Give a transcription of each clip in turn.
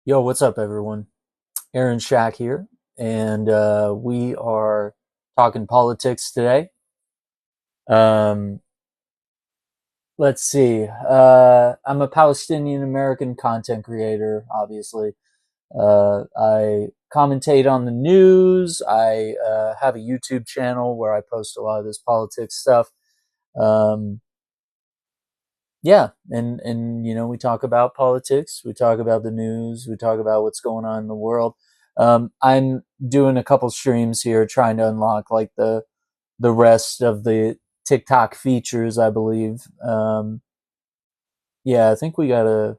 Yo, what's up, everyone? Aaron Shack here, and we are talking politics today. Um, let's see. I'm a Palestinian American content creator, obviously. I commentate on the news. I have a YouTube channel where I post a lot of this politics stuff. Um, yeah, and we talk about politics, we talk about the news, we talk about what's going on in the world. I'm doing a couple streams here trying to unlock like the rest of the TikTok features, I believe. Yeah, I think we gotta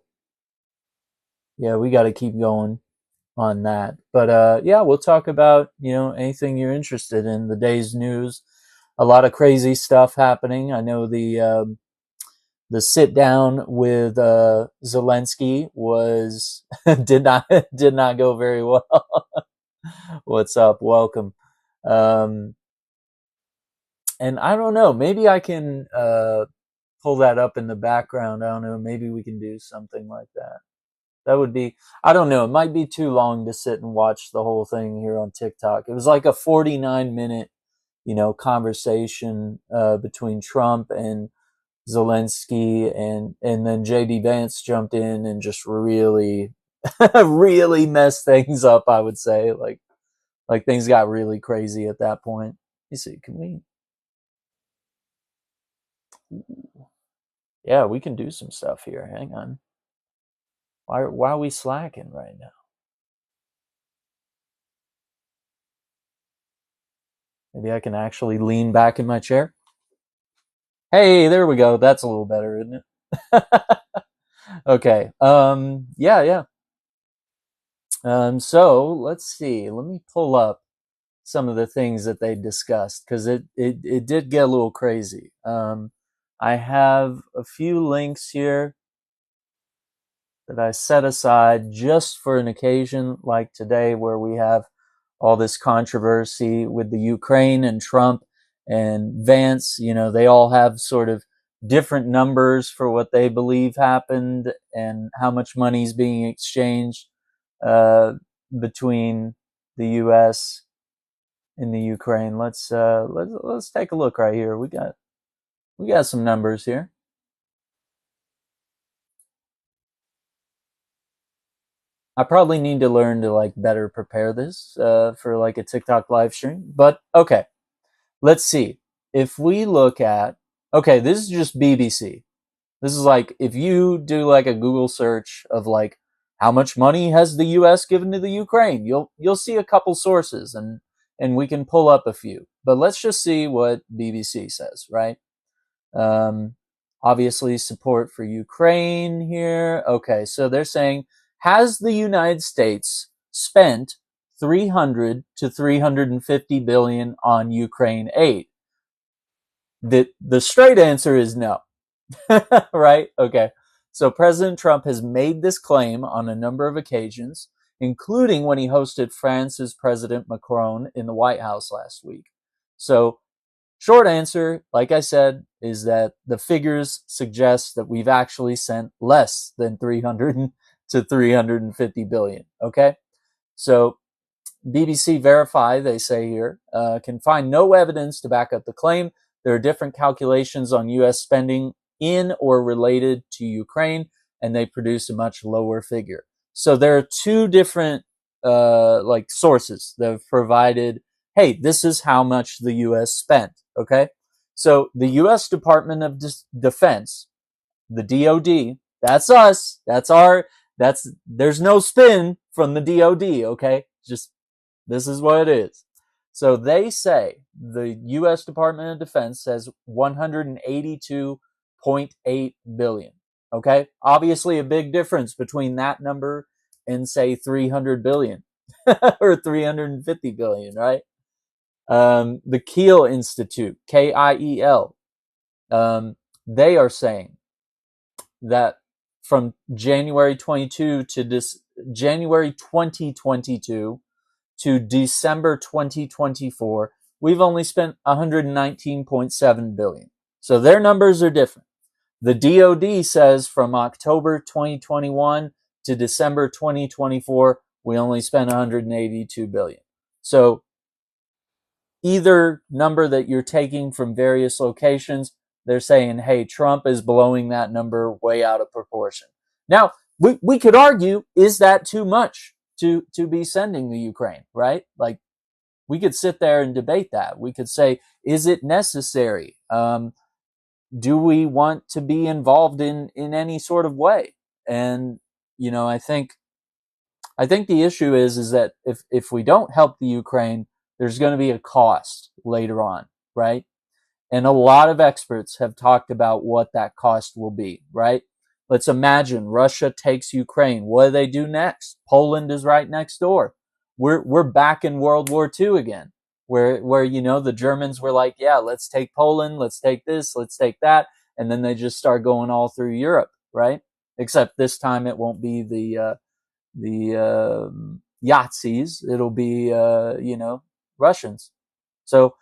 keep going on that. But yeah, we'll talk about anything you're interested in, the day's news. A lot of crazy stuff happening. I know the sit down with Zelensky was did not go very well. What's up? Welcome. Um, and I don't know. Maybe I can pull that up in the background. I don't know. Maybe we can do something like that. That would be. I don't know. It might be too long to sit and watch the whole thing here on TikTok. It was like a 49-minute, conversation between Trump and Zelensky, and then JD Vance jumped in and just really really messed things up, I would say. Like things got really crazy at that point. You see, can we yeah, we can do some stuff here. Hang on. Why are we slacking right now? Maybe I can actually lean back in my chair. Hey, there we go. That's a little better, isn't it? Okay. Yeah. So let's see. Let me pull up some of the things that they discussed because it did get a little crazy. I have a few links here that I set aside just for an occasion like today where we have all this controversy with the Ukraine and Trump and Vance. They all have sort of different numbers for what they believe happened and how much money is being exchanged uh, between the U.S. and the Ukraine. Let's take a look right here. We got some numbers here. I probably need to learn to like better prepare this for like a TikTok live stream. But okay, let's see. If we look at okay, this is just BBC. This is like if you do like a Google search of like how much money has the US given to the Ukraine, you'll see a couple sources and we can pull up a few. But let's just see what BBC says, right? Um, Obviously, support for Ukraine here. Okay, so they're saying, has the United States spent 300 to 350 billion on Ukraine aid? The straight answer is no. Right? Okay. So President Trump has made this claim on a number of occasions, including when he hosted France's President Macron in the White House last week. So short answer, like I said, is that the figures suggest that we've actually sent less than 300 to 350 billion. Okay. So BBC Verify, they say here, can find no evidence to back up the claim. There are different calculations on U.S. spending in or related to Ukraine, and they produce a much lower figure. So there are two different like sources that have provided, hey, this is how much the U.S. spent. Okay, so the U.S. Department of Defense, the DoD, that's us. There's no spin from the DoD. Okay, just this is what it is. So they say the U.S. Department of Defense says 182.8 billion. Okay, obviously a big difference between that number and say 300 billion or 350 billion, right? The Kiel Institute, KIEL, they are saying that from January 22 to this January 2022 to December 2024, we've only spent 119.7 billion. So their numbers are different. The DoD says from October 2021 to December 2024, we only spent 182 billion. So either number that you're taking from various locations, they're saying, hey, Trump is blowing that number way out of proportion. Now, we could argue, is that too much to be sending to Ukraine, right? Like, we could sit there and debate that. We could say, is it necessary? Do we want to be involved in any sort of way? And, I think the issue is that if we don't help the Ukraine, there's going to be a cost later on, right? And a lot of experts have talked about what that cost will be, right? Let's imagine Russia takes Ukraine. What do they do next? Poland is right next door. We're back in World War II again, where the Germans were like, yeah, let's take Poland, let's take this, let's take that, and then they just start going all through Europe, right? Except this time it won't be the Yahtzees. It'll be Russians. So,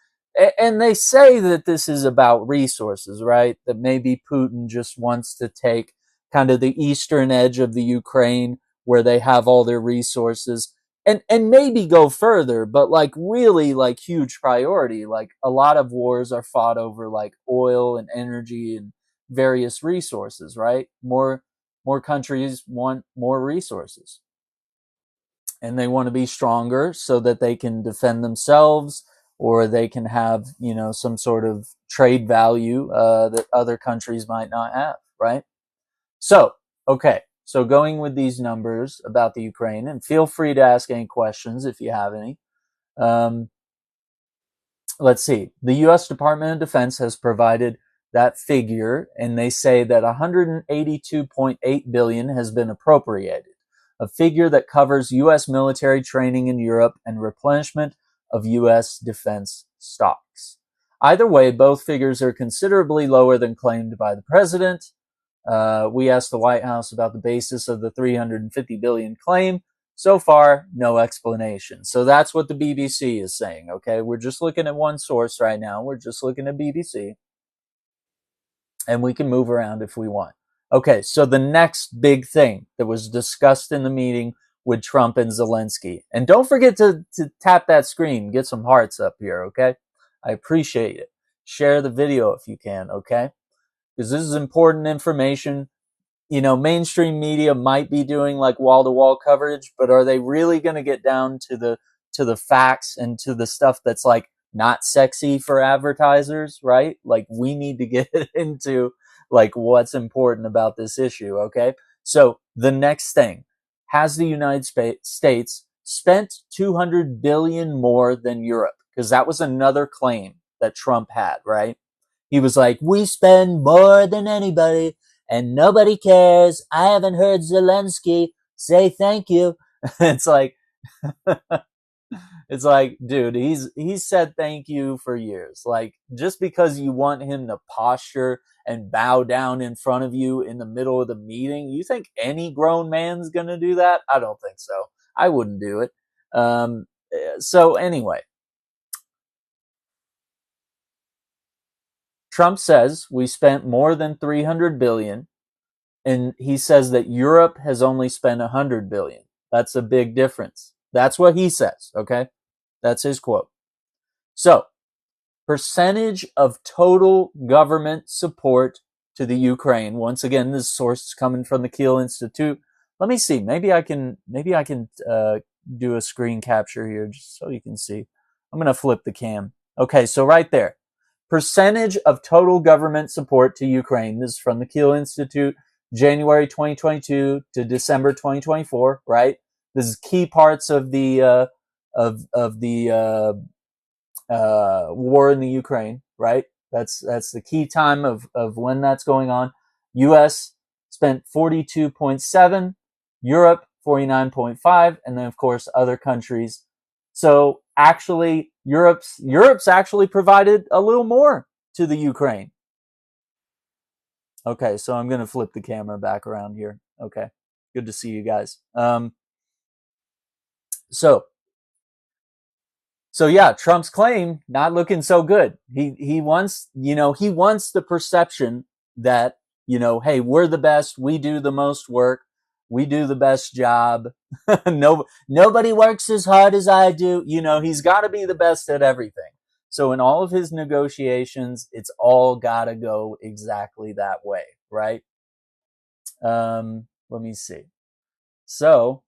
and they say that this is about resources, right? That maybe Putin just wants to take kind of the eastern edge of the Ukraine where they have all their resources and maybe go further, but like really like huge priority. Like a lot of wars are fought over like oil and energy and various resources, right? More countries want more resources and they want to be stronger so that they can defend themselves or they can have, some sort of trade value that other countries might not have, right? So, okay. So going with these numbers about the Ukraine, and feel free to ask any questions if you have any. Let's see. The U.S. Department of Defense has provided that figure, and they say that 182.8 billion has been appropriated, a figure that covers U.S. military training in Europe and replenishment of U.S. defense stocks. Either way, both figures are considerably lower than claimed by the president. We asked the White House about the basis of the 350 billion claim. So far, no explanation. So that's what the BBC is saying, okay? We're just looking at one source right now. We're just looking at BBC. And we can move around if we want. Okay, so the next big thing that was discussed in the meeting with Trump and Zelensky. And don't forget to tap that screen, get some hearts up here, okay? I appreciate it. Share the video if you can, okay? Because this is important information. Mainstream media might be doing like wall-to-wall coverage, but are they really going to get down to the facts and to the stuff that's like not sexy for advertisers, right? Like we need to get into like what's important about this issue, okay? So the next thing, has the United States spent 200 billion more than Europe? Because that was another claim that Trump had, right? He was like, we spend more than anybody and nobody cares. I haven't heard Zelensky say thank you. It's like, dude, he's said thank you for years. Like, just because you want him to posture and bow down in front of you in the middle of the meeting, you think any grown man's gonna do that? I don't think so. I wouldn't do it. So anyway, Trump says we spent more than 300 billion, and he says that Europe has only spent 100 billion. That's a big difference. That's what he says, okay? That's his quote. So, percentage of total government support to the Ukraine. Once again, this source is coming from the Kiel Institute. Let me see. Maybe I can do a screen capture here just so you can see. I'm going to flip the cam. Okay, so right there. Percentage of total government support to Ukraine. This is from the Kiel Institute, January 2022 to December 2024, right? This is key parts of the war in the Ukraine, right? That's the key time of when that's going on. U.S. spent 42.7, Europe 49.5, and then of course other countries. So actually, Europe's actually provided a little more to the Ukraine. Okay, so I'm going to flip the camera back around here. Okay, good to see you guys. So yeah, Trump's claim not looking so good. He wants the perception that hey, we're the best, we do the most work. we do the best job. No, nobody works as hard as I do. He's got to be the best at everything. So in all of his negotiations, it's all got to go exactly that way, right? Let me see. So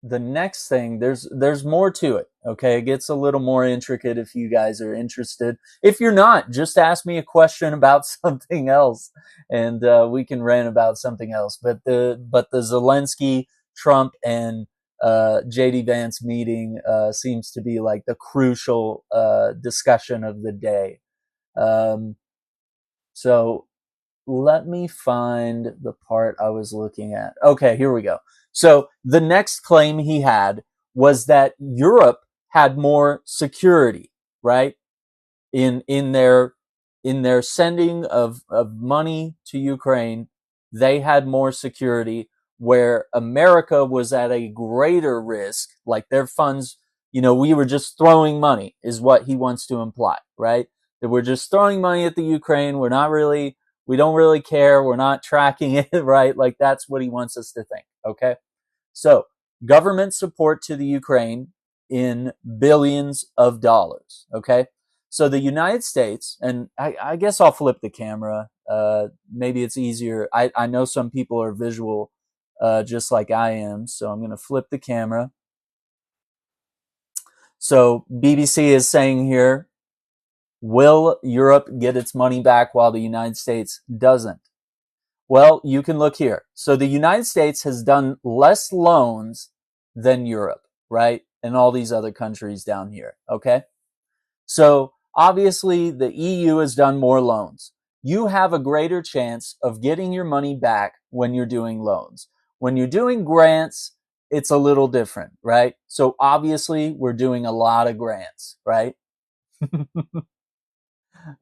the next thing, there's more to it. Okay, it gets a little more intricate if you guys are interested. If you're not, just ask me a question about something else, and we can rant about something else. But the Zelensky, Trump, and JD Vance meeting seems to be like the crucial discussion of the day. Um, so let me find the part I was looking at. Okay, here we go. So the next claim he had was that Europe had more security, right? In their sending of money to Ukraine, they had more security, where America was at a greater risk, like their funds, we were just throwing money, is what he wants to imply, right? That we're just throwing money at the Ukraine. We don't really care. We're not tracking it, right? Like that's what he wants us to think. Okay. So government support to the Ukraine in billions of dollars. Okay. So the United States, and I guess I'll flip the camera. Maybe it's easier. I know some people are visual, just like I am. So I'm going to flip the camera. So BBC is saying here, will Europe get its money back while the United States doesn't? Well, you can look here. So the United States has done less loans than Europe, right? And all these other countries down here, okay? So obviously the EU has done more loans. You have a greater chance of getting your money back when you're doing loans. When you're doing grants, it's a little different, right? So obviously we're doing a lot of grants, right?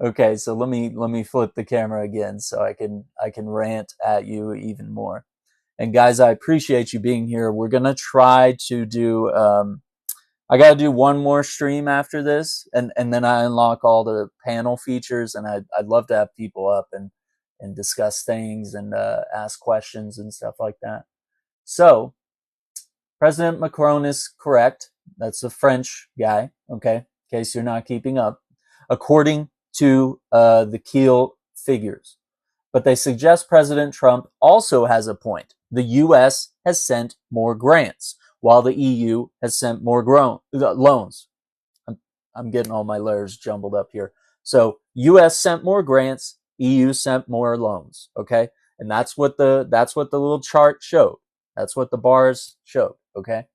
Okay, so let me flip the camera again so I can rant at you even more. And guys, I appreciate you being here. We're gonna try to do. I gotta do one more stream after this, and then I unlock all the panel features, and I'd love to have people up and discuss things and ask questions and stuff like that. So President Macron is correct. That's a French guy. Okay, in case you're not keeping up, according to the Kiel figures. But they suggest President Trump also has a point. The U.S. has sent more grants, while the EU has sent more loans. I'm getting all my letters jumbled up here. So U.S. sent more grants, EU sent more loans. Okay, and that's what the little chart showed. That's what the bars showed. Okay,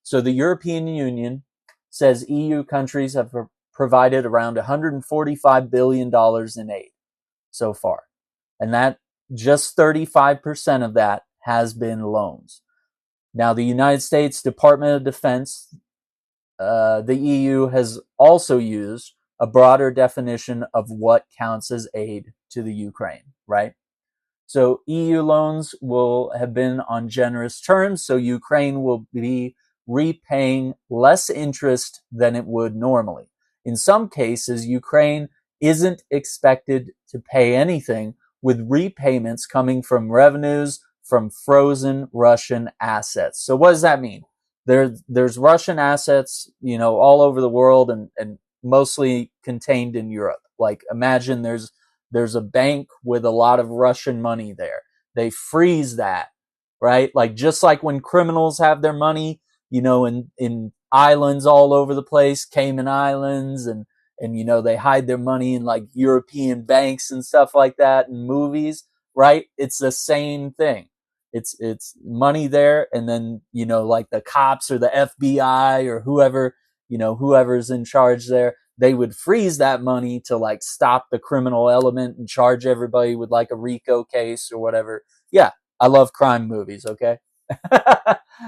so the European Union says EU countries have provided around $145 billion in aid so far. And that just 35% of that has been loans. Now, the United States Department of Defense, the EU has also used a broader definition of what counts as aid to the Ukraine, right? So EU loans will have been on generous terms, so Ukraine will be repaying less interest than it would normally. In some cases, Ukraine isn't expected to pay anything, with repayments coming from revenues from frozen Russian assets. So what does that mean? There's Russian assets, all over the world, and mostly contained in Europe. Like imagine there's a bank with a lot of Russian money there. They freeze that, right? Like just like when criminals have their money, in islands all over the place, Cayman Islands, and they hide their money in like European banks and stuff like that in movies, right? It's the same thing. It's money there, and then like the cops or the FBI or whoever's in charge there, they would freeze that money to like stop the criminal element and charge everybody with like a RICO case or whatever. Yeah, I love crime movies, okay?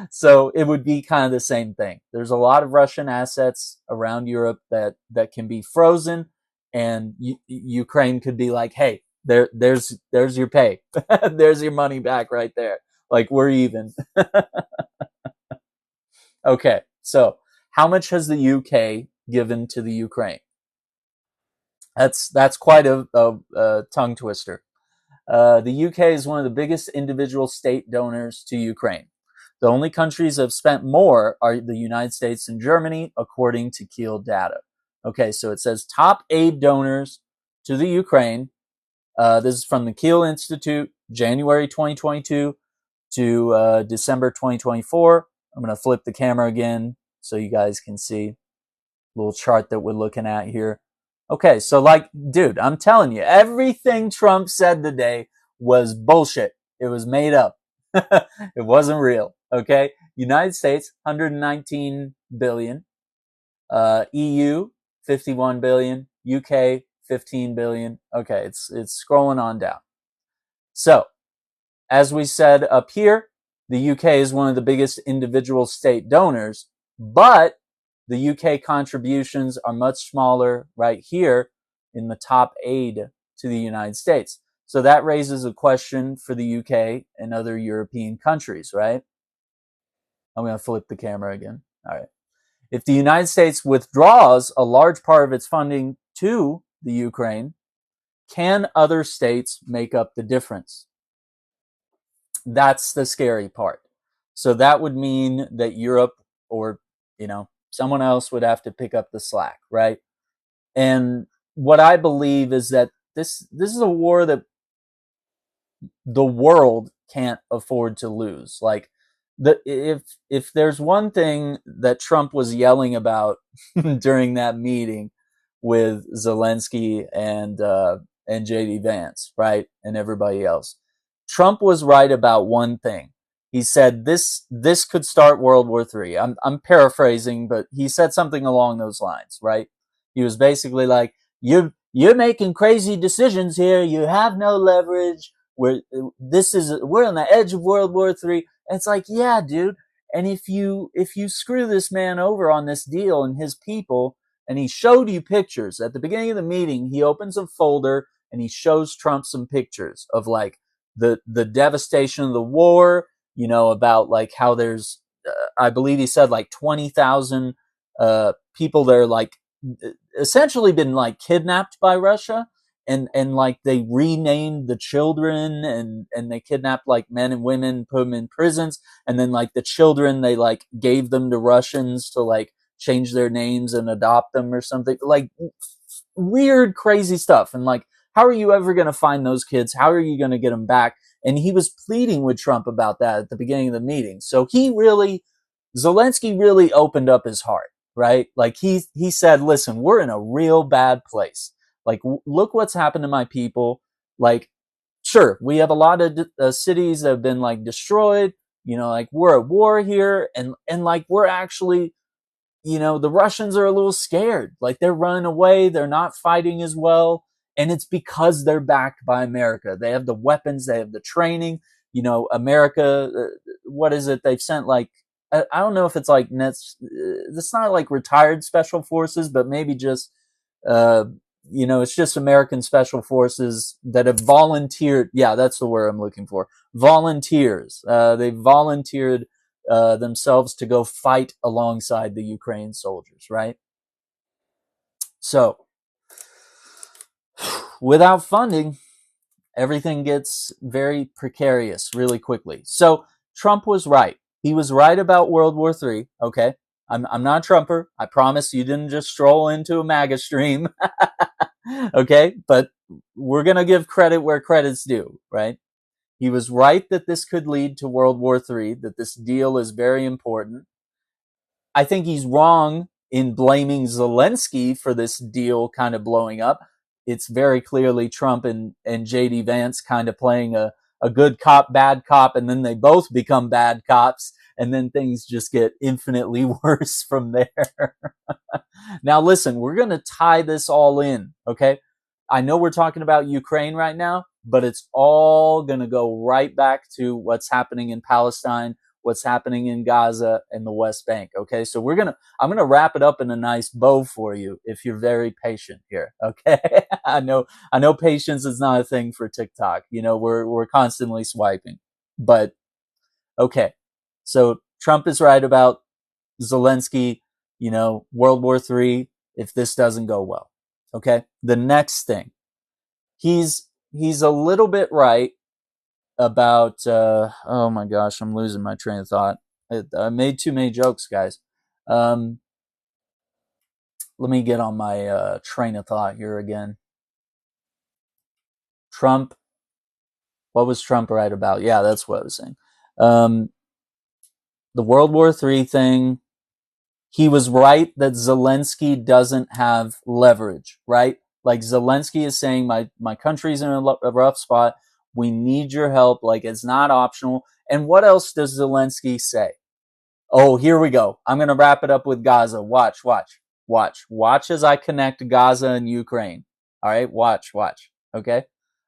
So it would be kind of the same thing. There's a lot of Russian assets around Europe that can be frozen, and Ukraine could be like, hey, there's your pay. There's your money back right there. Like we're even. Okay, so how much has the UK given to the Ukraine? That's quite a tongue twister. The UK is one of the biggest individual state donors to Ukraine. The only countries that have spent more are the United States and Germany, according to Kiel data. Okay, so it says top aid donors to the Ukraine. This is from the Kiel Institute, January 2022 to December 2024. I'm going to flip the camera again so you guys can see little chart that we're looking at here. Okay, so like, dude, I'm telling you, everything Trump said today was bullshit. It was made up. It wasn't real. Okay, United States 119 billion, EU 51 billion, UK 15 billion. Okay, it's scrolling on down. So, as we said up here, the UK is one of the biggest individual state donors, but the UK contributions are much smaller right here in the top aid to the United States. So that raises a question for the UK and other European countries, right? I'm going to flip the camera again. All right. If the United States withdraws a large part of its funding to the Ukraine, can other states make up the difference? That's the scary part. So that would mean that Europe or, someone else would have to pick up the slack, right? And what I believe is that this is a war that the world can't afford to lose. Like, if there's one thing that Trump was yelling about during that meeting with Zelensky and JD Vance, right, and everybody else, Trump was right about one thing. He said this could start World War III. I'm paraphrasing, but he said something along those lines, right? He was basically like, you're making crazy decisions here. You have no leverage. We're on the edge of World War III. And it's like, yeah, dude. And if you screw this man over on this deal and his people, and he showed you pictures at the beginning of the meeting, he opens a folder and he shows Trump some pictures of like the devastation of the war, about like how there's, I believe he said like 20,000 people that are like essentially been like kidnapped by Russia, and like they renamed the children, and they kidnapped like men and women, put them in prisons, and then like the children they like gave them to Russians to like change their names and adopt them or something, like weird crazy stuff. And like, how are you ever going to find those kids? How are you going to get them back? And he was pleading with Trump about that at the beginning of the meeting. So Zelensky really opened up his heart, right? Like he said, listen, we're in a real bad place. Like, look what's happened to my people. Like, sure, we have a lot of cities that have been like destroyed, like we're at war here, and like we're actually, the Russians are a little scared. Like they're running away. They're not fighting as well. And it's because they're backed by America. They have the weapons. They have the training. America, what is it? They've sent like, I don't know if it's like it's not like retired special forces, but maybe just, it's just American special forces that have volunteered. Yeah, that's the word I'm looking for. Volunteers. They volunteered themselves to go fight alongside the Ukraine soldiers, right? So, without funding, everything gets very precarious really quickly. So, Trump was right. He was right about World War III, okay? I'm not a Trumper. I promise you didn't just stroll into a MAGA stream, okay? But we're going to give credit where credit's due, right? He was right that this could lead to World War III, that this deal is very important. I think he's wrong in blaming Zelensky for this deal kind of blowing up. It's very clearly Trump and JD Vance kind of playing a good cop, bad cop, and then they both become bad cops, and then things just get infinitely worse from there. Now, listen, we're going to tie this all in, okay? I know we're talking about Ukraine right now, but it's all going to go right back to what's happening in Palestine, what's happening in Gaza and the West Bank. Okay. So I'm going to wrap it up in a nice bow for you if you're very patient here. Okay. I know patience is not a thing for TikTok. We're constantly swiping, but okay. So Trump is right about Zelensky, World War III, if this doesn't go well. Okay. The next thing, he's he's a little bit right about oh my gosh, I'm losing my train of thought. I made too many jokes, guys. Um, let me get on my train of thought here again. Trump. What was Trump right about? Yeah, that's what I was saying. Um, the World War III thing. He was right that Zelensky doesn't have leverage, right? Like Zelensky is saying, my country's in a rough spot. We need your help. Like it's not optional. And what else does Zelensky say? Oh, here we go. I'm going to wrap it up with Gaza. Watch as I connect Gaza and Ukraine. All right. Watch. Okay.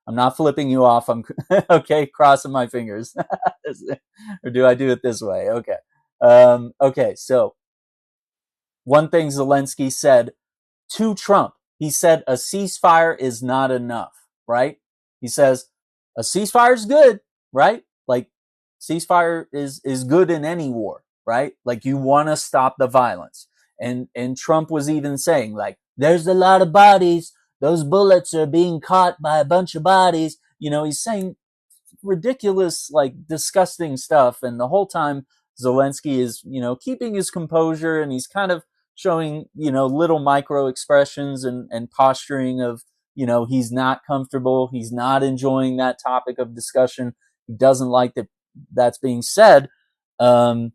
I'm not flipping you off. I'm okay. Crossing my fingers. Or do I do it this way? Okay. Okay. So one thing Zelensky said to Trump, he said a ceasefire is not enough, right? He says a ceasefire is good, right? Like ceasefire is good in any war, right? Like you want to stop the violence. And Trump was even saying like there's a lot of bodies, those bullets are being caught by a bunch of bodies. You know, he's saying ridiculous, like disgusting stuff. And the whole time Zelensky is, keeping his composure and he's kind of showing, little micro expressions and posturing of, he's not comfortable. He's not enjoying that topic of discussion. He doesn't like that that's being said. But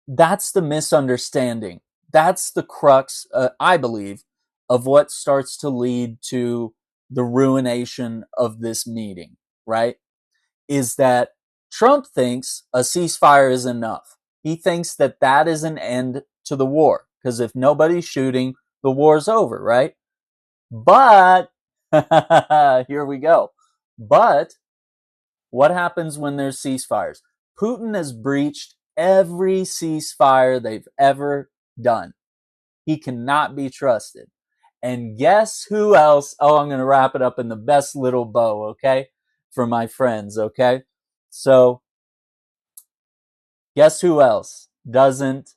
that's the misunderstanding. That's the crux, I believe, of what starts to lead to the ruination of this meeting, right? Is that Trump thinks a ceasefire is enough. He thinks that that is an end to the war. Because if nobody's shooting, the war's over, right? But, here we go. But what happens when there's ceasefires? Putin has breached every ceasefire they've ever done. He cannot be trusted. And guess who else? Oh, I'm going to wrap it up in the best little bow, okay? For my friends, okay? So, guess who else doesn't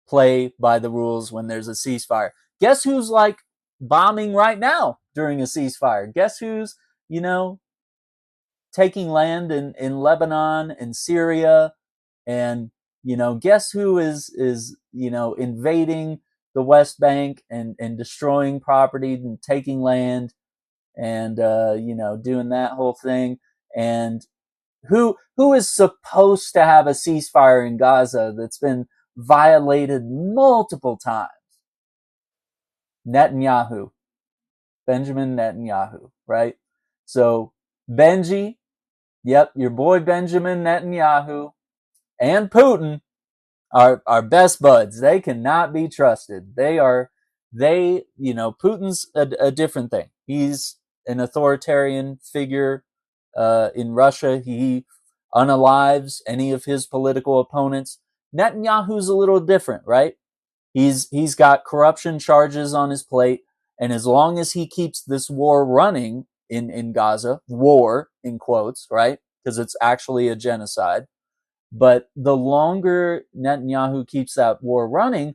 play by the rules when there's a ceasefire? Guess who's like bombing right now during a ceasefire? Guess who's, taking land in Lebanon and Syria? And, guess who is invading the West Bank and destroying property and taking land and, doing that whole thing? And who is supposed to have a ceasefire in Gaza that's been violated multiple times? Netanyahu, Benjamin Netanyahu, right? So Benji, yep, your boy Benjamin Netanyahu and Putin are best buds. They cannot be trusted. Putin's a different thing. He's an authoritarian figure in Russia. He unalives any of his political opponents. Netanyahu's a little different, right? He's got corruption charges on his plate, and as long as he keeps this war running in Gaza, war in quotes, right? Because it's actually a genocide. But the longer Netanyahu keeps that war running,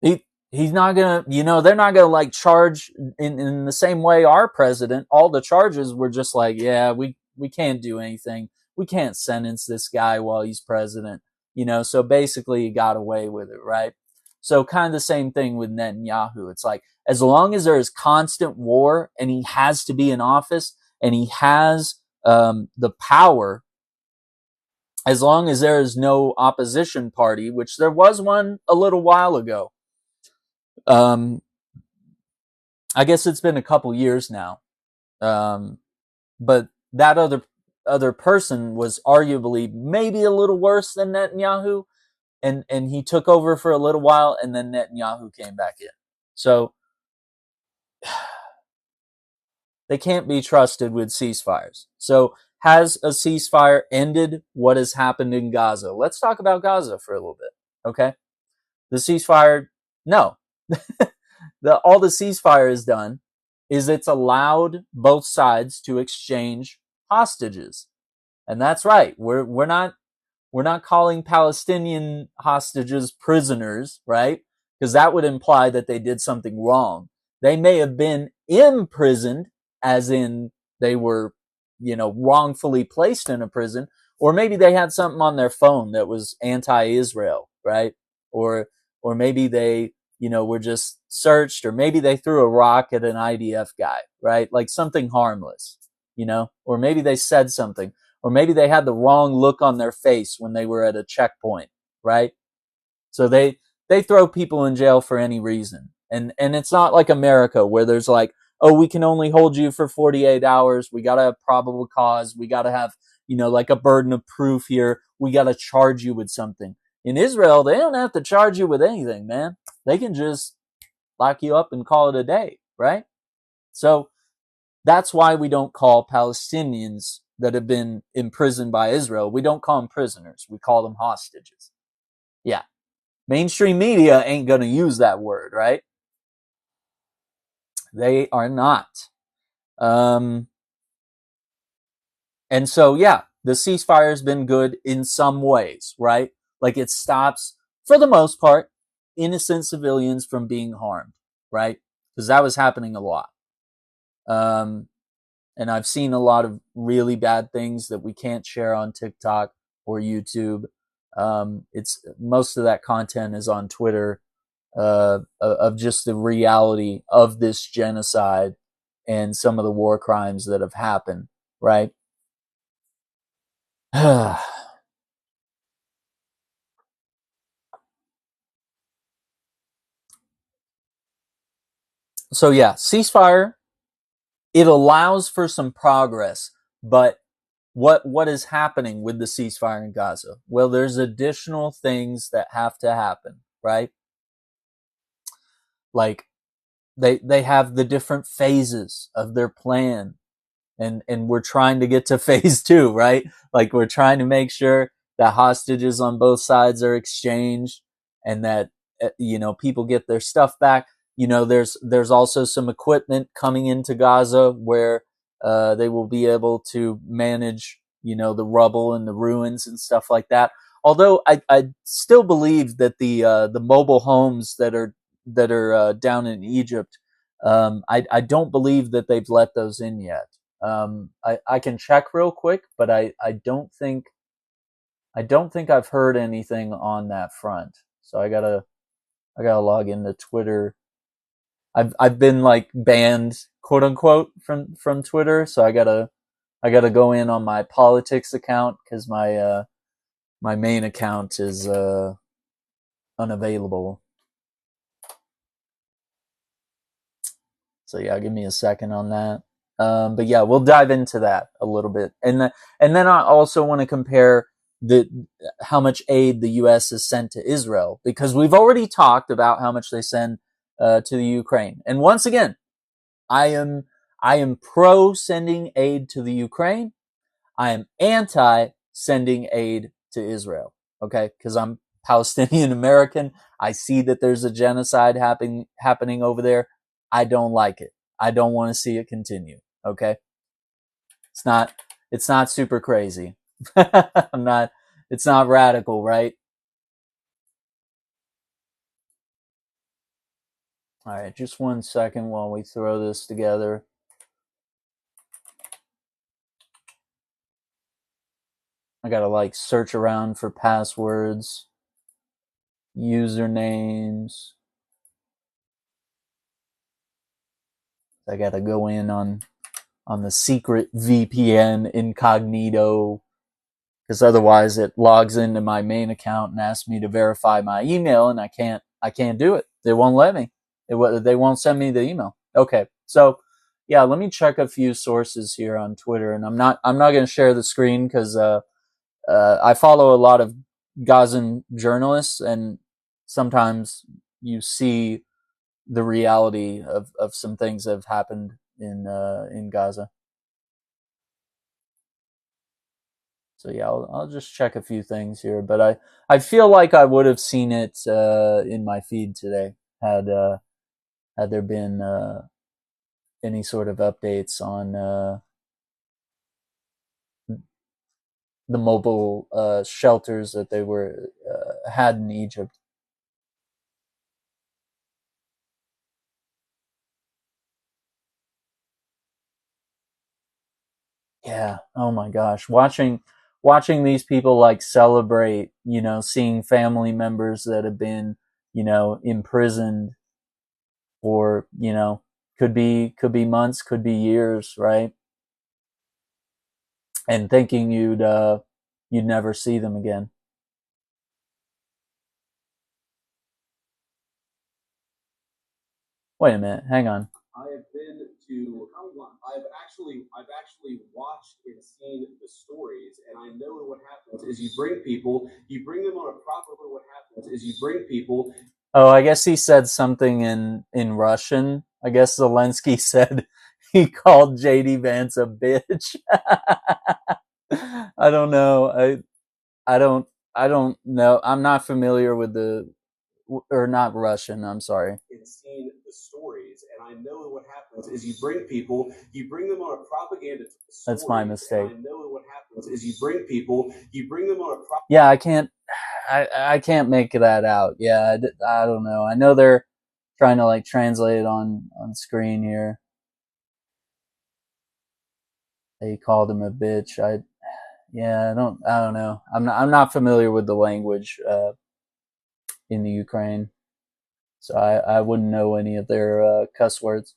he's not gonna, they're not gonna like charge in the same way our president. All the charges were just like, yeah, we can't do anything. We can't sentence this guy while he's president. So basically he got away with it, right? So kind of the same thing with Netanyahu. It's like, as long as there is constant war and he has to be in office and he has the power, as long as there is no opposition party, which there was one a little while ago. I guess it's been a couple years now. But that other person was arguably maybe a little worse than Netanyahu, and he took over for a little while, and then Netanyahu came back in. So they can't be trusted with ceasefires. So has a ceasefire ended what has happened in Gaza? Let's talk about Gaza for a little bit, okay? The ceasefire, no. All the ceasefire has done is it's allowed both sides to exchange hostages. And that's right. We're not calling Palestinian hostages prisoners, right? Because that would imply that they did something wrong. They may have been imprisoned, as in they were, wrongfully placed in a prison, or maybe they had something on their phone that was anti-Israel, right? Or maybe they, were just searched, or maybe they threw a rock at an IDF guy, right? Like something harmless, or maybe they said something, or maybe they had the wrong look on their face when they were at a checkpoint, right? So they throw people in jail for any reason. And it's not like America where there's like, oh, we can only hold you for 48 hours. We got to have probable cause. We got to have, like a burden of proof here. We got to charge you with something. In Israel, they don't have to charge you with anything, man. They can just lock you up and call it a day, right? So that's why we don't call Palestinians that have been imprisoned by Israel, we don't call them prisoners. We call them hostages. Yeah. Mainstream media ain't going to use that word, right? They are not. And so, yeah, the ceasefire has been good in some ways, right? Like it stops, for the most part, innocent civilians from being harmed, right? Because that was happening a lot. And I've seen a lot of really bad things that we can't share on TikTok or YouTube. It's most of that content is on Twitter, of just the reality of this genocide and some of the war crimes that have happened, right? So yeah, ceasefire, it allows for some progress, but what is happening with the ceasefire in Gaza? Well, there's additional things that have to happen, right? Like they have the different phases of their plan, and we're trying to get to phase 2, right? Like we're trying to make sure that hostages on both sides are exchanged, and that people get their stuff back. There's also some equipment coming into Gaza where they will be able to manage the rubble and the ruins and stuff like that. Although I still believe that the mobile homes that are down in Egypt, I don't believe that they've let those in yet. I can check real quick, but I don't think I've heard anything on that front. So I gotta log into Twitter. I've been like banned, quote unquote, from Twitter. So I gotta go in on my politics account because my main account is unavailable. So yeah, give me a second on that. But yeah, we'll dive into that a little bit, and then I also want to compare the how much aid the U.S. has sent to Israel, because we've already talked about how much they send to the Ukraine. And once again, I am I am pro sending aid to the Ukraine. I am anti sending aid to Israel. Okay, because I'm Palestinian American. I see that there's a genocide happening over there. I don't like it. I don't want to see it continue. Okay, it's not it's not super crazy. I'm not. It's not radical, right? All right, just 1 second while we throw this together. I gotta like search around for passwords, usernames. I gotta go in on the secret VPN incognito, because otherwise it logs into my main account and asks me to verify my email, and I can't do it. They won't let me. They won't send me the email. Okay, so yeah, let me check a few sources here on Twitter, and I'm not going to share the screen because I follow a lot of Gazan journalists, and sometimes you see the reality of some things that have happened in Gaza. So yeah, I'll just check a few things here, but I feel like I would have seen it in my feed today had there been any sort of updates on the mobile shelters that they were had in Egypt. Yeah. Oh my gosh. Watching these people like celebrate, seeing family members that have been, imprisoned for, could be months, could be years, right? And thinking you'd never see them again. Wait a minute, hang on. I have been to. I've actually watched and seen the stories, and I know what happens is you bring them on a proper. What happens is you bring people. Oh, I guess he said something in Russian. I guess Zelensky said he called JD Vance a bitch. I don't know. I don't I don't know. I'm not familiar with the or not Russian. I'm sorry. And seen the stories, and I know what happens is you bring them on a propaganda. That's my mistake. I know what happens is you bring them on a. Yeah, I can't make that out. Yeah, I don't know. I know they're trying to like translate it on screen here. They called him a bitch. I don't know. I'm not familiar with the language in the Ukraine, so I wouldn't know any of their cuss words.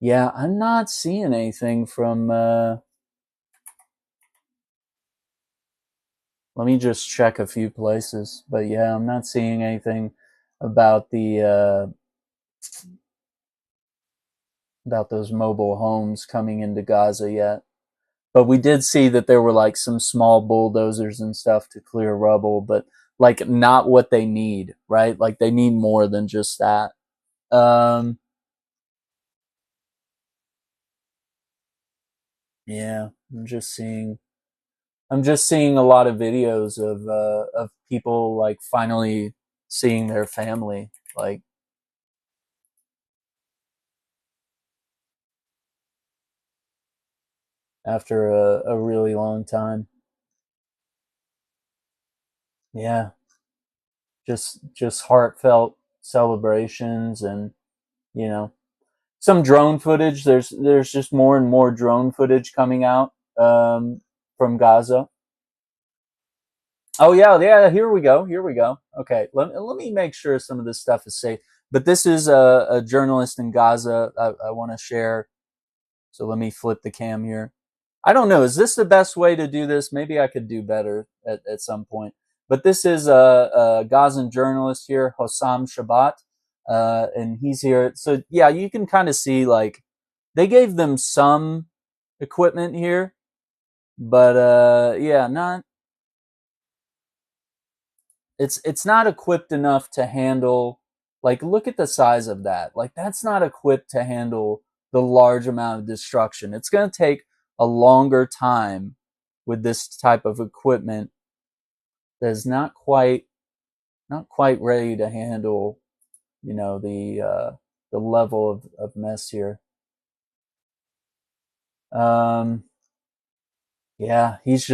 Yeah, I'm not seeing anything from. Let me just check a few places, but yeah, I'm not seeing anything about the about those mobile homes coming into Gaza yet. But we did see that there were like some small bulldozers and stuff to clear rubble, but like not what they need, right? Like they need more than just that. Um, yeah, I'm just seeing a lot of videos of people like finally seeing their family like after a really long time. Yeah, just heartfelt celebrations and you know some drone footage. There's just more and more drone footage coming out from Gaza. Oh yeah, yeah. Here we go. Here we go. Okay, let me make sure some of this stuff is safe. But this is a journalist in Gaza. I want to share. So let me flip the cam here. I don't know. Is this the best way to do this? Maybe I could do better at some point. But this is a Gazan journalist here, Hossam Shabbat, and he's here. So yeah, you can kind of see like they gave them some equipment here, but yeah, not it's not equipped enough to handle like look at the size of that. Like that's not equipped to handle the large amount of destruction. It's going to take a longer time with this type of equipment that is not quite ready to handle, the level of mess here. Um yeah, he's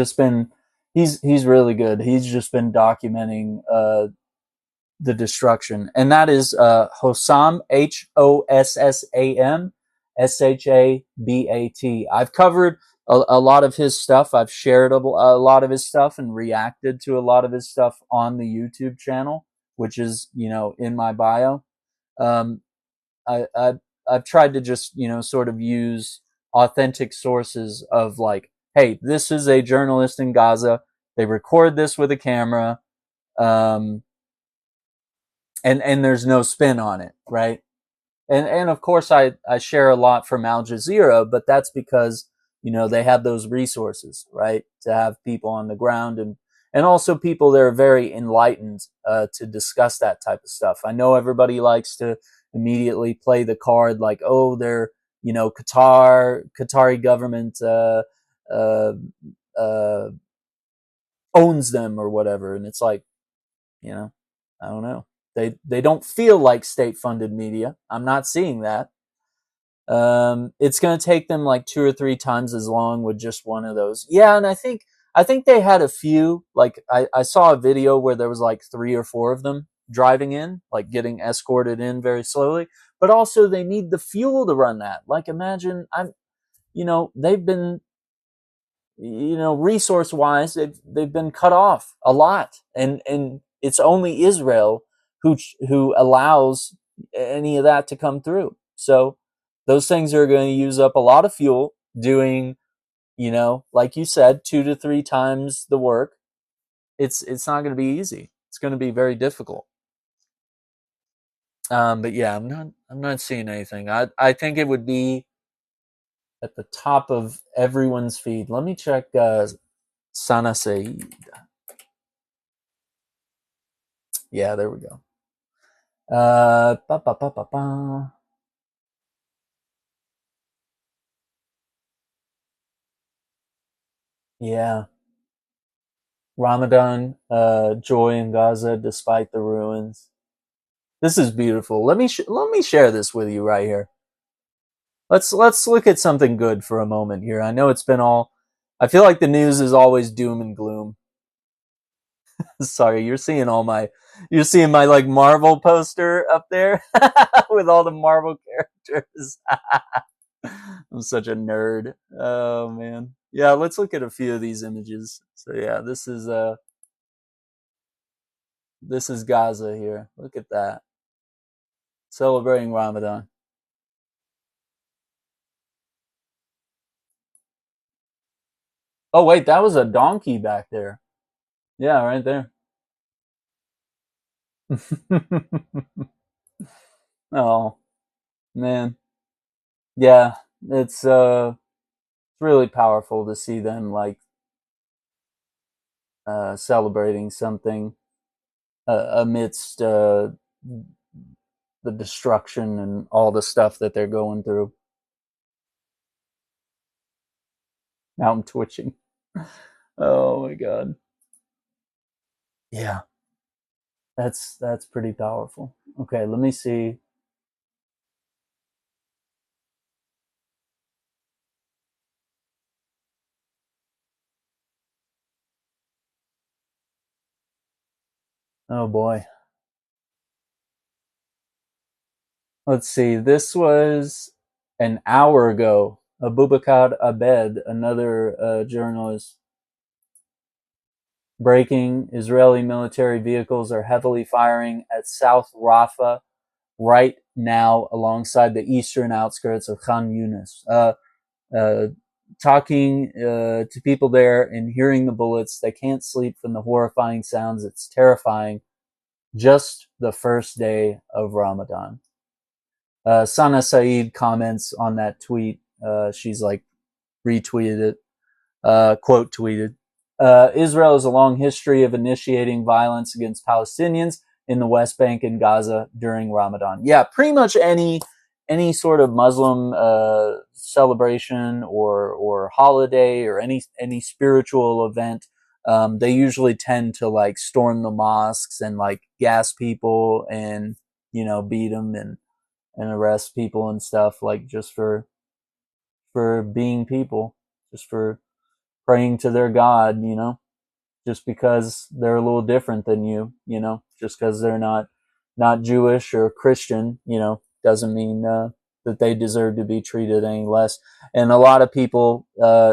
really good. He's just been documenting the destruction, and that is Hossam Hossam. I've covered a lot of his stuff. I've shared a lot of his stuff and reacted to a lot of his stuff on the YouTube channel, which is in my bio. Um, I've tried to just sort of use authentic sources of like, hey, this is a journalist in Gaza. They record this with a camera. Um, and there's no spin on it, right? And of course I share a lot from Al Jazeera, but that's because they have those resources, right, to have people on the ground and also people that are very enlightened to discuss that type of stuff. I know everybody likes to immediately play the card like, oh, they're Qatari government uh, uh, owns them or whatever, and it's like you know, I don't know. They don't feel like state funded media. I'm not seeing that. It's going to take them like 2 or 3 times as long with just one of those. Yeah, and I think they had a few. Like I saw a video where there was like 3 or 4 of them driving in, like getting escorted in very slowly. But also they need the fuel to run that. Like imagine they've been resource wise, they've been cut off a lot, and it's only Israel who allows any of that to come through. So those things are going to use up a lot of fuel doing, like you said, 2 to 3 times the work. It's not going to be easy. It's going to be very difficult. But yeah, I'm not seeing anything. I think it would be at the top of everyone's feed. Let me check Sana Saeed. Yeah, there we go. Ba, ba, ba, ba, ba. Yeah, Ramadan, joy in Gaza despite the ruins. This is beautiful. Let me share this with you right here. Let's look at something good for a moment here. I know it's been all. I feel like the news is always doom and gloom. Sorry, you're seeing my like Marvel poster up there with all the Marvel characters. I'm such a nerd. Oh man. Yeah, let's look at a few of these images. So yeah, this is Gaza here. Look at that. Celebrating Ramadan. Oh wait, that was a donkey back there. Yeah, right there. Oh man. Yeah, it's really powerful to see them like celebrating something amidst the destruction and all the stuff that they're going through. Now I'm twitching. Oh my god. Yeah, that's pretty powerful. Okay, let me see. Oh boy. Let's see. This was an hour ago. Abubakar Abed, another journalist, breaking: Israeli military vehicles are heavily firing at South Rafah right now, alongside the eastern outskirts of Khan Yunis. Uh, Talking to people there and hearing the bullets, they can't sleep from the horrifying sounds. It's terrifying. Just the first day of Ramadan. Sana Saeed comments on that tweet. She's like retweeted it, quote tweeted. Israel has a long history of initiating violence against Palestinians in the West Bank and Gaza during Ramadan. Yeah, pretty much any sort of Muslim celebration or holiday or any spiritual event, they usually tend to like storm the mosques and like gas people and beat them and arrest people and stuff, like just for being people, just for praying to their God, just because they're a little different than just because they're not Jewish or Christian, doesn't mean that they deserve to be treated any less. And a lot of people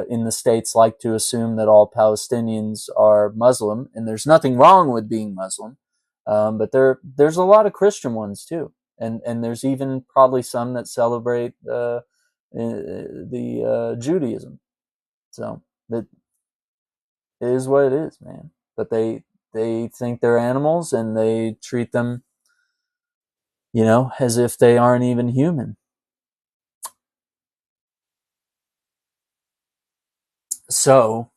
in the States like to assume that all Palestinians are Muslim, and there's nothing wrong with being Muslim, but there's a lot of Christian ones too, and there's even probably some that celebrate the Judaism. So that it is what it is, man. But they think they're animals and they treat them, as if they aren't even human. So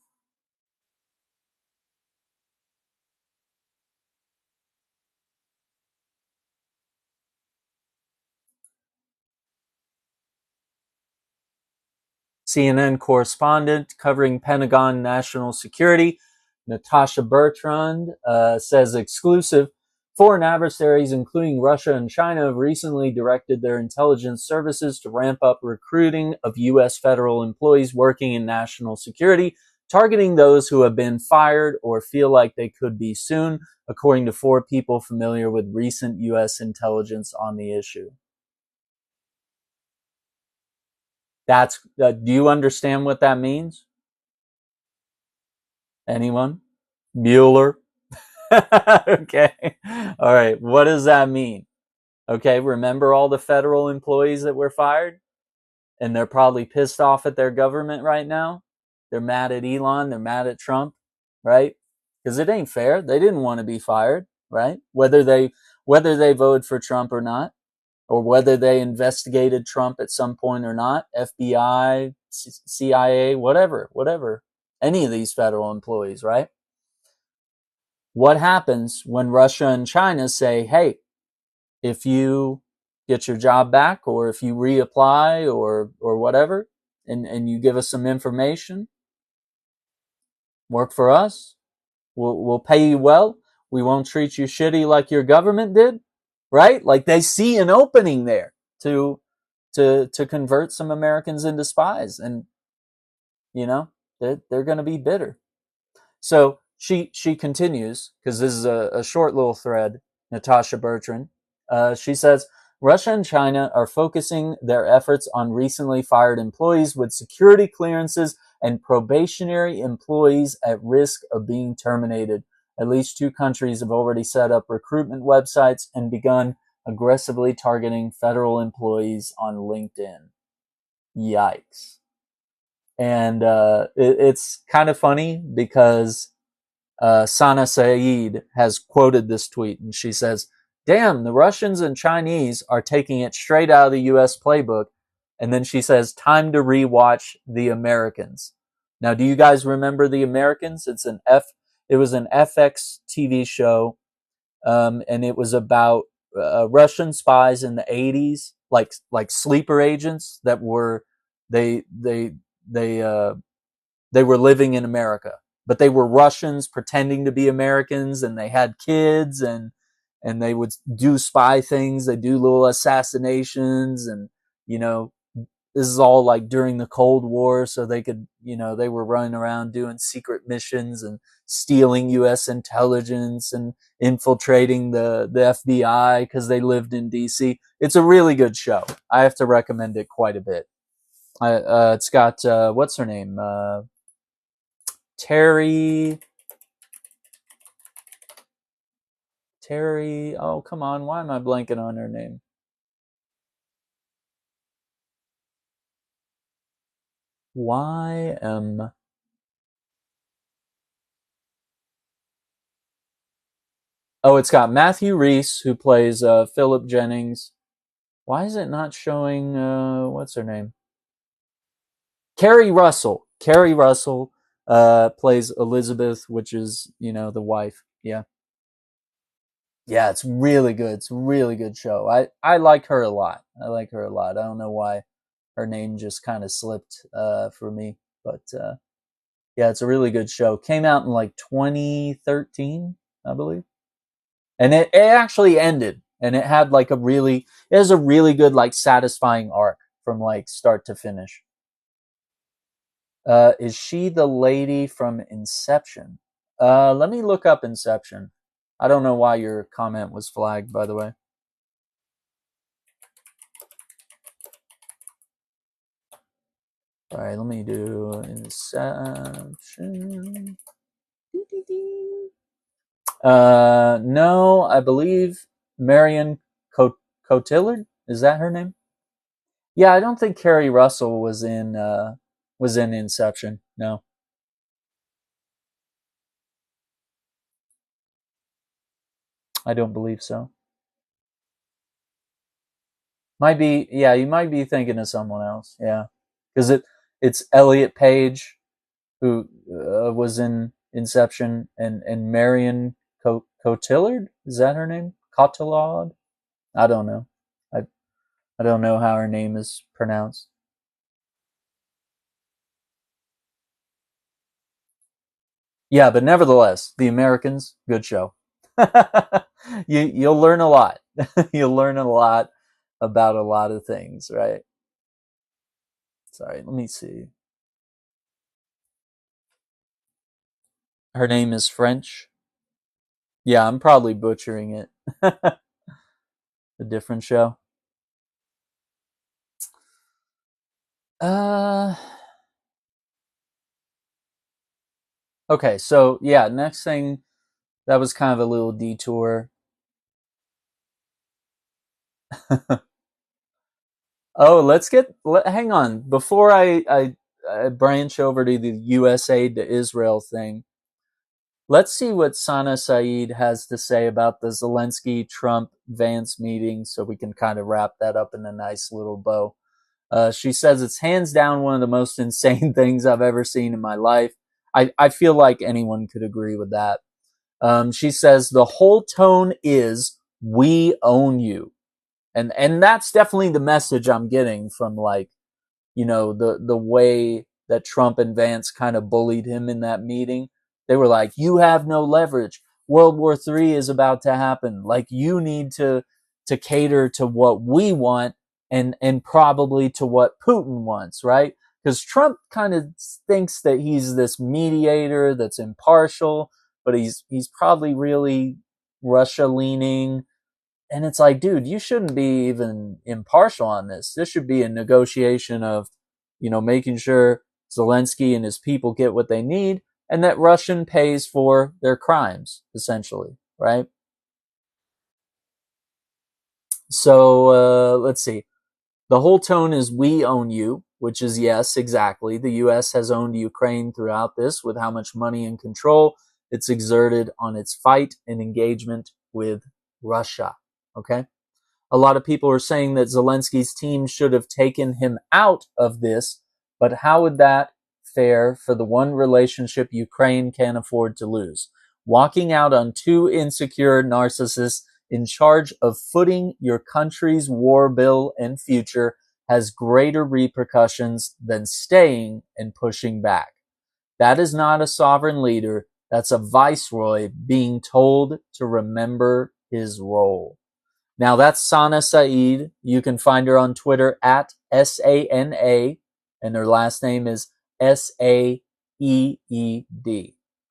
CNN correspondent covering Pentagon national security, Natasha Bertrand, says exclusive: foreign adversaries, including Russia and China, have recently directed their intelligence services to ramp up recruiting of U.S. federal employees working in national security, targeting those who have been fired or feel like they could be soon, according to 4 people familiar with recent U.S. intelligence on the issue. Do you understand what that means? Anyone? Mueller. Okay. All right. What does that mean? Okay. Remember all the federal employees that were fired? And they're probably pissed off at their government right now. They're mad at Elon. They're mad at Trump, right? Because it ain't fair. They didn't want to be fired, right? Whether they voted for Trump or not, or whether they investigated Trump at some point or not, FBI, CIA, whatever, any of these federal employees, right? What happens when Russia and China say, hey, if you get your job back or if you reapply or whatever, and you give us some information, work for us, we'll pay you well. We won't treat you shitty like your government did, right? Like they see an opening there to to convert some Americans into spies, and you know they're going to be bitter. So she continues, because this is a short little thread. Natasha Bertrand. She says Russia and China are focusing their efforts on recently fired employees with security clearances and probationary employees at risk of being terminated. At least two countries have already set up recruitment websites and begun aggressively targeting federal employees on LinkedIn. Yikes. And it's kind of funny because Sana Saeed has quoted this tweet, and she says, damn, the Russians and Chinese are taking it straight out of the US playbook. And then she says, time to rewatch The Americans. Now, do you guys remember The Americans? It was an FX TV show, and it was about Russian spies in the 80s, like sleeper agents that were they they they they were living in America, but they were Russians pretending to be Americans, and they had kids, and they would do spy things. They do little assassinations, and you know, this is all like during the Cold War, so they could, they were running around doing secret missions and stealing U.S. intelligence and infiltrating the FBI because they lived in D.C. It's a really good show. I have to recommend it quite a bit. It's got what's her name? Terry. Terry. Oh, come on. Why am I blanking on her name? Why am. Oh, it's got Matthew Rhys, who plays Philip Jennings. Why is it not showing. What's her name? Carrie Russell. Carrie Russell plays Elizabeth, which is, the wife. Yeah. Yeah, it's really good. It's a really good show. I like her a lot. I like her a lot. I don't know why her name just kind of slipped for me, but yeah, it's a really good show. Came out in like 2013, I believe, and it actually ended, and it had like it has a really good like satisfying arc from like start to finish. Is she the lady from Inception? Let me look up Inception. I don't know why your comment was flagged, by the way. All right, let me do Inception. No, I believe Marion Cotillard. Is that her name? Yeah, I don't think Carrie Russell was in Inception. No, I don't believe so. Might be. Yeah, you might be thinking of someone else. Yeah, because it's Elliot Page who was in Inception, and Marion Cotillard. Is that her name? Cotillard? I don't know. I I don't know how her name is pronounced. Yeah, but nevertheless, The Americans, good show. You'll learn a lot. You'll learn a lot about a lot of things, right? Sorry, let me see. Her name is French. Yeah, I'm probably butchering it. A different show. Uh Okay, so yeah, next thing, that was kind of a little detour. Oh, hang on. Before I branch over to the USA to Israel thing, let's see what Sana Saeed has to say about the Zelensky Trump Vance meeting so we can kind of wrap that up in a nice little bow. She says it's hands down one of the most insane things I've ever seen in my life. I feel like anyone could agree with that. She says the whole tone is "we own you," and that's definitely the message I'm getting from, like, the way that Trump and Vance kind of bullied him in that meeting. They were like, "You have no leverage. World War III is about to happen. Like, you need to cater to what we want, and probably to what Putin wants, right?" Because Trump kind of thinks that he's this mediator that's impartial, but he's probably really Russia leaning. And it's like, dude, you shouldn't be even impartial on this. This should be a negotiation of, making sure Zelensky and his people get what they need, and that Russian pays for their crimes, essentially, right? So let's see. The whole tone is "we own you," which is yes, exactly. The U.S. has owned Ukraine throughout this with how much money and control it's exerted on its fight and engagement with Russia. Okay? A lot of people are saying that Zelensky's team should have taken him out of this, but how would that fare for the one relationship Ukraine can't afford to lose? Walking out on two insecure narcissists in charge of footing your country's war bill and future has greater repercussions than staying and pushing back. That is not a sovereign leader. That's a viceroy being told to remember his role. Now that's Sana Saeed. You can find her on Twitter at SANA, and her last name is SAEED.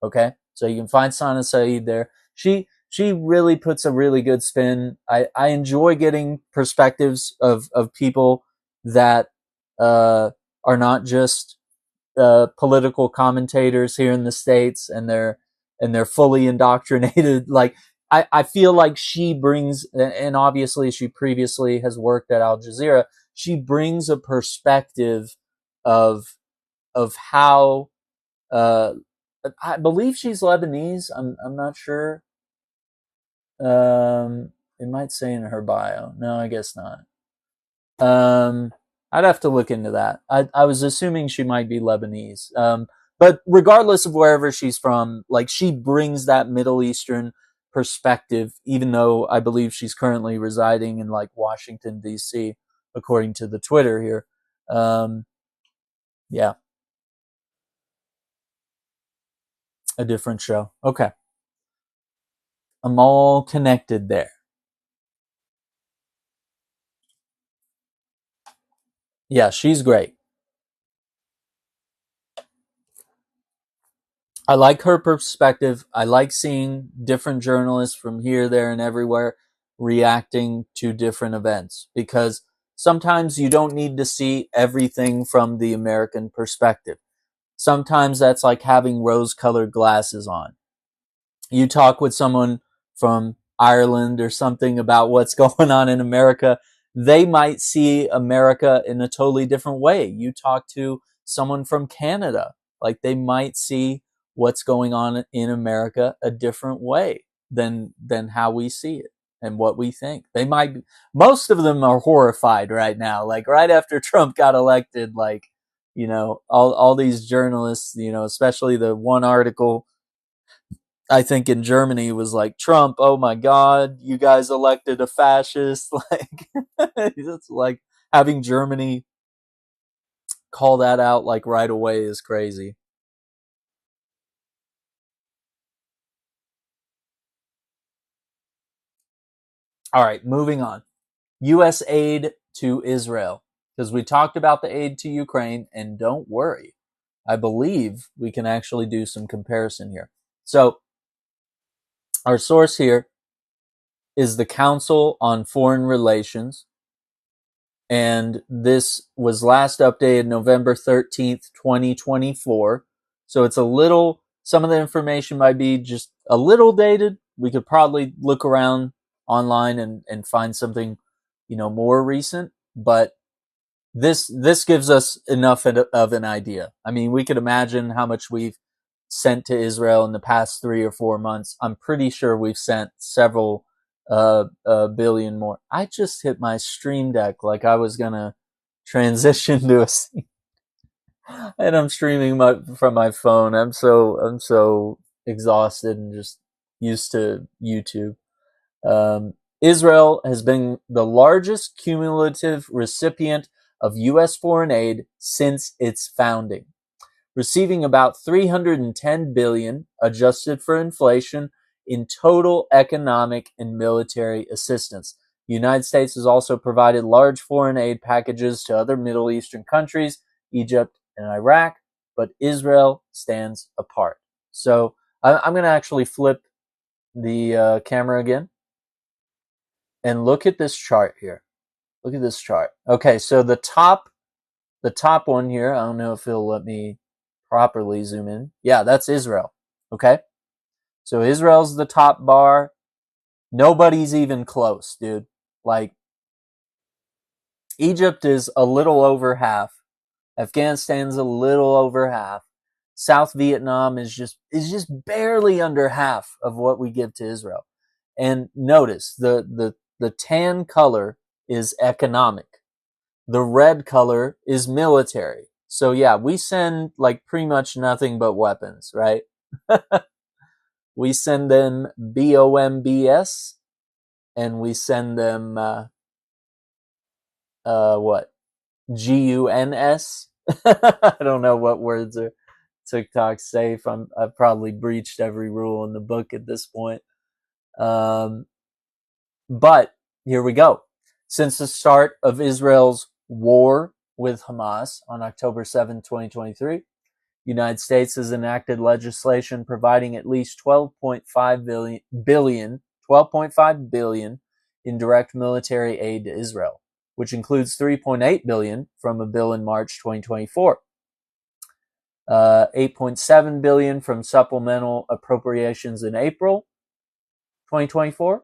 Okay, so you can find Sana Saeed there. She really puts a really good spin. I enjoy getting perspectives of people that are not just political commentators here in the States, and they're fully indoctrinated. Like, I feel like she brings, and obviously she previously has worked at Al Jazeera, she brings a perspective of how I believe she's Lebanese. I'm not sure. It might say in her bio. No, I guess not. Um, I'd have to look into that. I was assuming she might be Lebanese. But regardless of wherever she's from, like, she brings that Middle Eastern perspective, even though I believe she's currently residing in, like, Washington, D.C., according to the Twitter here. Um, yeah, a different show. Okay. I'm all connected there. Yeah, she's great. I like her perspective. I like seeing different journalists from here, there, and everywhere reacting to different events, because sometimes you don't need to see everything from the American perspective. Sometimes that's like having rose colored glasses on. You talk with someone from Ireland or something about what's going on in America, they might see America in a totally different way. You talk to someone from Canada, like, they might see what's going on in America a different way than how we see it and what we think. They might be, most of them are horrified right now. Like, right after Trump got elected, like, all these journalists, especially the one article I think in Germany was like, "Trump, oh my God, you guys elected a fascist." Like, it's like having Germany call that out like right away is crazy. All right, moving on. U.S. aid to Israel, because we talked about the aid to Ukraine, and don't worry, I believe we can actually do some comparison here. So our source here is the Council on Foreign Relations, and this was last updated November 13th, 2024. So it's a little some of the information might be just a little dated. We could probably look around online and find something, more recent. But this gives us enough of an idea. I mean, we could imagine how much we've sent to Israel in the past 3 or 4 months. I'm pretty sure we've sent several billion more. I just hit my stream deck like I was gonna transition to a scene, and I'm streaming from my phone. I'm so exhausted and just used to YouTube. Israel has been the largest cumulative recipient of U.S. foreign aid since its founding, receiving about $310 billion adjusted for inflation in total economic and military assistance. The United States has also provided large foreign aid packages to other Middle Eastern countries, Egypt and Iraq, but Israel stands apart. So I'm going to actually flip the camera again and look at this chart here. Look at this chart. Okay, so the top one here, I don't know if it'll let me properly zoom in. Yeah, that's Israel. Okay? So Israel's the top bar. Nobody's even close, dude. Like, Egypt is a little over half. Afghanistan's a little over half. South Vietnam is just barely under half of what we give to Israel. And notice the tan color is economic. The red color is military. So yeah, we send like pretty much nothing but weapons, right? We send them BOMBS, and we send them what? GUNS. I don't know what words are TikTok safe. I've probably breached every rule in the book at this point. But here we go. Since the start of Israel's war with Hamas on October 7, 2023, the United States has enacted legislation providing at least $12.5 billion in direct military aid to Israel, which includes $3.8 billion from a bill in March 2024, $8.7 billion from supplemental appropriations in April 2024.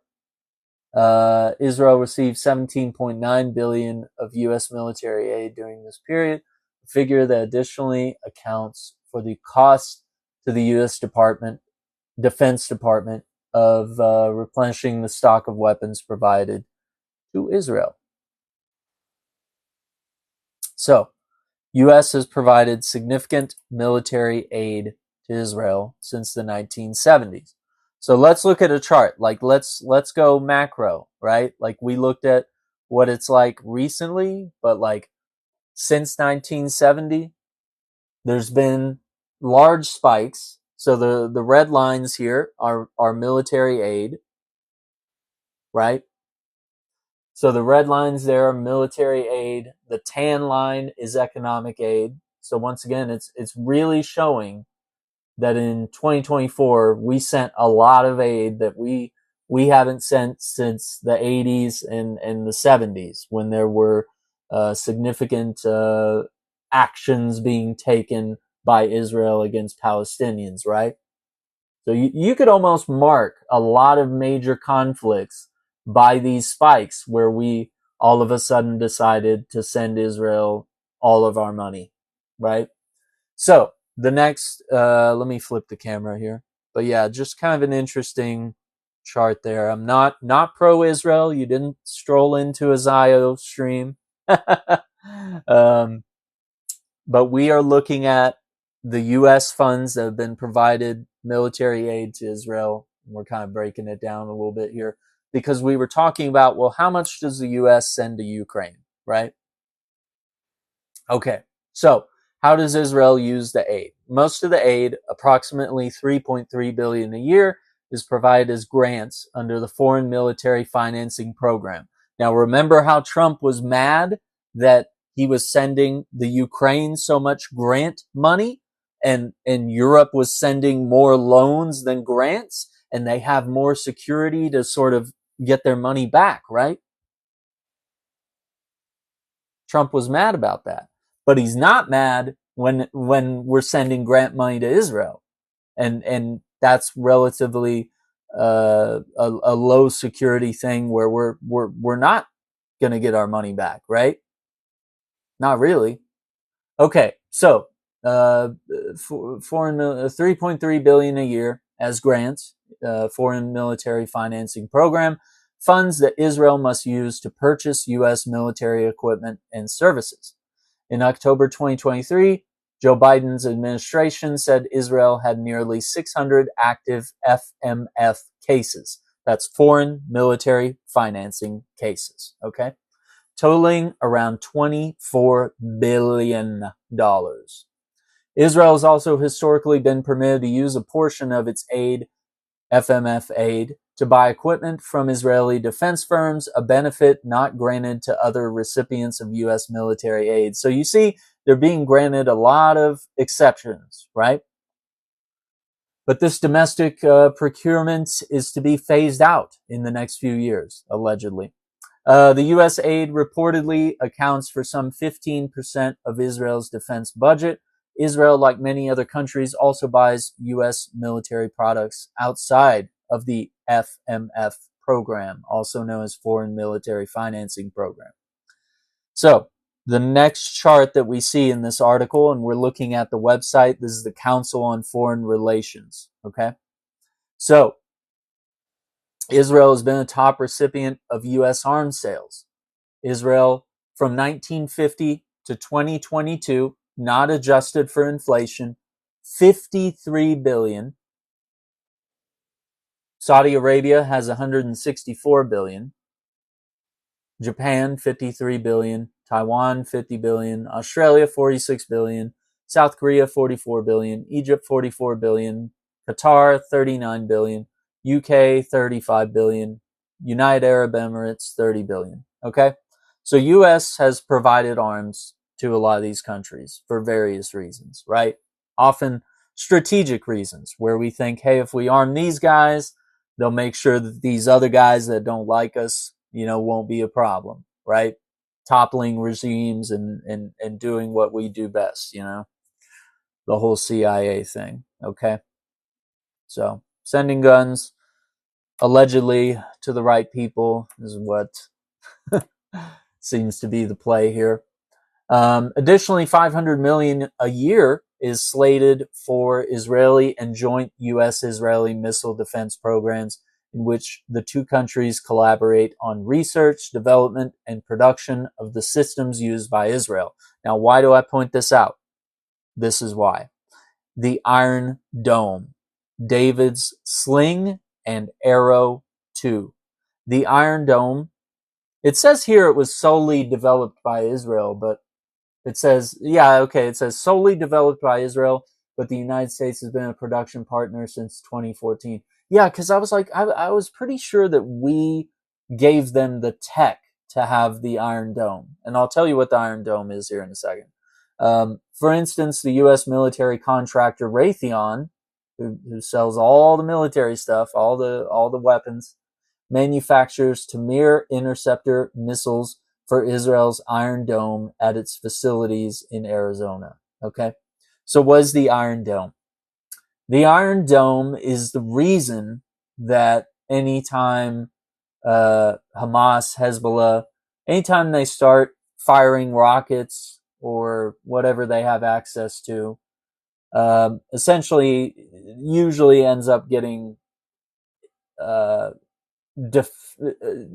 Israel received $17.9 billion of U.S. military aid during this period, a figure that additionally accounts for the cost to the U.S. Defense Department of replenishing the stock of weapons provided to Israel. So, U.S. has provided significant military aid to Israel since the 1970s. So let's look at a chart. Like let's go macro, right? Like we looked at what it's like recently, but like since 1970, there's been large spikes. So the red lines here are military aid, right? So the red lines there are military aid. The tan line is economic aid. So once again, it's really showing that in 2024 we sent a lot of aid that we haven't sent since the 80s and the 70s, when there were significant actions being taken by Israel against Palestinians, right? So you could almost mark a lot of major conflicts by these spikes where we all of a sudden decided to send Israel all of our money, right? So the next, let me flip the camera here. But yeah, just kind of an interesting chart there. I'm not pro-Israel. You didn't stroll into a Zio stream. But we are looking at the U.S. funds that have been provided military aid to Israel. We're kind of breaking it down a little bit here because we were talking about, well, how much does the U.S. send to Ukraine, right? Okay, so how does Israel use the aid? Most of the aid, approximately $3.3 billion a year, is provided as grants under the Foreign Military Financing Program. Now, remember how Trump was mad that he was sending the Ukraine so much grant money, and Europe was sending more loans than grants, and they have more security to sort of get their money back, right? Trump was mad about that. But he's not mad when we're sending grant money to Israel. and that's relatively a low security thing where we're not going to get our money back, right? Not really. Okay, so foreign 3.3 billion a year as grants, foreign military financing program, funds that Israel must use to purchase U.S. military equipment and services. In October 2023, Joe Biden's administration said Israel had nearly 600 active FMF cases. That's foreign military financing cases. Okay, totaling around $24 billion. Israel has also historically been permitted to use a portion of its aid, FMF aid, to buy equipment from Israeli defense firms, a benefit not granted to other recipients of U.S. military aid. So you see, they're being granted a lot of exceptions, right? But this domestic procurement is to be phased out in the next few years, allegedly. The U.S. aid reportedly accounts for some 15% of Israel's defense budget. Israel, like many other countries, also buys U.S. military products outside of the FMF program, also known as Foreign Military Financing Program. So, the next chart that we see in this article, and we're looking at the website, this is the Council on Foreign Relations, okay? So, Israel has been a top recipient of U.S. arms sales. Israel, from 1950 to 2022, not adjusted for inflation, 53 billion. Saudi Arabia has 164 billion. Japan, 53 billion. Taiwan, 50 billion. Australia, 46 billion. South Korea, 44 billion. Egypt, 44 billion. Qatar, 39 billion. UK, 35 billion. United Arab Emirates, 30 billion. Okay? So U.S. has provided arms to a lot of these countries for various reasons, right? Often strategic reasons, where we think, hey, if we arm these guys, they'll make sure that these other guys that don't like us, won't be a problem, right? Toppling regimes and doing what we do best, the whole CIA thing, okay? So sending guns allegedly to the right people is what seems to be the play here. Additionally, 500 million a year is slated for Israeli and joint U.S.-Israeli missile defense programs in which the two countries collaborate on research, development, and production of the systems used by Israel. Now, why do I point this out? This is why. The Iron Dome, David's Sling and Arrow 2. The Iron Dome, it says here it was solely developed by Israel, but it says solely developed by Israel, but the United States has been a production partner since 2014. Yeah, because I was like, I was pretty sure that we gave them the tech to have the Iron Dome. And I'll tell you what the Iron Dome is here in a second. For instance, the U.S. military contractor Raytheon, who sells all the military stuff, all the weapons, manufactures Tamir interceptor missiles for Israel's Iron Dome at its facilities in Arizona. Okay? So what is the Iron Dome? The Iron Dome is the reason that anytime Hamas, Hezbollah, anytime they start firing rockets or whatever they have access to, essentially usually ends up getting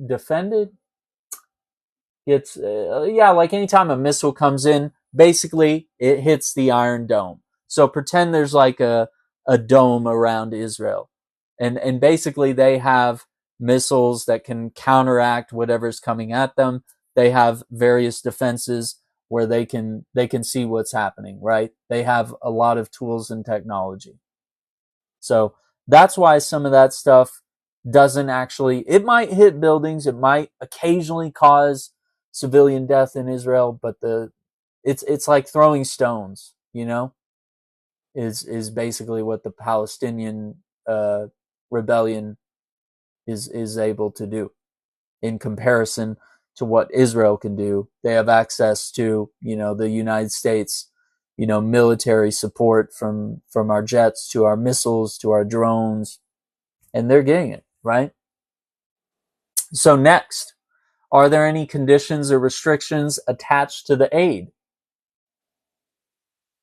defended. It's like anytime a missile comes in, basically it hits the Iron Dome. So pretend there's like a dome around Israel, and basically they have missiles that can counteract whatever's coming at them. They have various defenses where they can see what's happening, right? They have a lot of tools and technology. So that's why some of that stuff doesn't actually, it might hit buildings, it might occasionally cause civilian death in Israel, but it's like throwing stones, is basically what the Palestinian rebellion is able to do in comparison to what Israel can do. They have access to, the United States, military support from our jets to our missiles to our drones, and they're getting it, right? So next, are there any conditions or restrictions attached to the aid?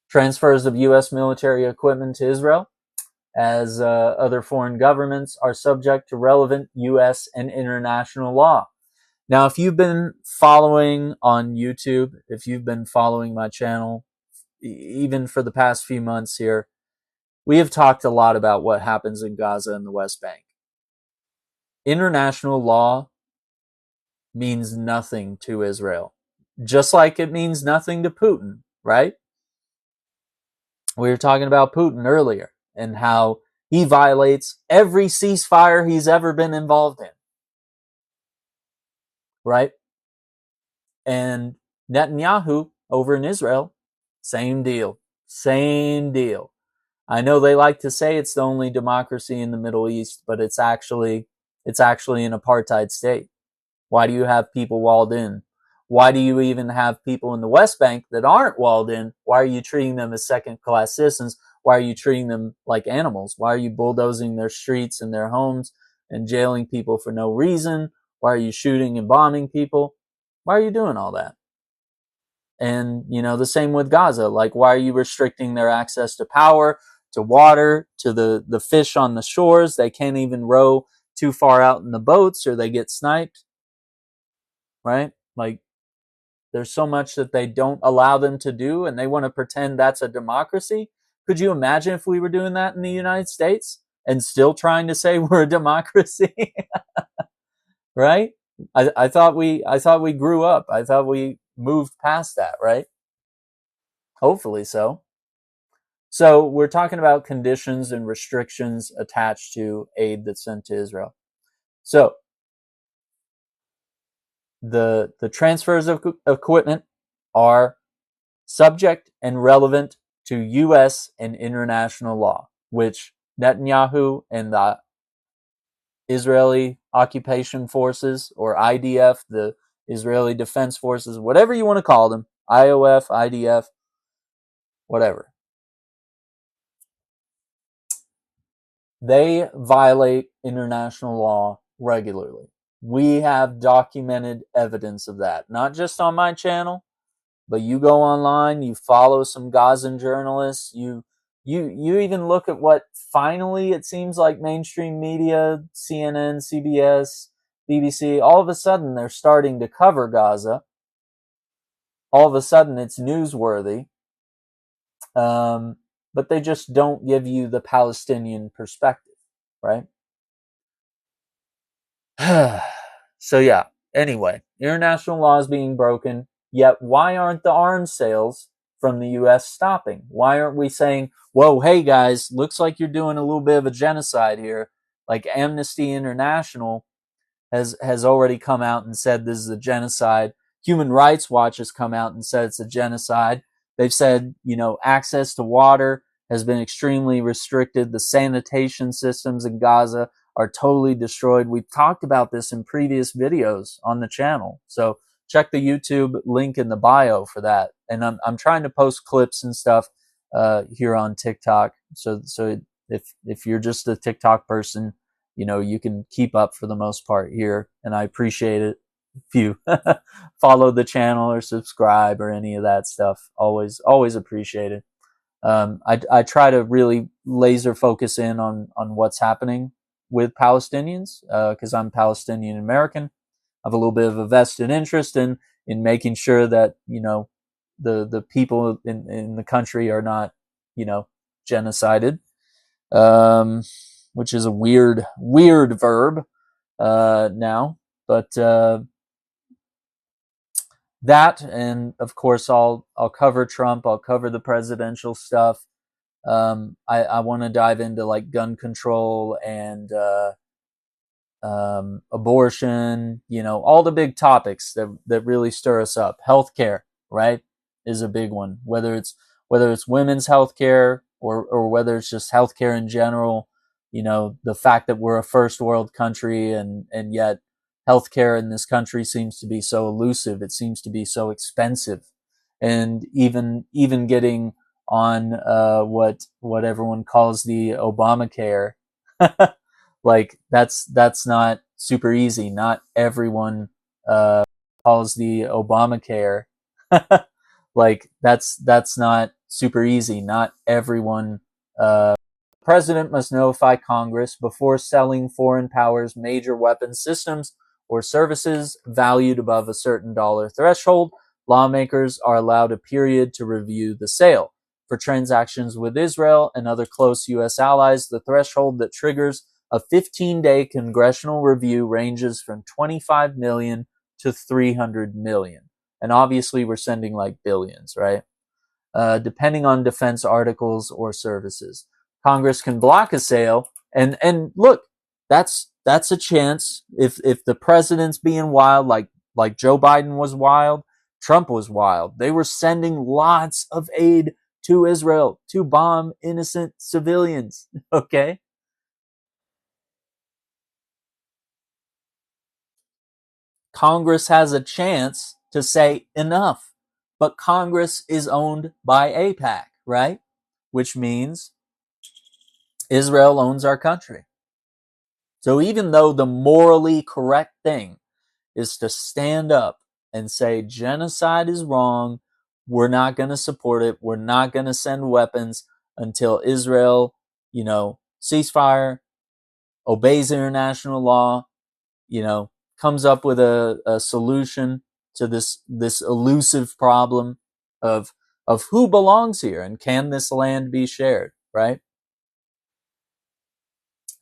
Transfers of U.S. military equipment to Israel, as other foreign governments, are subject to relevant U.S. and international law. Now, if you've been following on YouTube, if you've been following my channel, even for the past few months here, we have talked a lot about what happens in Gaza and the West Bank. International law means nothing to Israel, just like it means nothing to Putin, right? We were talking about Putin earlier and how he violates every ceasefire he's ever been involved in, right? And Netanyahu over in Israel, same deal. Same deal. I know they like to say it's the only democracy in the Middle East, but it's actually an apartheid state. Why do you have people walled in? Why do you even have people in the West Bank that aren't walled in? Why are you treating them as second-class citizens? Why are you treating them like animals? Why are you bulldozing their streets and their homes and jailing people for no reason? Why are you shooting and bombing people? Why are you doing all that? And, the same with Gaza. Like, why are you restricting their access to power, to water, to the fish on the shores? They can't even row too far out in the boats or they get sniped, right? Like, there's so much that they don't allow them to do, and they want to pretend that's a democracy. Could you imagine if we were doing that in the United States and still trying to say we're a democracy? Right? I thought we grew up. I thought we moved past that, right? Hopefully so. So we're talking about conditions and restrictions attached to aid that's sent to Israel. So the transfers of equipment are subject and relevant to U.S. and international law, which Netanyahu and the Israeli Occupation Forces, or IDF, the Israeli Defense Forces, whatever you want to call them, IOF, IDF, whatever, they violate international law regularly. We have documented evidence of that, not just on my channel, but you go online, you follow some Gazan journalists, you even look at what finally it seems like mainstream media, CNN, CBS, BBC, all of a sudden they're starting to cover Gaza. All of a sudden it's newsworthy. But they just don't give you the Palestinian perspective, right? So yeah, anyway, international law is being broken, yet why aren't the arms sales from the U.S. stopping? Why aren't we saying, whoa, hey guys, looks like you're doing a little bit of a genocide here? Like Amnesty International has already come out and said this is a genocide. Human Rights Watch has come out and said it's a genocide. They've said, access to water has been extremely restricted. The sanitation systems in Gaza are totally destroyed. We've talked about this in previous videos on the channel. So check the YouTube link in the bio for that. And I'm trying to post clips and stuff here on TikTok. So if you're just a TikTok person, you can keep up for the most part here. And I appreciate it if you follow the channel or subscribe or any of that stuff. Always appreciate it. I try to really laser focus in on what's happening with Palestinians, because I'm Palestinian American. I have a little bit of a vested interest in making sure that, the people in the country are not, genocided, which is a weird verb now. But that, and of course I'll cover Trump, I'll cover the presidential stuff. I want to dive into like gun control and abortion, all the big topics that really stir us up. Healthcare, right, is a big one. Whether it's women's healthcare or whether it's just healthcare in general, the fact that we're a first world country and yet healthcare in this country seems to be so elusive. It seems to be so expensive, and even getting on what everyone calls the Obamacare. Like that's not super easy. Not everyone calls the Obamacare. Like that's not super easy. Not everyone. The president must notify Congress before selling foreign powers major weapons systems or services valued above a certain dollar threshold. Lawmakers are allowed a period to review the sale. For transactions with Israel and other close U.S. allies, the threshold that triggers a 15-day congressional review ranges from 25 million to 300 million. And obviously, we're sending like billions, right? Depending on defense articles or services. Congress can block a sale, and look, that's a chance. If the president's being wild, like Joe Biden was wild, Trump was wild. They were sending lots of aid to Israel to bomb innocent civilians. Okay, Congress has a chance to say enough, but Congress is owned by AIPAC, right? Which means Israel owns our country. So even though the morally correct thing is to stand up and say genocide is wrong, we're not going to support it. We're not going to send weapons until Israel, ceasefire, obeys international law, comes up with a solution to this elusive problem of who belongs here and can this land be shared, right?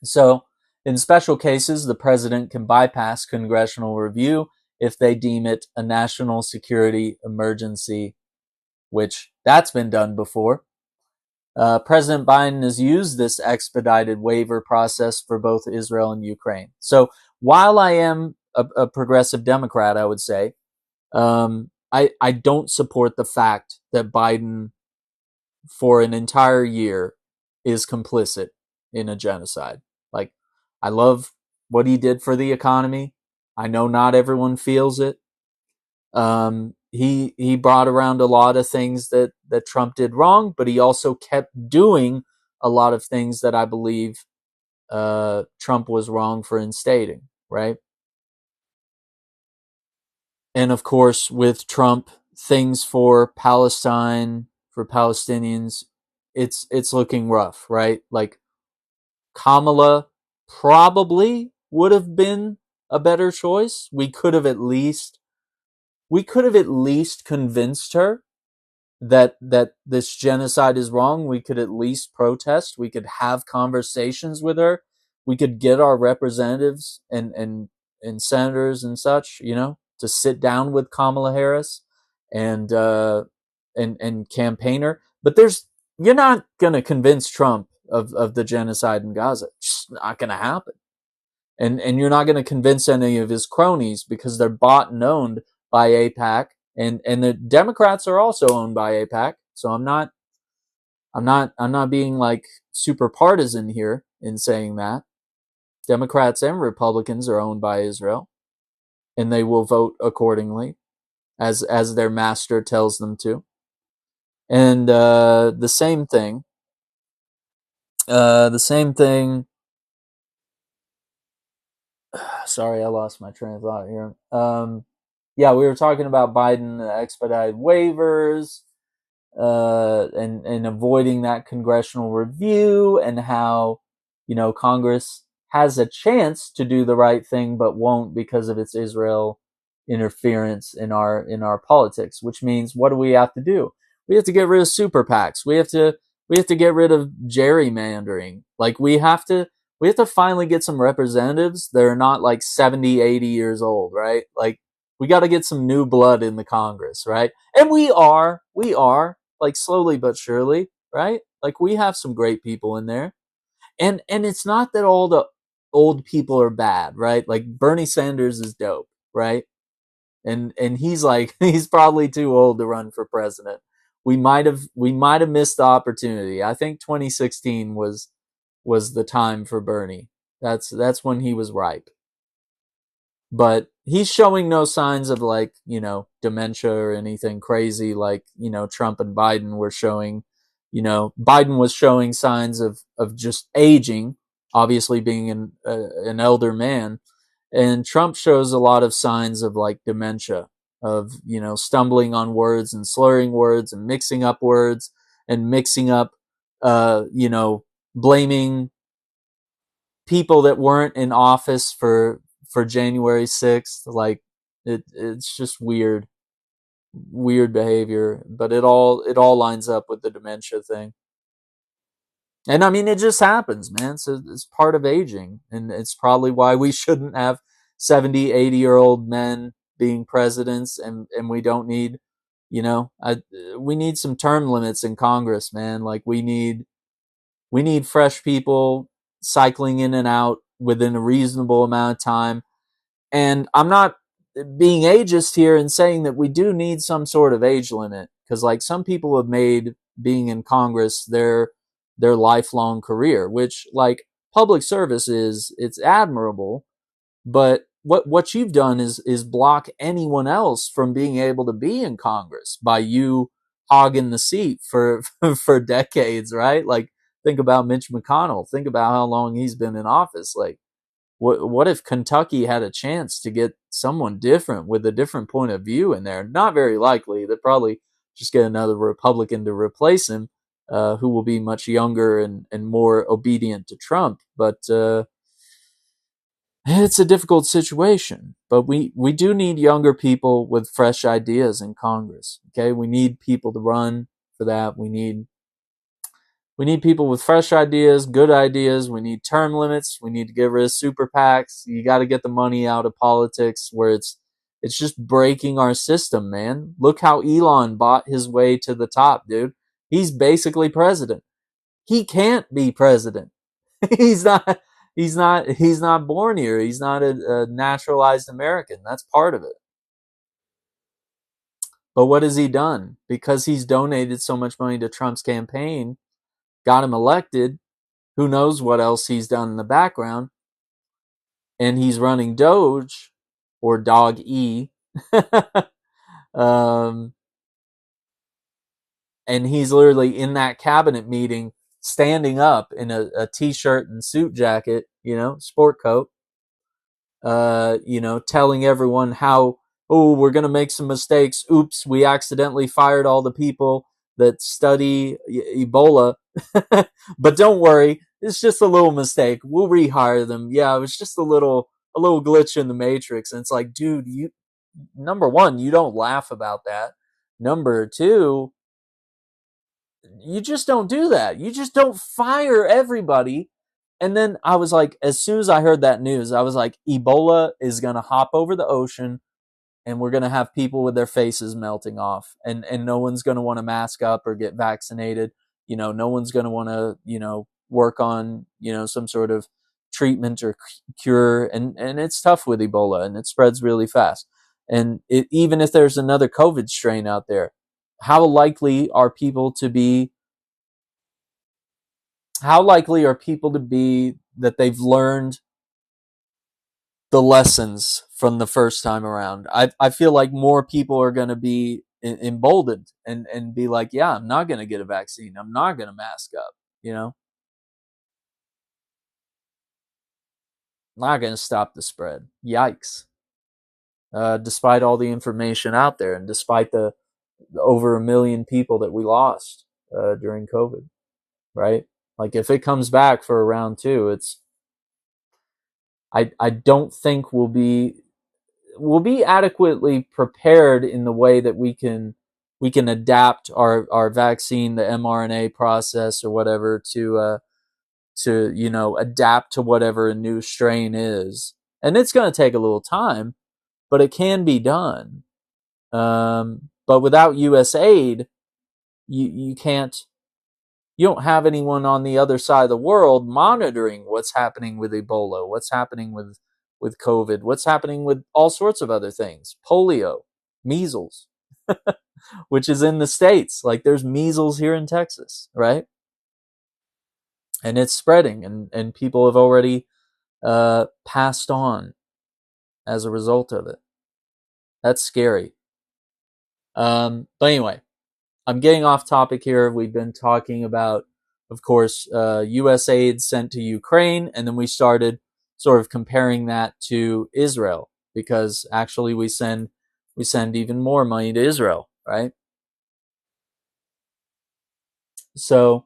So, in special cases, the president can bypass congressional review if they deem it a national security emergency, which that's been done before. President Biden has used this expedited waiver process for both Israel and Ukraine. So, while I am a progressive Democrat, I would say, I don't support the fact that Biden, for an entire year, is complicit in a genocide. Like, I love what he did for the economy. I know not everyone feels it. He brought around a lot of things that Trump did wrong, but he also kept doing a lot of things that I believe Trump was wrong for instating, right? And of course, with Trump, things for Palestine, for Palestinians, it's looking rough, right? Like Kamala probably would have been a better choice. We could have at least convinced her that this genocide is wrong. We could at least protest. We could have conversations with her. We could get our representatives and senators and such, to sit down with Kamala Harris and campaign her. But you're not gonna convince Trump of the genocide in Gaza. It's just not gonna happen. And you're not gonna convince any of his cronies because they're bought and owned by AIPAC, and the Democrats are also owned by AIPAC. So I'm not being like super partisan here in saying that. Democrats and Republicans are owned by Israel, and they will vote accordingly as their master tells them to. And the same thing. The same thing. Sorry, I lost my train of thought here. Yeah, we were talking about Biden expedited waivers, and avoiding that congressional review, and how Congress has a chance to do the right thing but won't because of its Israel interference in our politics. Which means, what do we have to do? We have to get rid of super PACs. We have to get rid of gerrymandering. Like we have to finally get some representatives that are not like 70, 80 years old, right? Like we got to get some new blood in the Congress, right? And we are like slowly but surely, right? Like we have some great people in there. And it's not that all the old people are bad, right? Like Bernie Sanders is dope, right? And he's like he's probably too old to run for president. We might have missed the opportunity. I think 2016 was the time for Bernie. That's when he was ripe. But he's showing no signs of dementia or anything crazy like Trump and Biden were showing Biden was showing signs of just aging, obviously being an elder man, and Trump shows a lot of signs of like dementia, of stumbling on words and slurring words and mixing up words and mixing up, blaming people that weren't in office for January 6th. Like it's just weird behavior, but it all lines up with the dementia thing. And I mean, it just happens, man. So it's part of aging. And it's probably why we shouldn't have 70, 80-year-old men being presidents. And we don't need, we need some term limits in Congress, man. Like we need fresh people cycling in and out within a reasonable amount of time. And I'm not being ageist here and saying that we do need some sort of age limit, because like some people have made being in Congress their lifelong career, which like public service it's admirable, but what you've done is block anyone else from being able to be in Congress by you hogging the seat for for decades, right? Like think about Mitch McConnell. Think about how long he's been in office. Like what if Kentucky had a chance to get someone different with a different point of view in there? Not very likely. They'd probably just get another Republican to replace him, who will be much younger and more obedient to Trump. But it's a difficult situation. But we do need younger people with fresh ideas in Congress. Okay, we need people to run for that. We need people with fresh ideas, good ideas. We need term limits. We need to get rid of super PACs. You got to get the money out of politics where it's just breaking our system, man. Look how Elon bought his way to the top, dude. He's basically president. He can't be president. he's not he's not born here. He's not a naturalized American. That's part of it. But what has he done? Because he's donated so much money to Trump's campaign, got him elected. Who knows what else he's done in the background? And he's running Doge or Dog E. um, and he's literally in that cabinet meeting, standing up in a t-shirt and suit jacket, sport coat, telling everyone how, oh, we're going to make some mistakes. Oops, we accidentally fired all the people that study Ebola. But don't worry, it's just a little mistake. We'll rehire them. Yeah, it was just a little glitch in the matrix. And it's like, dude, number one, you don't laugh about that. Number two, you just don't do that. You just don't fire everybody. And then I was like, as soon as I heard that news, I was like, Ebola is going to hop over the ocean and we're going to have people with their faces melting off, and no one's going to want to mask up or get vaccinated. No one's going to want to, work on, some sort of treatment or cure. And it's tough with Ebola and it spreads really fast. And even if there's another COVID strain out there, how likely are people to be that they've learned the lessons from the first time around? I feel like more people are going to be emboldened and be like, yeah, I'm not going to get a vaccine. I'm not going to mask up, not going to stop the spread. Yikes. Despite all the information out there and despite the over 1 million people that we lost during COVID, right? Like if it comes back for a round two, I don't think we'll be adequately prepared in the way that we can adapt our vaccine, the mRNA process or whatever, to adapt to whatever a new strain is. And it's going to take a little time, but it can be done. But without US aid, you can't. You don't have anyone on the other side of the world monitoring what's happening with Ebola, what's happening with COVID, what's happening with all sorts of other things, polio, measles, which is in the States. Like there's measles here in Texas, right? And it's spreading, and people have already passed on as a result of it. That's scary. But anyway, I'm getting off topic here. We've been talking about, of course, U.S. aid sent to Ukraine, and then we started sort of comparing that to Israel, because actually we send even more money to Israel, right? So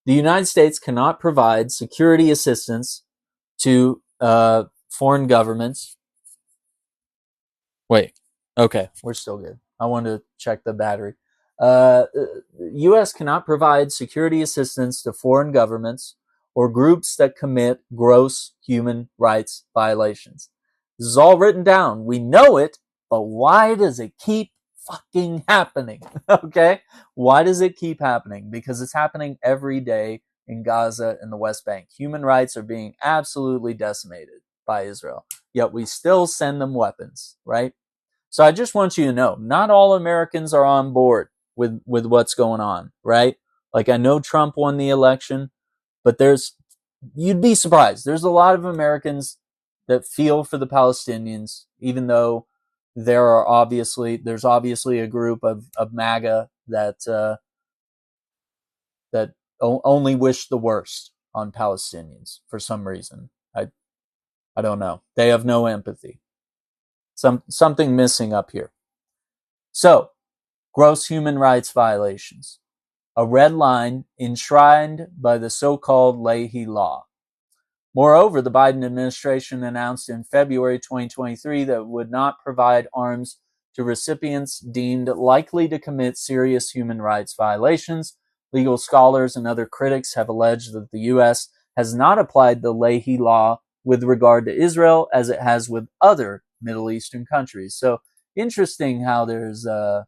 the United States cannot provide security assistance to foreign governments. Wait, okay, we're still good. I wanted to check the battery. U.S. cannot provide security assistance to foreign governments or groups that commit gross human rights violations. This is all written down. We know it, but why does it keep fucking happening? Okay? Why does it keep happening? Because it's happening every day in Gaza and the West Bank. Human rights are being absolutely decimated by Israel. Yet we still send them weapons, right? So I just want you to know, not all Americans are on board with what's going on, right? Like, I know Trump won the election, but you'd be surprised. There's a lot of Americans that feel for the Palestinians, even though there's obviously a group of MAGA that only wish the worst on Palestinians for some reason. I don't know. They have no empathy. Something missing up here. So, gross human rights violations. A red line enshrined by the so-called Leahy Law. Moreover, the Biden administration announced in February 2023 that it would not provide arms to recipients deemed likely to commit serious human rights violations. Legal scholars and other critics have alleged that the U.S. has not applied the Leahy Law with regard to Israel as it has with other Middle Eastern countries. So interesting how there's, oh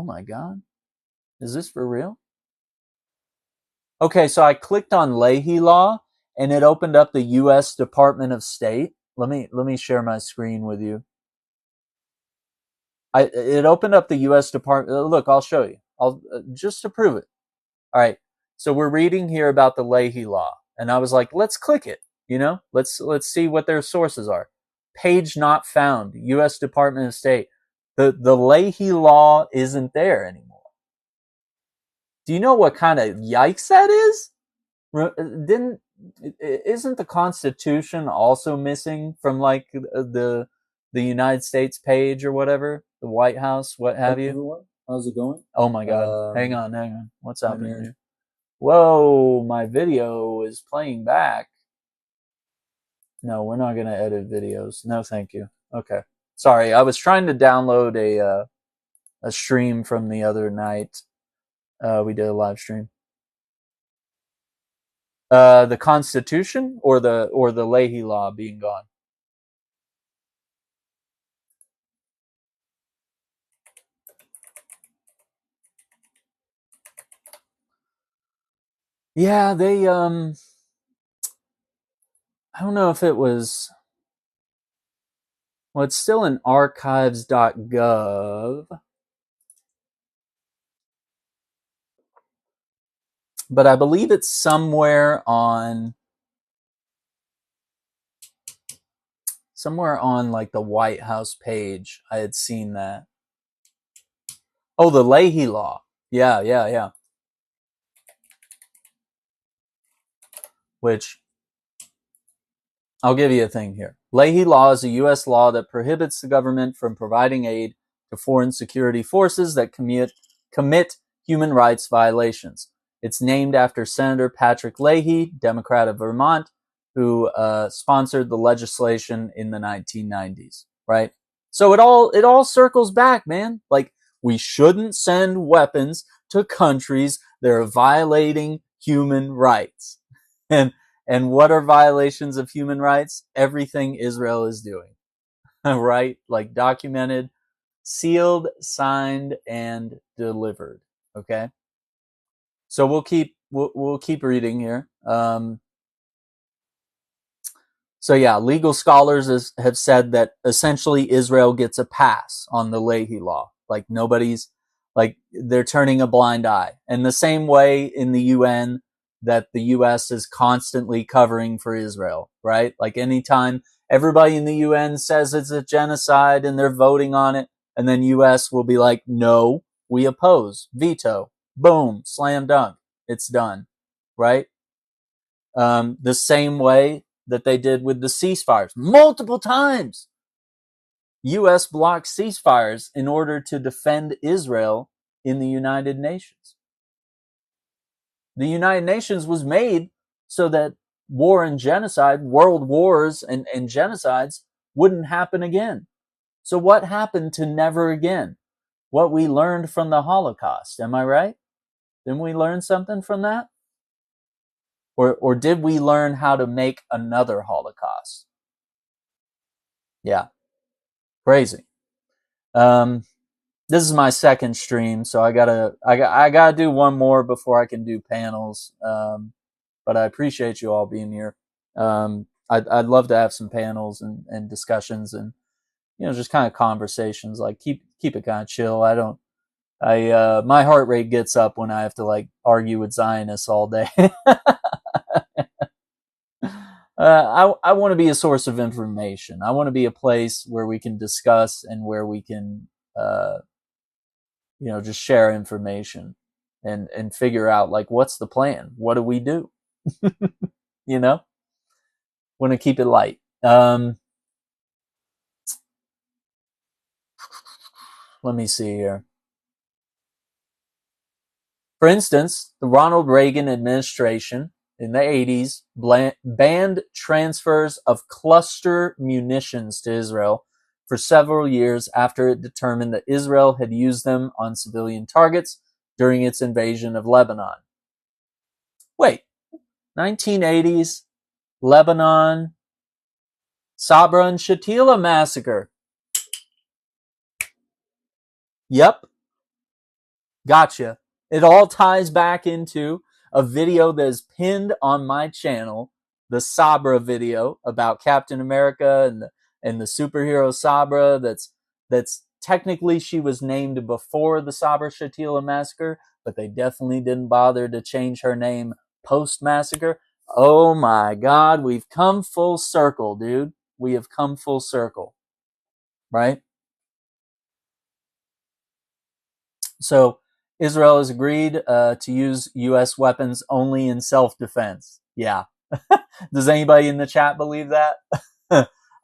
my God, is this for real? Okay, so I clicked on Leahy Law and it opened up the U.S. Department of State. Let me share my screen with you. It opened up the U.S. Department. Look, I'll show you. I'll just to prove it. All right. So we're reading here about the Leahy Law, and I was like, let's click it. Let's see what their sources are. Page not found. U.S. Department of State. The Leahy Law isn't there anymore. Do you know what kind of yikes that is? Isn't the Constitution also missing from like the United States page or whatever, the White House, what have you? Everyone, how's it going? Oh my God! Hang on. What's happening here? Whoa! My video is playing back. No, we're not gonna edit videos. No, thank you. Okay, sorry. I was trying to download a stream from the other night. We did a live stream. The Constitution or the Leahy Law being gone. Yeah, they I don't know if it was, well, it's still in archives.gov. But I believe it's somewhere on like the White House page. I had seen that. Oh, the Leahy Law. Yeah. Which, I'll give you a thing here. Leahy Law is a U.S. law that prohibits the government from providing aid to foreign security forces that commit human rights violations. It's named after Senator Patrick Leahy, Democrat of Vermont, who sponsored the legislation in the 1990s, right? So it all circles back, man. Like, we shouldn't send weapons to countries that are violating human rights. And what are violations of human rights? Everything Israel is doing, right? Like, documented, sealed, signed, and delivered. Okay. So we'll keep reading here. So yeah, legal scholars have said that essentially Israel gets a pass on the Leahy Law. Like, they're turning a blind eye. And the same way in the UN, that the US is constantly covering for Israel, right? Like, anytime everybody in the UN says it's a genocide and they're voting on it, and then US will be like, no, We oppose, veto, boom, slam dunk. It's done, right? The same way that they did with the ceasefires. Multiple times, U.S. blocked ceasefires in order to defend Israel in the United Nations. The United Nations was made so that war and genocide, world wars and genocides wouldn't happen again. So what happened to never again? What we learned from the Holocaust. Am I right? Didn't we learn something from that? Or did we learn how to make another Holocaust? Yeah, crazy. This is my second stream, so I gotta do one more before I can do panels. But I appreciate you all being here. I'd love to have some panels and discussions and just kind of conversations. Like keep it kind of chill. My heart rate gets up when I have to like argue with Zionists all day. I want to be a source of information. I want to be a place where we can discuss and where we can, just share information and figure out like what's the plan. What do we do? Want to keep it light. Let me see here. For instance, the Ronald Reagan administration in the 80s banned transfers of cluster munitions to Israel for several years after it determined that Israel had used them on civilian targets during its invasion of Lebanon. Wait, 1980s, Lebanon, Sabra and Shatila massacre. Yep. Gotcha. It all ties back into a video that is pinned on my channel, the Sabra video about Captain America and the superhero Sabra. That's technically she was named before the Sabra Shatila massacre, but they definitely didn't bother to change her name post massacre. Oh my God, we've come full circle, dude. We have come full circle, right? So Israel has agreed to use U.S. weapons only in self-defense. Yeah. Does anybody in the chat believe that?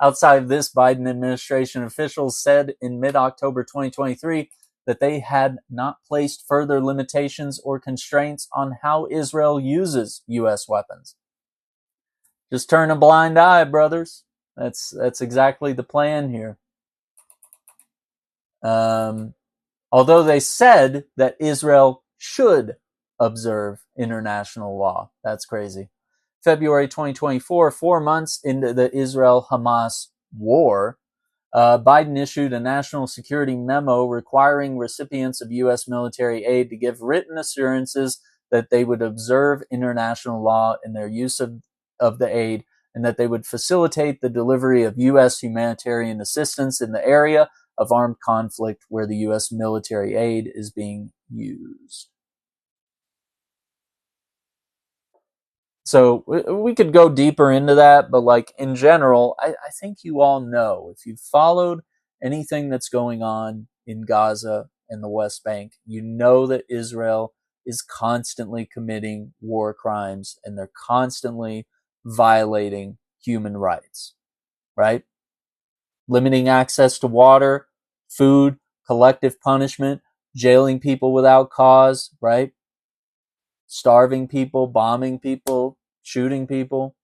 Outside of this, Biden administration officials said in mid-October 2023 that they had not placed further limitations or constraints on how Israel uses U.S. weapons. Just turn a blind eye, brothers. That's exactly the plan here. Although they said that Israel should observe international law. That's crazy. February 2024, 4 months into the Israel-Hamas war, Biden issued a national security memo requiring recipients of U.S. military aid to give written assurances that they would observe international law in their use of the aid and that they would facilitate the delivery of U.S. humanitarian assistance in the area of armed conflict where the U.S. military aid is being used. So we could go deeper into that, but like in general, I think you all know, if you've followed anything that's going on in Gaza and the West Bank, you know that Israel is constantly committing war crimes and they're constantly violating human rights, right? Limiting access to water, food, collective punishment, jailing people without cause, right? Starving people, bombing people, shooting people.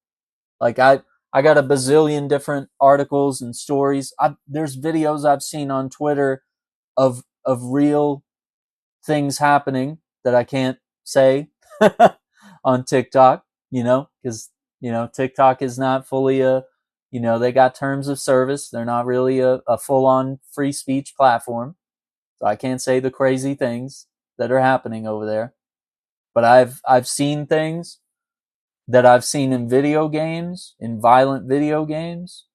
Like I got a bazillion different articles and stories. There's videos I've seen on Twitter of real things happening that I can't say on TikTok, because TikTok is not fully they got terms of service. They're not really a full-on free speech platform. So I can't say the crazy things that are happening over there. But I've seen things that I've seen in video games, in violent video games,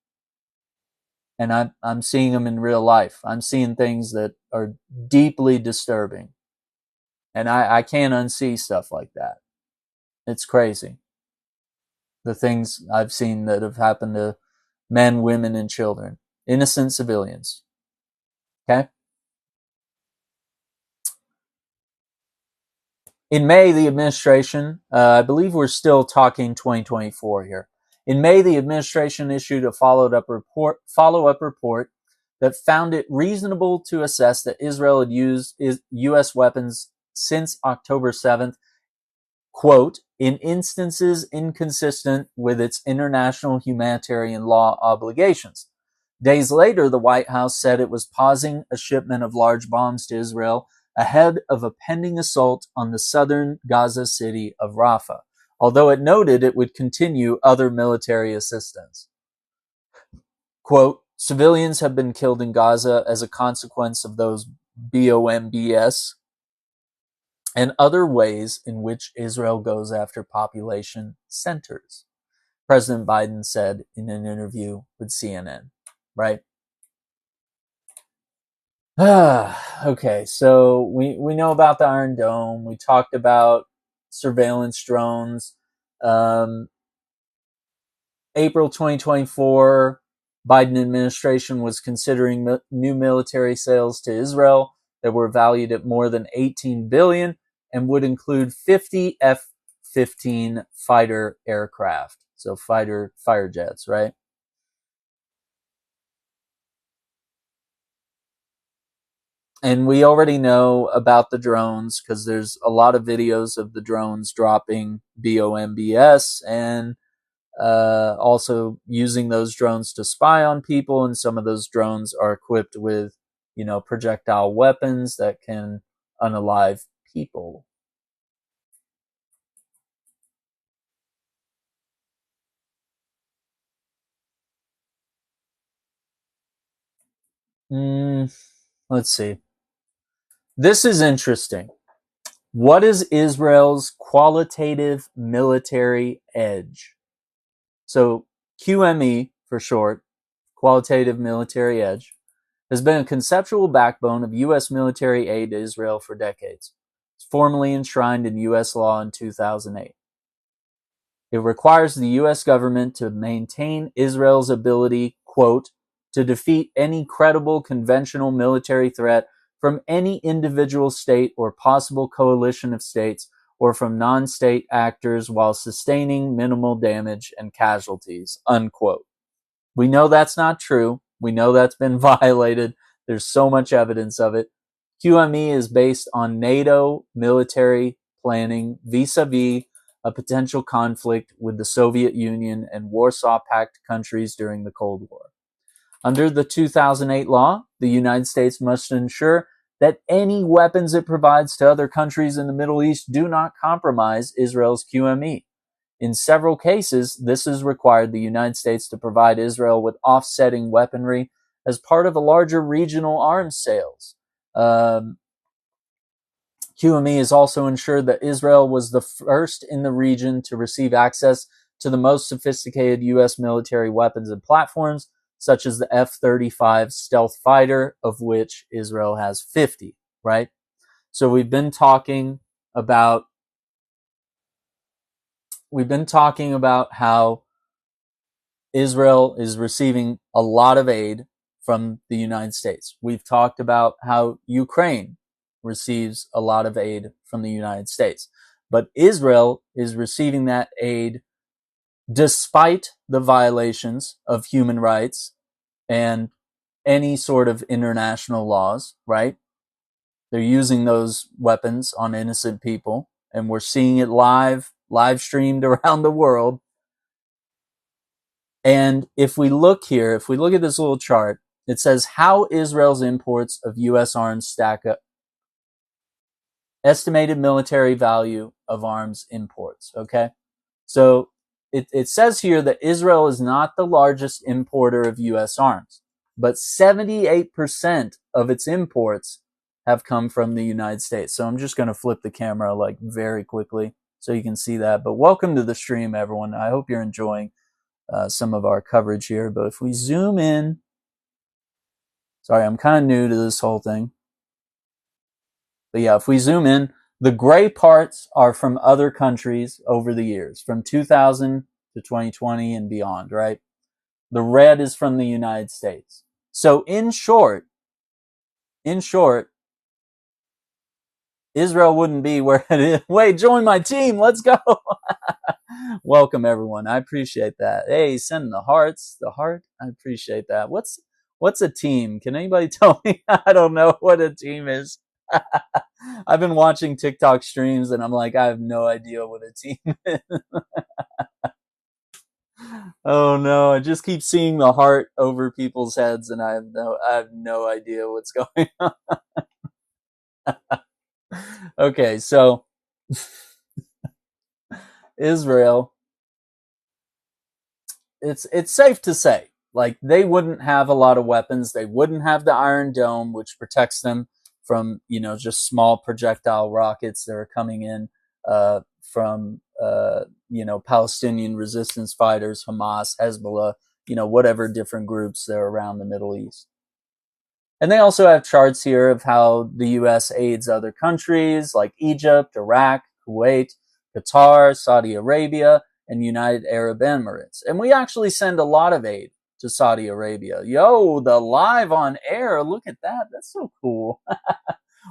and I'm seeing them in real life. I'm seeing things that are deeply disturbing. And I can't unsee stuff like that. It's crazy. The things I've seen that have happened to men, women, and children. Innocent civilians. Okay? In May, the administration, I believe we're still talking 2024 here. In May, the administration issued a follow-up report that found it reasonable to assess that Israel had used U.S. weapons since October 7th, quote, in instances inconsistent with its international humanitarian law obligations. Days later, the White House said it was pausing a shipment of large bombs to Israel ahead of a pending assault on the southern Gaza city of Rafah, although it noted it would continue other military assistance. Quote, civilians have been killed in Gaza as a consequence of those bombs and other ways in which Israel goes after population centers, President Biden said in an interview with CNN, right? Okay, so we know about the Iron Dome. We talked about surveillance drones. April 2024, Biden administration was considering new military sales to Israel that were valued at more than $18 billion and would include 50 F-15 fighter aircraft. So fighter jets, right? And we already know about the drones because there's a lot of videos of the drones dropping bombs and also using those drones to spy on people. And some of those drones are equipped with, projectile weapons that can unalive people. Let's see. This is interesting. What is Israel's qualitative military edge? So QME for short, qualitative military edge, has been a conceptual backbone of U.S. military aid to Israel for decades. It's formally enshrined in U.S. law in 2008. It requires the U.S. government to maintain Israel's ability, quote, to defeat any credible conventional military threat from any individual state or possible coalition of states or from non-state actors while sustaining minimal damage and casualties, unquote. We know that's not true. We know that's been violated. There's so much evidence of it. QME is based on NATO military planning vis-a-vis a potential conflict with the Soviet Union and Warsaw Pact countries during the Cold War. Under the 2008 law, the United States must ensure that any weapons it provides to other countries in the Middle East do not compromise Israel's QME. In several cases, this has required the United States to provide Israel with offsetting weaponry as part of a larger regional arms sales. QME has also ensured that Israel was the first in the region to receive access to the most sophisticated U.S. military weapons and platforms, such as the F-35 stealth fighter, of which Israel has 50, right? So we've been talking about how Israel is receiving a lot of aid from the United States. We've talked about how Ukraine receives a lot of aid from the United States. But Israel is receiving that aid despite the violations of human rights and any sort of international laws, right? They're using those weapons on innocent people, and we're seeing it live streamed around the world. And if we look at this little chart, it says how Israel's imports of U.S. arms stack up. Estimated military value of arms imports, okay? So it says here that Israel is not the largest importer of U.S. arms, but 78% of its imports have come from the United States. So I'm just going to flip the camera like very quickly so you can see that. But welcome to the stream, everyone. I hope you're enjoying some of our coverage here. But if we zoom in, sorry, I'm kind of new to this whole thing. But yeah, if we zoom in, the gray parts are from other countries over the years, from 2000 to 2020 and beyond, right? The red is from the United States. So in short, Israel wouldn't be where it is. Wait, join my team. Let's go. Welcome everyone. I appreciate that. Hey, sending the hearts, the heart. I appreciate that. What's a team? Can anybody tell me? I don't know what a team is. I've been watching TikTok streams and I'm like, I have no idea what a team is. Oh no, I just keep seeing the heart over people's heads and I have no idea what's going on. Okay, so Israel, it's safe to say, like, they wouldn't have a lot of weapons. They wouldn't have the Iron Dome, which protects them from, just small projectile rockets that are coming in from Palestinian resistance fighters, Hamas, Hezbollah, whatever different groups that are around the Middle East. And they also have charts here of how the U.S. aids other countries like Egypt, Iraq, Kuwait, Qatar, Saudi Arabia, and United Arab Emirates. And we actually send a lot of aid to Saudi Arabia. Yo, the live on air. Look at that. That's so cool.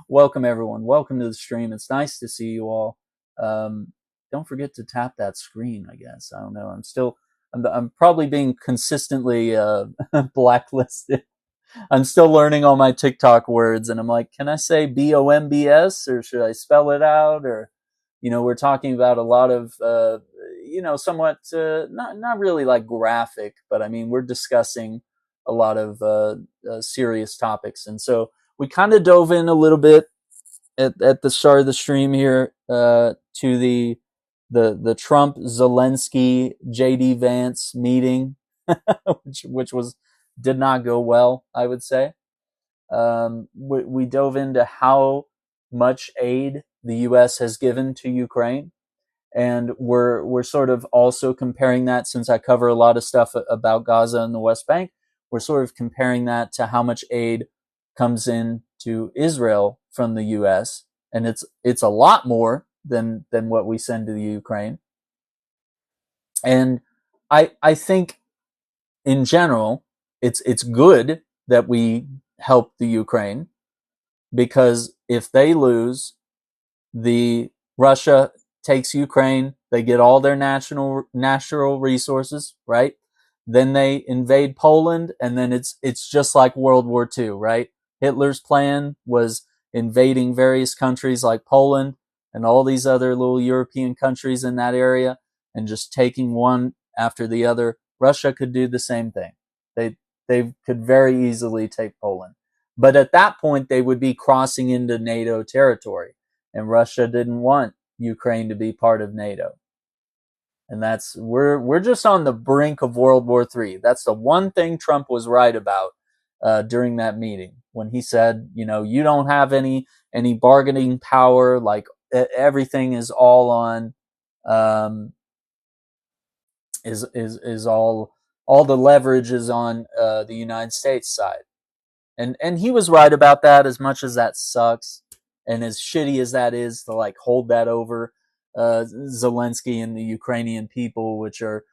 Welcome, everyone. Welcome to the stream. It's nice to see you all. Don't forget to tap that screen, I guess. I don't know. I'm probably being consistently blacklisted. I'm still learning all my TikTok words, and I'm like, can I say BOMBS or should I spell it out? Or, we're talking about a lot of, somewhat not really like graphic, but I mean, we're discussing a lot of serious topics, and so we kind of dove in a little bit at the start of the stream here to the Trump Zelensky JD Vance meeting, which did not go well, I would say. We dove into how much aid the U.S. has given to Ukraine, and we're sort of also comparing that, since I cover a lot of stuff about Gaza and the West Bank. We're sort of comparing that to how much aid comes in to Israel from the U.S., and it's a lot more than what we send to the Ukraine. And I think in general, it's good that we help the Ukraine, because if they lose, Russia takes Ukraine, they get all their natural resources, right? Then they invade Poland, and then it's just like World War II, right? Hitler's plan was invading various countries like Poland and all these other little European countries in that area, and just taking one after the other. Russia could do the same thing. They could very easily take Poland. But at that point, they would be crossing into NATO territory, and Russia didn't want Ukraine to be part of NATO. And we're just on the brink of World War III. That's the one thing Trump was right about during that meeting, when he said, you don't have any bargaining power. Like, everything is all on is all the leverage is on the United States side. And he was right about that, as much as that sucks and as shitty as that is to like hold that over Zelensky and the Ukrainian people, which are,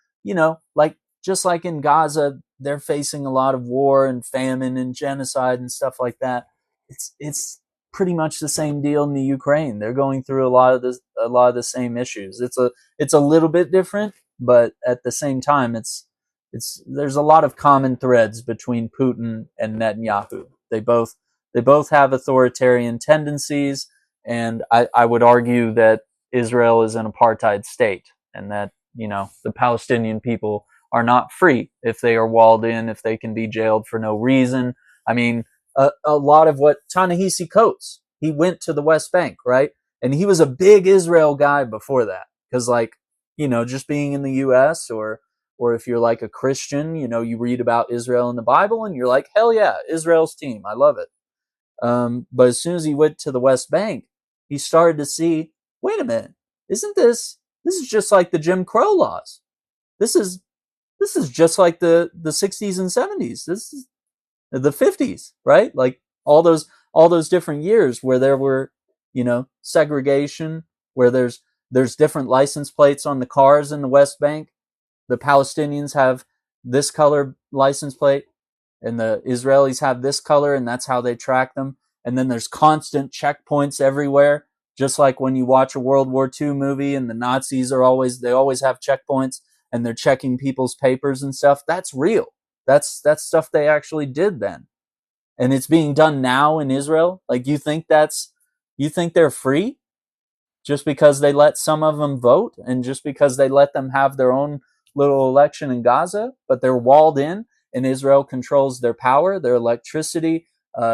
like, just like in Gaza, they're facing a lot of war and famine and genocide and stuff like that. It's pretty much the same deal in the Ukraine. They're going through a lot of the same issues. It's a little bit different, but at the same time, there's a lot of common threads between Putin and Netanyahu. They both have authoritarian tendencies, and I would argue that Israel is an apartheid state, and that the Palestinian people are not free if they are walled in, if they can be jailed for no reason. I mean, a lot of what Ta-Nehisi Coates, he went to the West Bank, right? And he was a big Israel guy before that, because just being in the U.S. or if you're like a Christian, you read about Israel in the Bible and you're like, hell yeah, Israel's team. I love it. But as soon as he went to the West Bank, he started to see, wait a minute, this is just like the Jim Crow laws. This is just like the 60s and 70s. This is the 50s, right? Like all those different years where there were, segregation, where there's different license plates on the cars in the West Bank. The Palestinians have this color license plate, and the Israelis have this color, and that's how they track them. And then there's constant checkpoints everywhere. Just like when you watch a World War II movie and the Nazis are they always have checkpoints and they're checking people's papers and stuff. That's real. That's stuff they actually did then. And it's being done now in Israel. Like, you think they're free just because they let some of them vote and just because they let them have their own little election in Gaza, but they're walled in, and Israel controls their power, their electricity,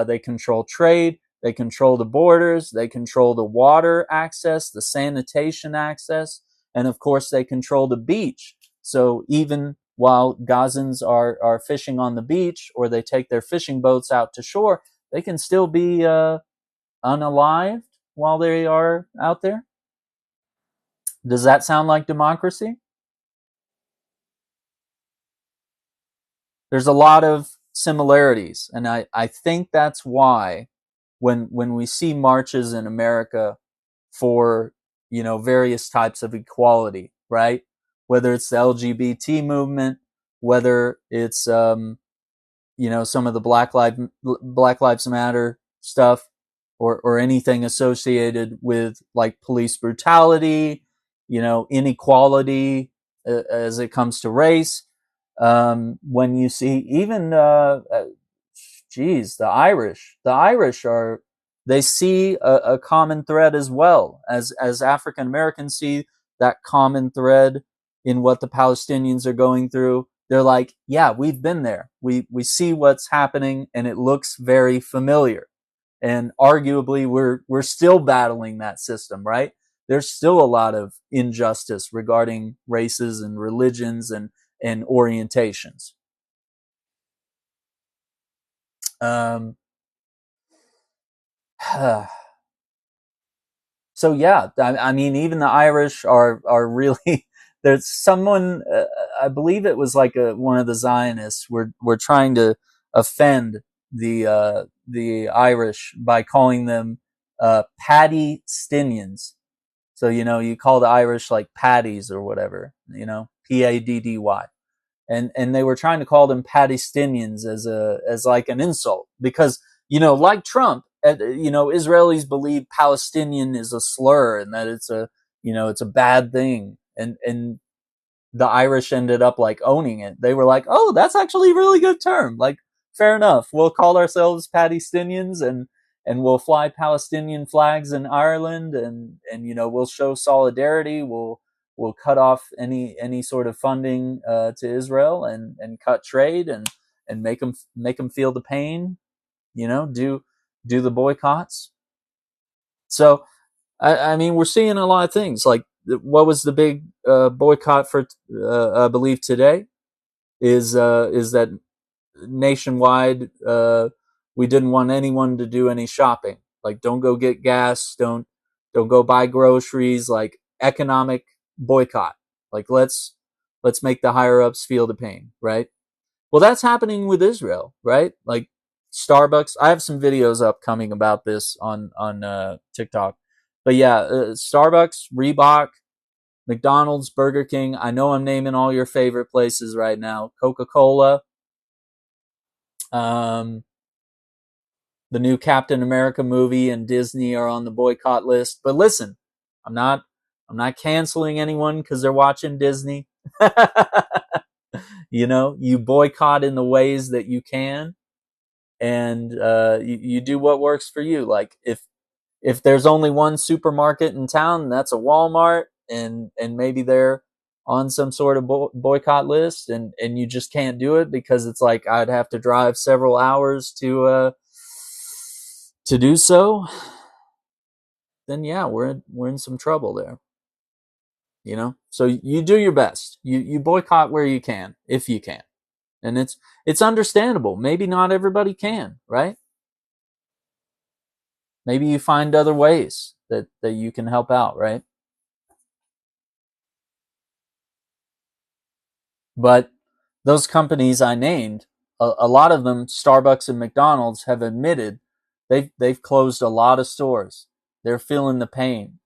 they control trade, they control the borders, they control the water access, the sanitation access, and of course they control the beach. So even while Gazans are fishing on the beach, or they take their fishing boats out to shore, they can still be unalived while they are out there. Does that sound like democracy? There's a lot of similarities, and I think that's why when we see marches in America for, various types of equality, right? Whether it's the LGBT movement, whether it's some of the Black Lives Matter stuff, or anything associated with like police brutality, inequality as it comes to race. When you see even the Irish are, they see a common thread as well as African Americans see that common thread in what the Palestinians are going through. They're like, yeah, we've been there. We see what's happening, and it looks very familiar. And arguably, we're still battling that system, right? There's still a lot of injustice regarding races and religions and orientations. Um, so yeah, I mean, even the Irish are really. There's someone, I believe it was like one of the Zionists were trying to offend the Irish by calling them Palestinians. So you call the Irish like Paddies or whatever, Paddy, and they were trying to call them Palestinians as like an insult, because like Trump, Israelis believe Palestinian is a slur and that it's a bad thing, and the Irish ended up like owning it. They were like, oh, that's actually a really good term. Like, fair enough. We'll call ourselves Palestinians, and we'll fly Palestinian flags in Ireland, and we'll show solidarity. We'll cut off any sort of funding to Israel, and cut trade, and make them feel the pain. Do the boycotts. So I mean, we're seeing a lot of things. Like, what was the big boycott for? I believe today is that nationwide. We didn't want anyone to do any shopping. Like, don't go get gas. Don't go buy groceries. Like, economic boycott. Like, let's make the higher ups feel the pain, right? Well, that's happening with Israel, right? Like, Starbucks. I have some videos upcoming about this on TikTok. But yeah, Starbucks, Reebok, McDonald's, Burger King. I know I'm naming all your favorite places right now. Coca-Cola, um, the new Captain America movie and Disney are on the boycott list. But listen, I'm not canceling anyone because they're watching Disney. You boycott in the ways that you can, and you do what works for you. Like, if there's only one supermarket in town, that's a Walmart, and maybe they're on some sort of boycott list, and you just can't do it because it's like I'd have to drive several hours to do so, then yeah, we're in some trouble there. So you do your best. You boycott where you can, if you can. And it's understandable. Maybe not everybody can, right? Maybe you find other ways that you can help out, right? But those companies I named, a lot of them, Starbucks and McDonald's, have admitted they've closed a lot of stores. They're feeling the pain.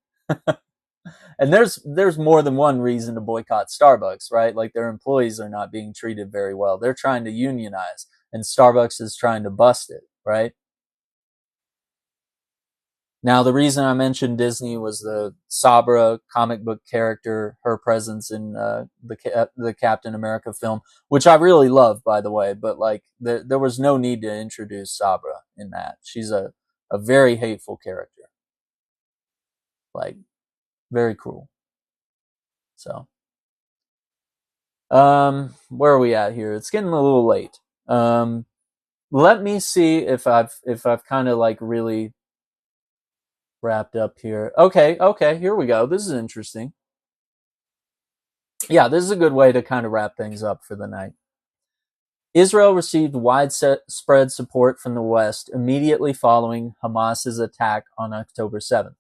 And there's more than one reason to boycott Starbucks, right? Like, their employees are not being treated very well. They're trying to unionize, and Starbucks is trying to bust it, right? Now, the reason I mentioned Disney was the Sabra comic book character, her presence in the Captain America film, which I really love, by the way. But like, there was no need to introduce Sabra in that. She's a very hateful character, like very cruel. So, where are we at here? It's getting a little late. Let me see if I've kind of like really wrapped up here. Okay, here we go. This is interesting. Yeah, this is a good way to kind of wrap things up for the night. Israel received widespread support from the West immediately following Hamas's attack on October 7th.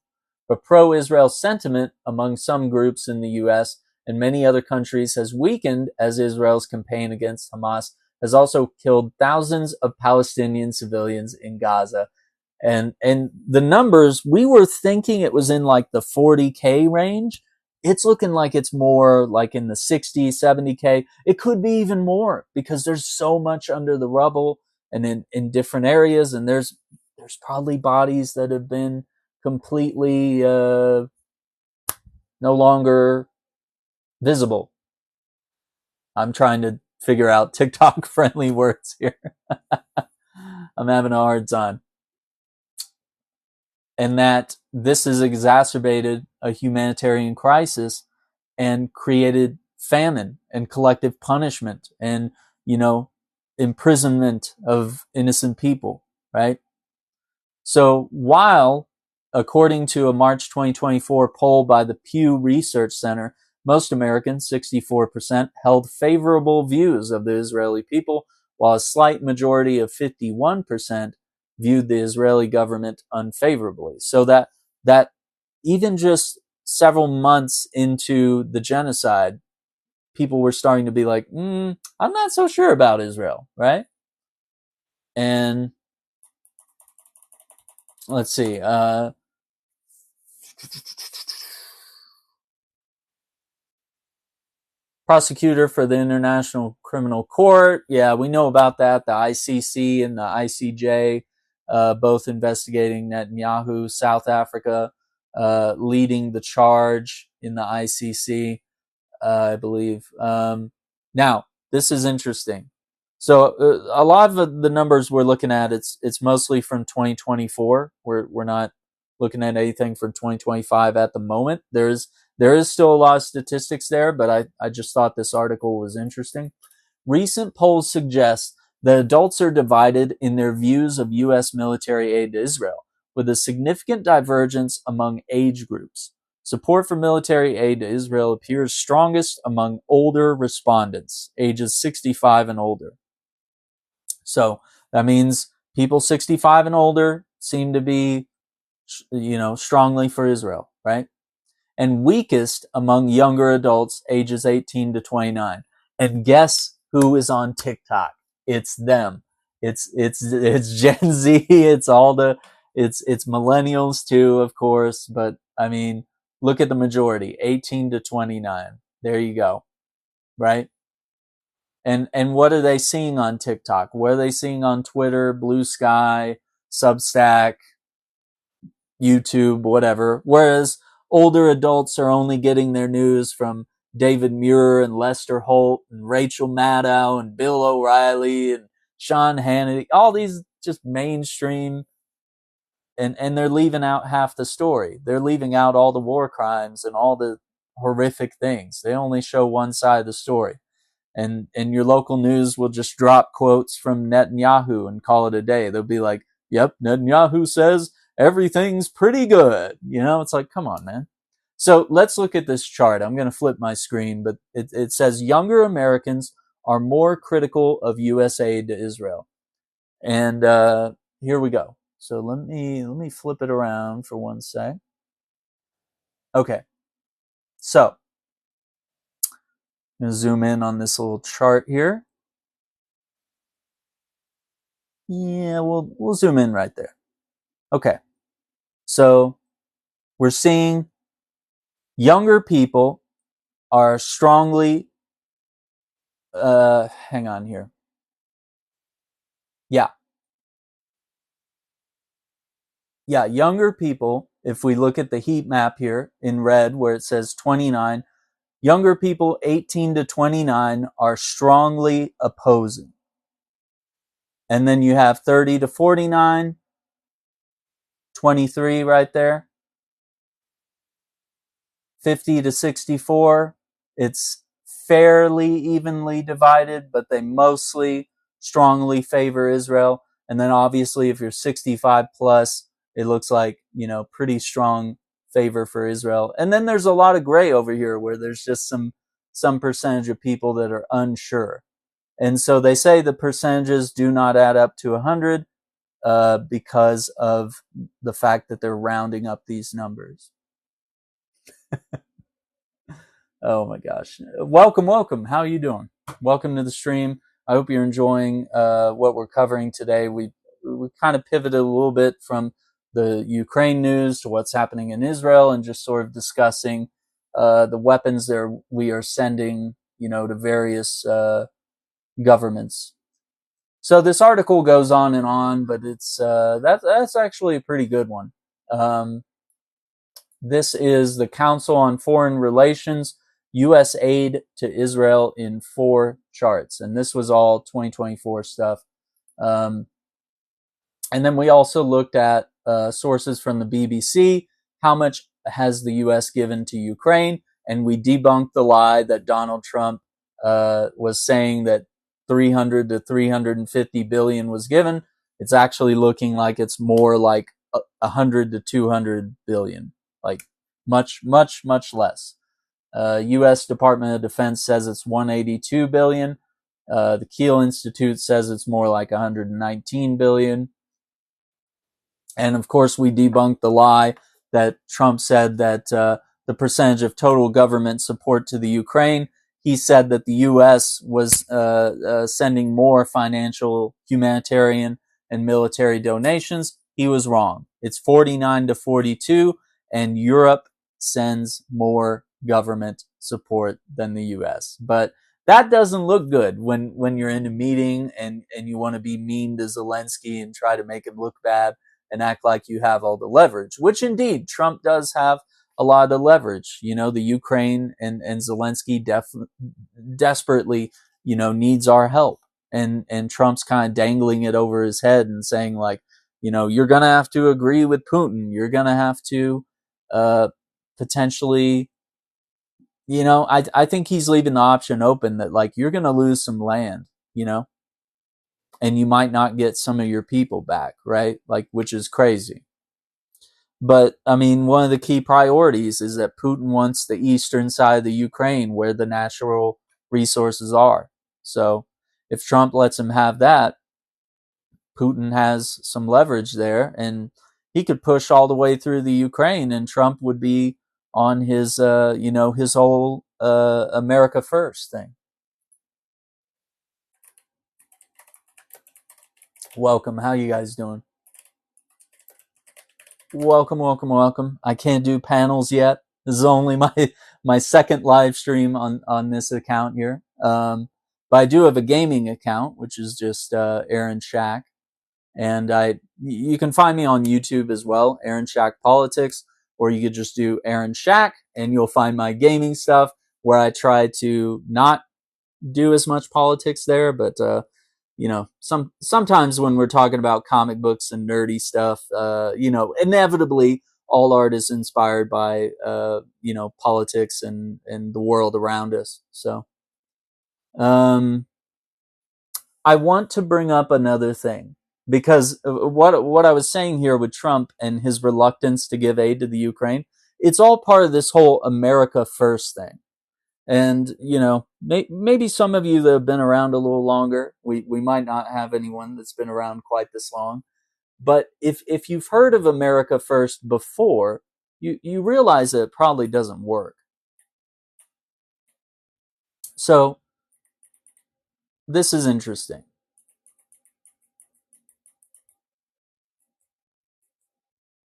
But pro-Israel sentiment among some groups in the US and many other countries has weakened as Israel's campaign against Hamas has also killed thousands of Palestinian civilians in Gaza. And the numbers, we were thinking it was in like the 40K range. It's looking like it's more like in the 60, 70K. It could be even more because there's so much under the rubble and in different areas. And there's probably bodies that have been completely no longer visible. I'm trying to figure out TikTok friendly words here. I'm having a hard time. And that this has exacerbated a humanitarian crisis and created famine and collective punishment and, imprisonment of innocent people, right? So while, according to a March 2024 poll by the Pew Research Center, most Americans, 64%, held favorable views of the Israeli people, while a slight majority of 51% viewed the Israeli government unfavorably. So that even just several months into the genocide, people were starting to be like, I'm not so sure about Israel, right? And let's see. Prosecutor for the International Criminal Court. Yeah, we know about that. The ICC and the ICJ, both investigating Netanyahu, South Africa, leading the charge in the ICC, I believe. Now, this is interesting. So a lot of the numbers we're looking at, it's mostly from 2024. We're not looking at anything from 2025 at the moment. There is still a lot of statistics there, but I just thought this article was interesting. Recent polls suggest that adults are divided in their views of U.S. military aid to Israel, with a significant divergence among age groups. Support for military aid to Israel appears strongest among older respondents, ages 65 and older. So that means people 65 and older seem to be, strongly for Israel, right? And weakest among younger adults ages 18 to 29. And guess who is on TikTok? It's them. It's Gen Z. It's millennials too, of course. But I mean, look at the majority, 18 to 29. There you go, right? And what are they seeing on TikTok? What are they seeing on Twitter, Blue Sky, Substack, YouTube, whatever? Whereas older adults are only getting their news from David Muir and Lester Holt and Rachel Maddow and Bill O'Reilly and Sean Hannity, all these just mainstream, and they're leaving out half the story. They're leaving out all the war crimes and all the horrific things. They only show one side of the story. And your local news will just drop quotes from Netanyahu and call it a day. They'll be like, yep, Netanyahu says everything's pretty good. It's like, come on, man. So let's look at this chart. I'm going to flip my screen, but it says younger Americans are more critical of U.S. aid to Israel. And here we go. So let me flip it around for one sec. Okay. So I'm going to zoom in on this little chart here. Yeah, we'll zoom in right there. Okay. So we're seeing younger people are strongly hang on here. Yeah. yeah, younger people, if we look at the heat map here in red where it says 29, younger people 18 to 29 are strongly opposing. And then you have 30 to 49, 23 right there, 50 to 64. It's fairly evenly divided, but they mostly strongly favor Israel. And then obviously, if you're 65 plus, it looks like, pretty strong favor for Israel. And then there's a lot of gray over here where there's just some percentage of people that are unsure. And so they say the percentages do not add up to 100 because of the fact that they're rounding up these numbers. Oh my gosh. Welcome. How are you doing? Welcome to the stream. I hope you're enjoying what we're covering today. We kind of pivoted a little bit from the Ukraine news to what's happening in Israel and just sort of discussing the weapons that we are sending, to various governments. So this article goes on, but it's that's actually a pretty good one. This is the Council on Foreign Relations, U.S. aid to Israel in 4 charts. And this was all 2024 stuff. And then we also looked at sources from the BBC. How much has the U.S. given to Ukraine? And we debunked the lie that Donald Trump was saying that 300 to 350 billion was given. It's actually looking like it's more like 100 to 200 billion. Like much less. U.S. Department of Defense says it's 182 billion. The Kiel Institute says it's more like 119 billion. And of course, we debunked the lie that Trump said that the percentage of total government support to the Ukraine. He said that the U.S. was sending more financial, humanitarian, and military donations. He was wrong. It's 49 to 42, and Europe sends more government support than the U.S. But that doesn't look good when you're in a meeting and you want to be mean to Zelensky and try to make him look bad and act like you have all the leverage, which indeed Trump does have a lot of leverage. The Ukraine and Zelensky desperately, needs our help. And Trump's kind of dangling it over his head and saying like, you're going to have to agree with Putin. You're going to have to potentially, I think he's leaving the option open that like, you're going to lose some land, and you might not get some of your people back, right? Like, which is crazy. But I mean, one of the key priorities is that Putin wants the eastern side of the Ukraine where the natural resources are. So if Trump lets him have that, Putin has some leverage there, and he could push all the way through the Ukraine, and Trump would be on his, his whole America First thing. Welcome. How you guys doing? Welcome. I can't do panels yet. This is only my second live stream on this account here. But I do have a gaming account, which is just Aaron Shack. And you can find me on YouTube as well, Aaron Shack Politics, or you could just do Aaron Shack and you'll find my gaming stuff where I try to not do as much politics there, but sometimes when we're talking about comic books and nerdy stuff, inevitably all art is inspired by politics and the world around us. So I want to bring up another thing, because what I was saying here with Trump and his reluctance to give aid to the Ukraine, it's all part of this whole America First thing. And, maybe some of you that have been around a little longer, we might not have anyone that's been around quite this long. But if you've heard of America First before, you realize that it probably doesn't work. So this is interesting.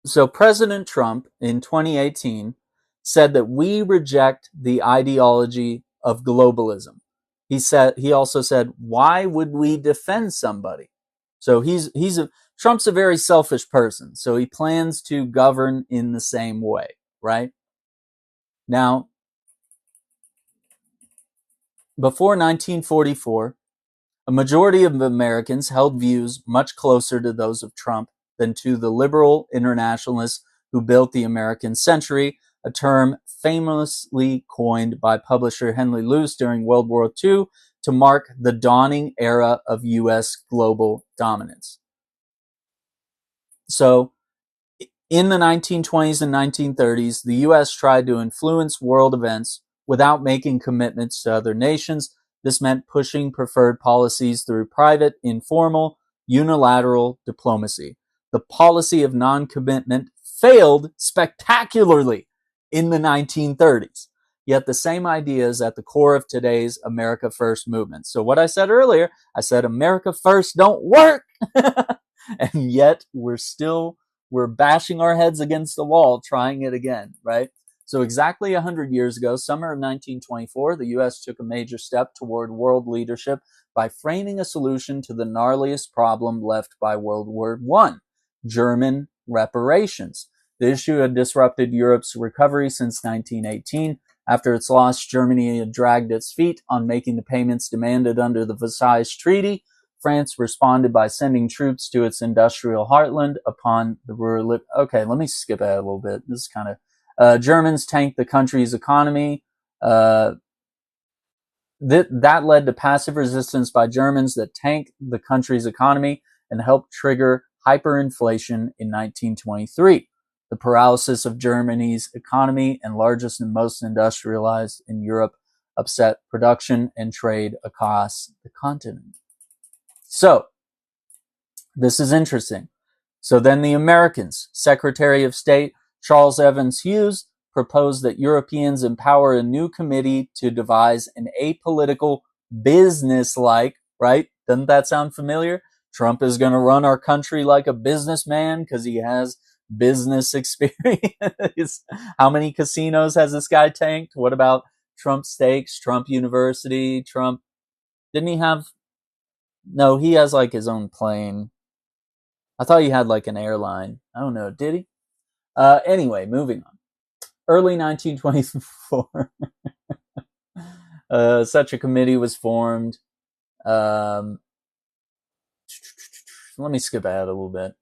So President Trump in 2018 said that we reject the ideology of globalism. He also said, why would we defend somebody? So he's Trump's a very selfish person, so he plans to govern in the same way, right? Now, before 1944, a majority of Americans held views much closer to those of Trump than to the liberal internationalists who built the American century, a term famously coined by publisher Henry Luce during World War II to mark the dawning era of U.S. global dominance. So, in the 1920s and 1930s, the U.S. tried to influence world events without making commitments to other nations. This meant pushing preferred policies through private, informal, unilateral diplomacy. The policy of non-commitment failed spectacularly in the 1930s. Yet the same idea is at the core of today's America First movement. So what I said earlier, I said America First don't work. And yet we're bashing our heads against the wall trying it again, right? So exactly 100 years ago, summer of 1924, the U.S. took a major step toward world leadership by framing a solution to the gnarliest problem left by World War I, German reparations. The issue had disrupted Europe's recovery since 1918. After its loss, Germany had dragged its feet on making the payments demanded under the Versailles Treaty. France responded by sending troops to its industrial heartland upon the rural. Okay, let me skip ahead a little bit. This is kind of Germans tanked the country's economy. That led to passive resistance by Germans that tanked the country's economy and helped trigger hyperinflation in 1923. The paralysis of Germany's economy, and largest and most industrialized in Europe, upset production and trade across the continent. So, this is interesting. So then the Americans, Secretary of State Charles Evans Hughes, proposed that Europeans empower a new committee to devise an apolitical, business-like, right? Doesn't that sound familiar? Trump is going to run our country like a businessman because he has business experience. How many casinos has this guy tanked? What about Trump Steaks, Trump University, Trump? Didn't he have... No, he has like his own plane. I thought he had like an airline. I don't know. Did he? Anyway, moving on. Early 1924, such a committee was formed. Let me skip ahead a little bit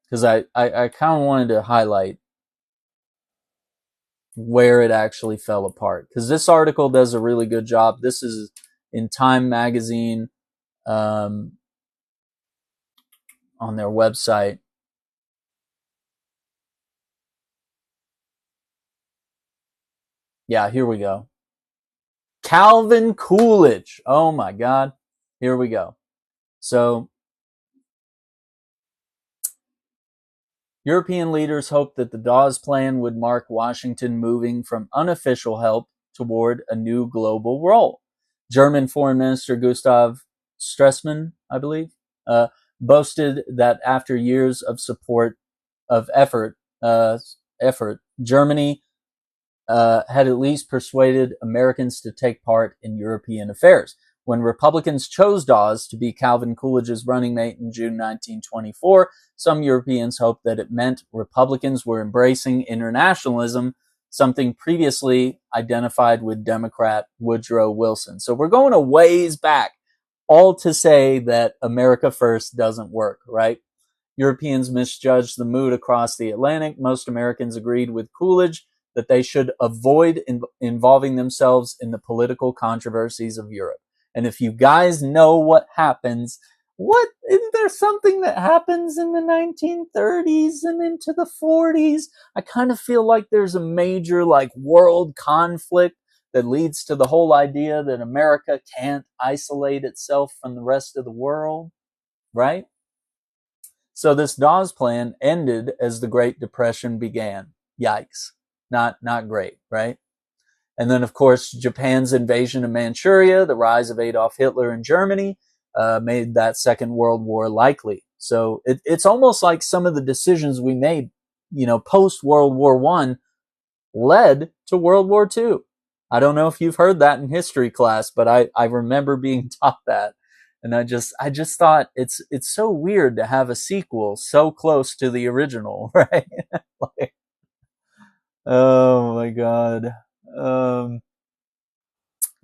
because I kind of wanted to highlight where it actually fell apart, because this article does a really good job. This is in Time magazine. On their website. Yeah, here we go. Calvin Coolidge. Oh my God. Here we go. So, European leaders hoped that the Dawes Plan would mark Washington moving from unofficial help toward a new global role. German Foreign Minister Gustav Stresemann, I believe, boasted that after years of effort, Germany had at least persuaded Americans to take part in European affairs. When Republicans chose Dawes to be Calvin Coolidge's running mate in June 1924, some Europeans hoped that it meant Republicans were embracing internationalism, something previously identified with Democrat Woodrow Wilson. So we're going a ways back, all to say that America First doesn't work, right? Europeans misjudged the mood across the Atlantic. Most Americans agreed with Coolidge that they should avoid involving themselves in the political controversies of Europe. And if you guys know what happens, isn't there something that happens in the 1930s and into the 40s? I kind of feel like there's a major world conflict that leads to the whole idea that America can't isolate itself from the rest of the world, right? So this Dawes Plan ended as the Great Depression began. Yikes. Not great, right? And then, of course, Japan's invasion of Manchuria, the rise of Adolf Hitler in Germany, made that Second World War likely. So it's almost like some of the decisions we made, post World War I led to World War II. I don't know if you've heard that in history class, but I remember being taught that. And I just thought it's so weird to have a sequel so close to the original, right? Like, oh my God. Um,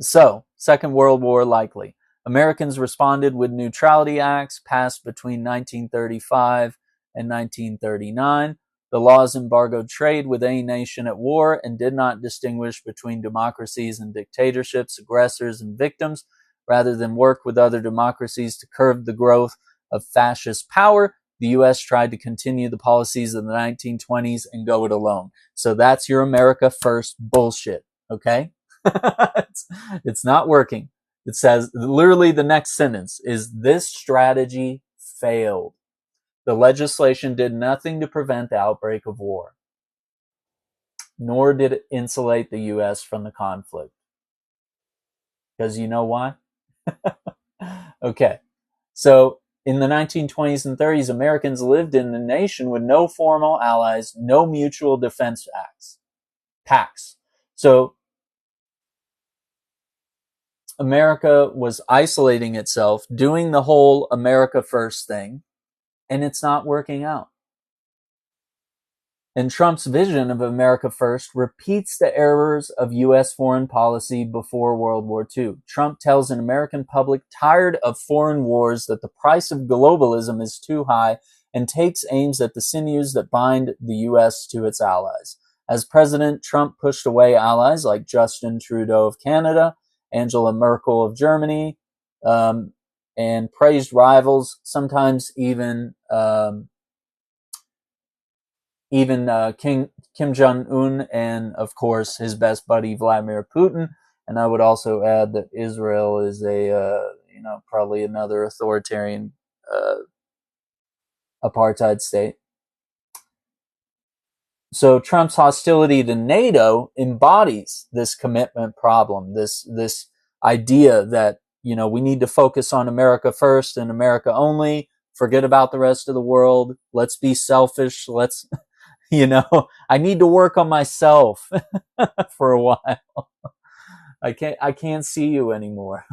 So, Second World War likely. Americans responded with neutrality acts passed between 1935 and 1939. The laws embargoed trade with any nation at war and did not distinguish between democracies and dictatorships, aggressors and victims. Rather than work with other democracies to curb the growth of fascist power, the U.S. tried to continue the policies of the 1920s and go it alone. So that's your America First bullshit, okay? It's not working. It says literally the next sentence is this strategy failed. The legislation did nothing to prevent the outbreak of war, nor did it insulate the U.S. from the conflict. Because you know why? Okay. So in the 1920s and 30s, Americans lived in a nation with no formal allies, no mutual defense acts, pacts. So America was isolating itself, doing the whole America First thing, and it's not working out. And Trump's vision of America First repeats the errors of U.S. foreign policy before World War II. Trump tells an American public tired of foreign wars that the price of globalism is too high and takes aims at the sinews that bind the U.S. to its allies. As president, Trump pushed away allies like Justin Trudeau of Canada, Angela Merkel of Germany, and praised rivals, sometimes even Kim Jong-un and, of course, his best buddy Vladimir Putin. And I would also add that Israel is probably another authoritarian apartheid state. So Trump's hostility to NATO embodies this commitment problem, this idea that, we need to focus on America first and America only, forget about the rest of the world, let's be selfish, let's, I need to work on myself for a while. I can't see you anymore.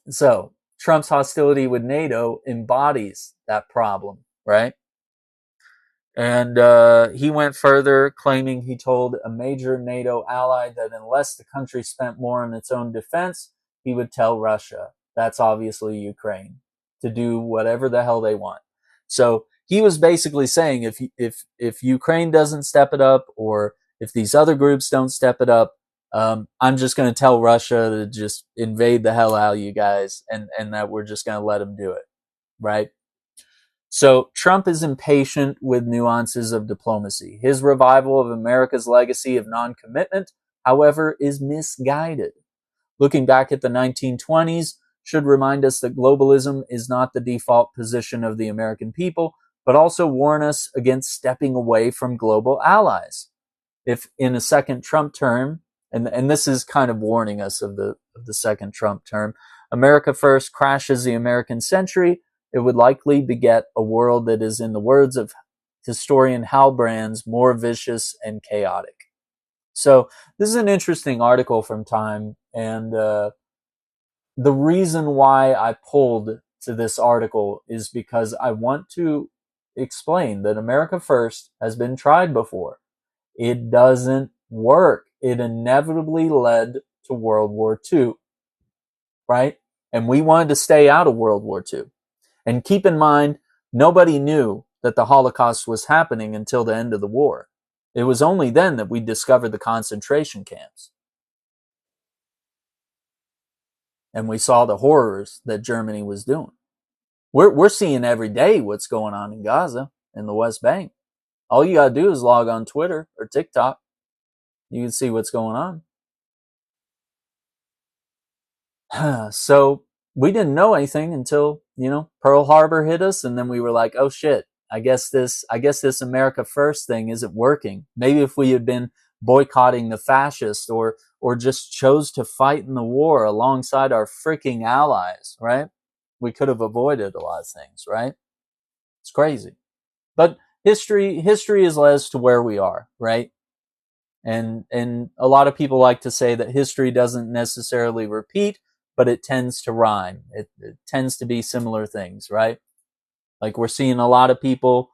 So Trump's hostility with NATO embodies that problem, right? And he went further, claiming he told a major NATO ally that unless the country spent more on its own defense, he would tell Russia, that's obviously Ukraine, to do whatever the hell they want. So he was basically saying if Ukraine doesn't step it up, or if these other groups don't step it up, I'm just going to tell Russia to just invade the hell out of you guys, and that we're just going to let them do it, right? So Trump is impatient with nuances of diplomacy. His revival of America's legacy of non-commitment, however, is misguided. Looking back at the 1920s should remind us that globalism is not the default position of the American people, but also warn us against stepping away from global allies. If in a second Trump term, and this is kind of warning us of the second Trump term, America First crashes the American century, it would likely beget a world that is, in the words of historian Hal Brands, more vicious and chaotic. So this is an interesting article from Time, and the reason why I pulled to this article is because I want to explain that America First has been tried before. It doesn't work. It inevitably led to World War II, right? And we wanted to stay out of World War II. And keep in mind, nobody knew that the Holocaust was happening until the end of the war. It was only then that we discovered the concentration camps. And we saw the horrors that Germany was doing. We're seeing every day what's going on in Gaza and the West Bank. All you got to do is log on Twitter or TikTok. You can see what's going on. So we didn't know anything until, Pearl Harbor hit us, and then we were like, oh shit, I guess this America First thing isn't working. Maybe if we had been boycotting the fascists or just chose to fight in the war alongside our freaking allies, right? We could have avoided a lot of things, right? It's crazy. But history has led us to where we are, right? And a lot of people like to say that history doesn't necessarily repeat, but it tends to rhyme. It tends to be similar things, right? Like we're seeing a lot of people,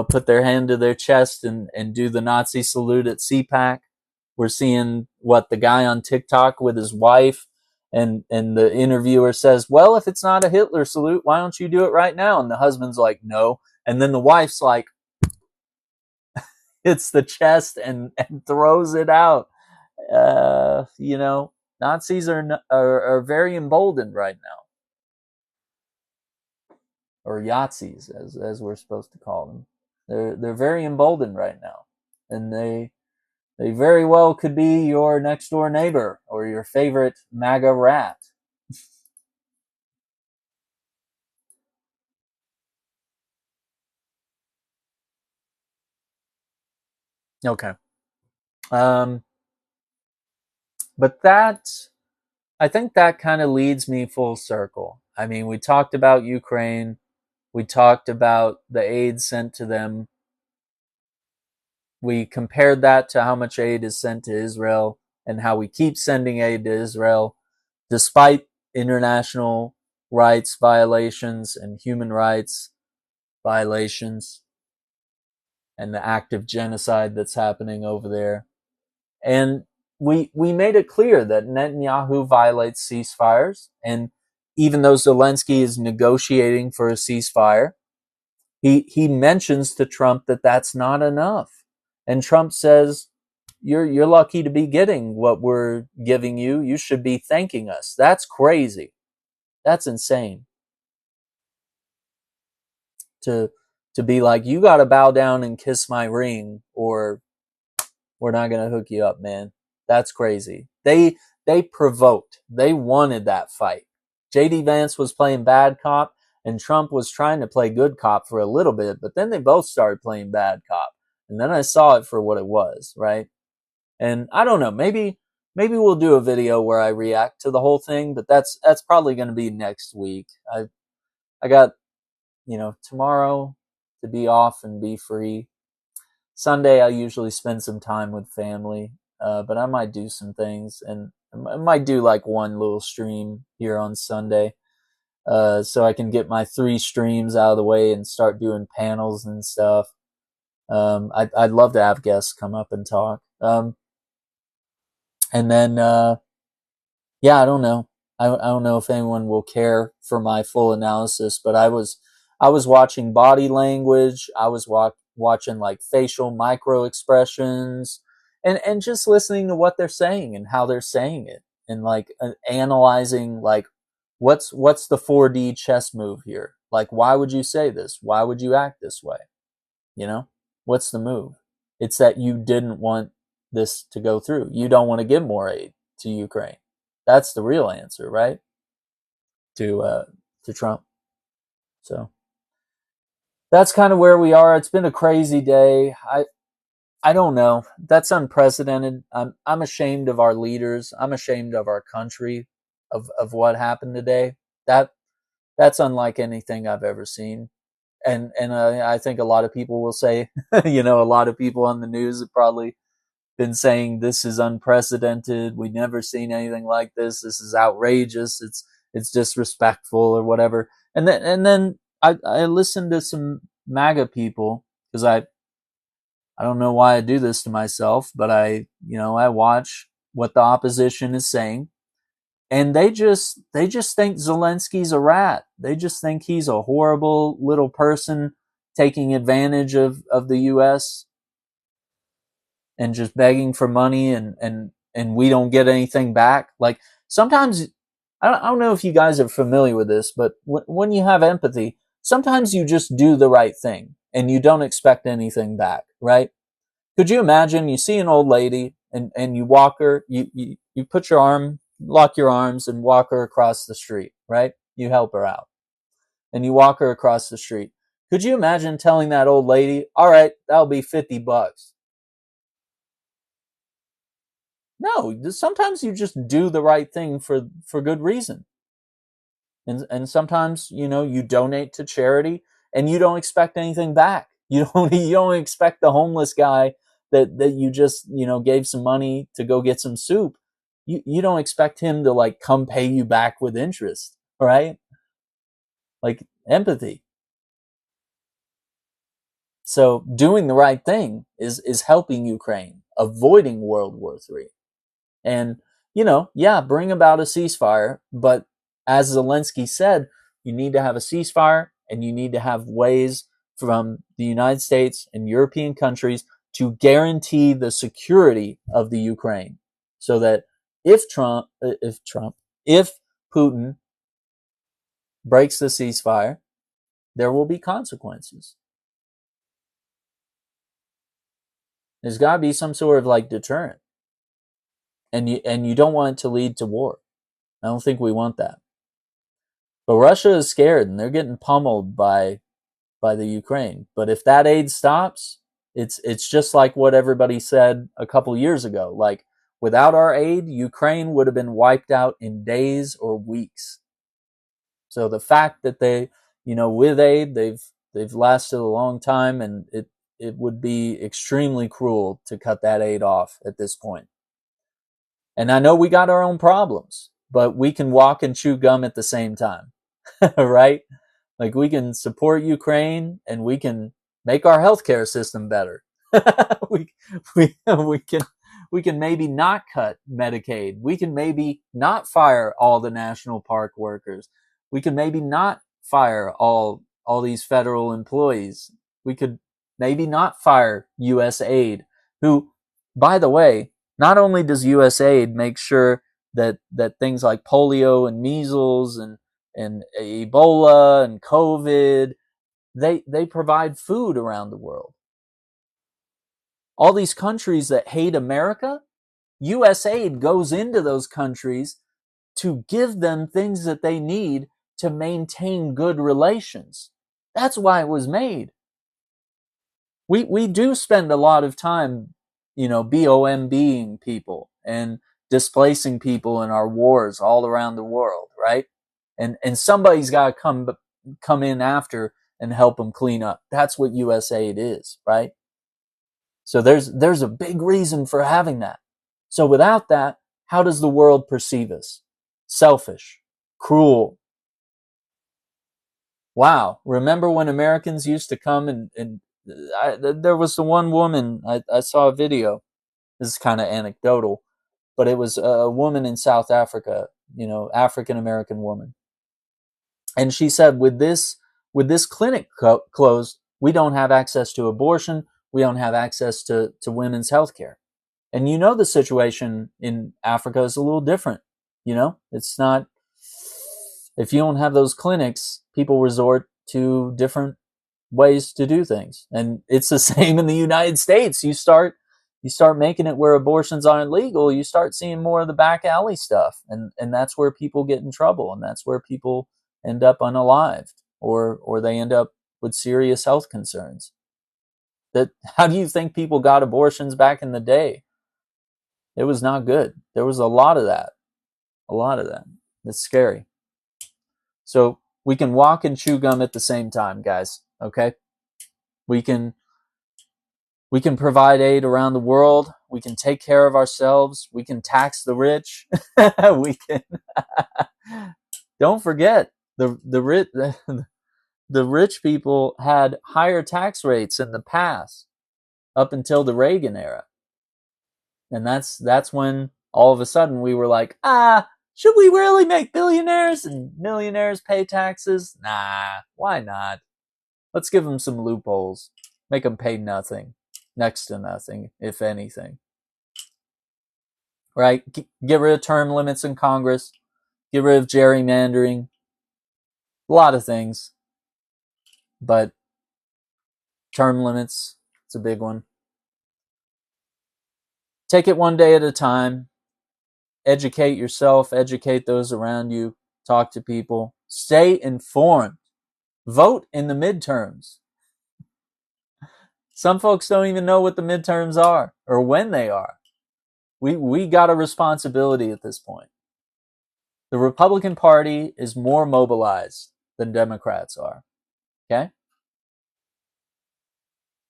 put their hand to their chest and do the Nazi salute at CPAC. We're seeing the guy on TikTok with his wife, and the interviewer says, well, if it's not a Hitler salute, why don't you do it right now? And the husband's like, no. And then the wife's like, hits the chest and throws it out. Nazis are very emboldened right now, or Yahtzees, as we're supposed to call them. They're very emboldened right now, and they very well could be your next door neighbor or your favorite MAGA rat. Okay. Um, but I think that kind of leads me full circle. I mean, we talked about Ukraine. We talked about the aid sent to them. We compared that to how much aid is sent to Israel and how we keep sending aid to Israel despite international rights violations and human rights violations and the active genocide that's happening over there. And we made it clear that Netanyahu violates ceasefires. And even though Zelensky is negotiating for a ceasefire, he mentions to Trump that that's not enough. And Trump says, you're lucky to be getting what we're giving you. You should be thanking us. That's crazy. That's insane. To to be like, you got to bow down and kiss my ring, or we're not going to hook you up, man. That's crazy. They provoked. They wanted that fight. JD Vance was playing bad cop, and Trump was trying to play good cop for a little bit, but then they both started playing bad cop. And then I saw it for what it was, right? And I don't know, maybe we'll do a video where I react to the whole thing, but that's probably going to be next week. I got, tomorrow to be off and be free. Sunday I usually spend some time with family, but I might do some things, and I might do like one little stream here on Sunday, so I can get my 3 streams out of the way and start doing panels and stuff. I'd love to have guests come up and talk. And then, yeah, I don't know. I don't know if anyone will care for my full analysis, but I was watching body language. I was watching like facial micro expressions, and just listening to what they're saying and how they're saying it, and like analyzing like what's the 4D chess move here? Like, why would you say this? Why would you act this way? You know, what's the move? It's that you didn't want this to go through. You don't want to give more aid to Ukraine. That's the real answer, right? To Trump. So that's kind of where we are. It's been a crazy day. I don't know. That's unprecedented. I'm ashamed of our leaders. I'm ashamed of our country, of what happened today. That's unlike anything I've ever seen. And I think a lot of people will say, a lot of people on the news have probably been saying this is unprecedented. We've never seen anything like this. This is outrageous. It's disrespectful or whatever. And then I listened to some MAGA people, because I don't know why I do this to myself, but I watch what the opposition is saying, and they just think Zelensky's a rat. They just think he's a horrible little person taking advantage of the US and just begging for money, and we don't get anything back. Like, sometimes I don't know if you guys are familiar with this, but when you have empathy, sometimes you just do the right thing and you don't expect anything back, right? Could you imagine you see an old lady and you walk her, you put your arm, lock your arms and walk her across the street, right? You help her out and you walk her across the street. Could you imagine telling that old lady, all right, that'll be $50? No, sometimes you just do the right thing for good reason. And sometimes, you donate to charity and you don't expect anything back. You don't expect the homeless guy that you just, gave some money to go get some soup, you don't expect him to like come pay you back with interest, right? Like empathy. So doing the right thing is helping Ukraine, avoiding World War III. And, yeah, bring about a ceasefire. But as Zelensky said, you need to have a ceasefire and you need to have ways from the United States and European countries to guarantee the security of the Ukraine so that if Putin breaks the ceasefire, there will be consequences. There's got to be some sort of like deterrent. And you don't want it to lead to war. I don't think we want that. But Russia is scared and they're getting pummeled by the Ukraine. But if that aid stops, it's just like what everybody said a couple years ago. Like without our aid, Ukraine would have been wiped out in days or weeks. So the fact that they, with aid, they've lasted a long time, and it would be extremely cruel to cut that aid off at this point. And I know we got our own problems, but we can walk and chew gum at the same time, right? Like we can support Ukraine and we can make our healthcare system better. we, we can maybe not cut Medicaid. We can maybe not fire all the national park workers. We can maybe not fire all these federal employees. We could maybe not fire USAID, who, by the way, not only does USAID make sure that things like polio and measles and Ebola and COVID, they provide food around the world. All these countries that hate America, USAID goes into those countries to give them things that they need to maintain good relations. That's why it was made. We do spend a lot of time, BOMBing people and displacing people in our wars all around the world, right? And somebody's got to come in after and help them clean up. That's what USAID is, right? So there's a big reason for having that. So without that, how does the world perceive us? Selfish, cruel. Wow. Remember when Americans used to come and there was the one woman, I saw a video. This is kind of anecdotal, but it was a woman in South Africa, African American woman. And she said, with this clinic closed, we don't have access to abortion. We don't have access to women's health care. And the situation in Africa is a little different. It's not, if you don't have those clinics, people resort to different ways to do things. And it's the same in the United States. You start making it where abortions aren't legal, you start seeing more of the back alley stuff. And that's where people get in trouble. And that's where people end up unalived or they end up with serious health concerns. How do you think people got abortions back in the day? It was not good. There was a lot of that. It's scary. So we can walk and chew gum at the same time, guys. Okay? We can provide aid around the world. We can take care of ourselves. We can tax the rich. We can. Don't forget, the rich people had higher tax rates in the past, up until the Reagan era. And that's when all of a sudden we were like, should we really make billionaires and millionaires pay taxes? Nah, why not? Let's give them some loopholes. Make them pay nothing. Next to nothing, if anything. Right? Get rid of term limits in Congress. Get rid of gerrymandering. A lot of things. But term limits, it's a big one. Take it one day at a time. Educate yourself. Educate those around you. Talk to people. Stay informed. Vote in the midterms. Some folks don't even know what the midterms are or when they are. We got a responsibility at this point. The Republican Party is more mobilized than Democrats are. Okay?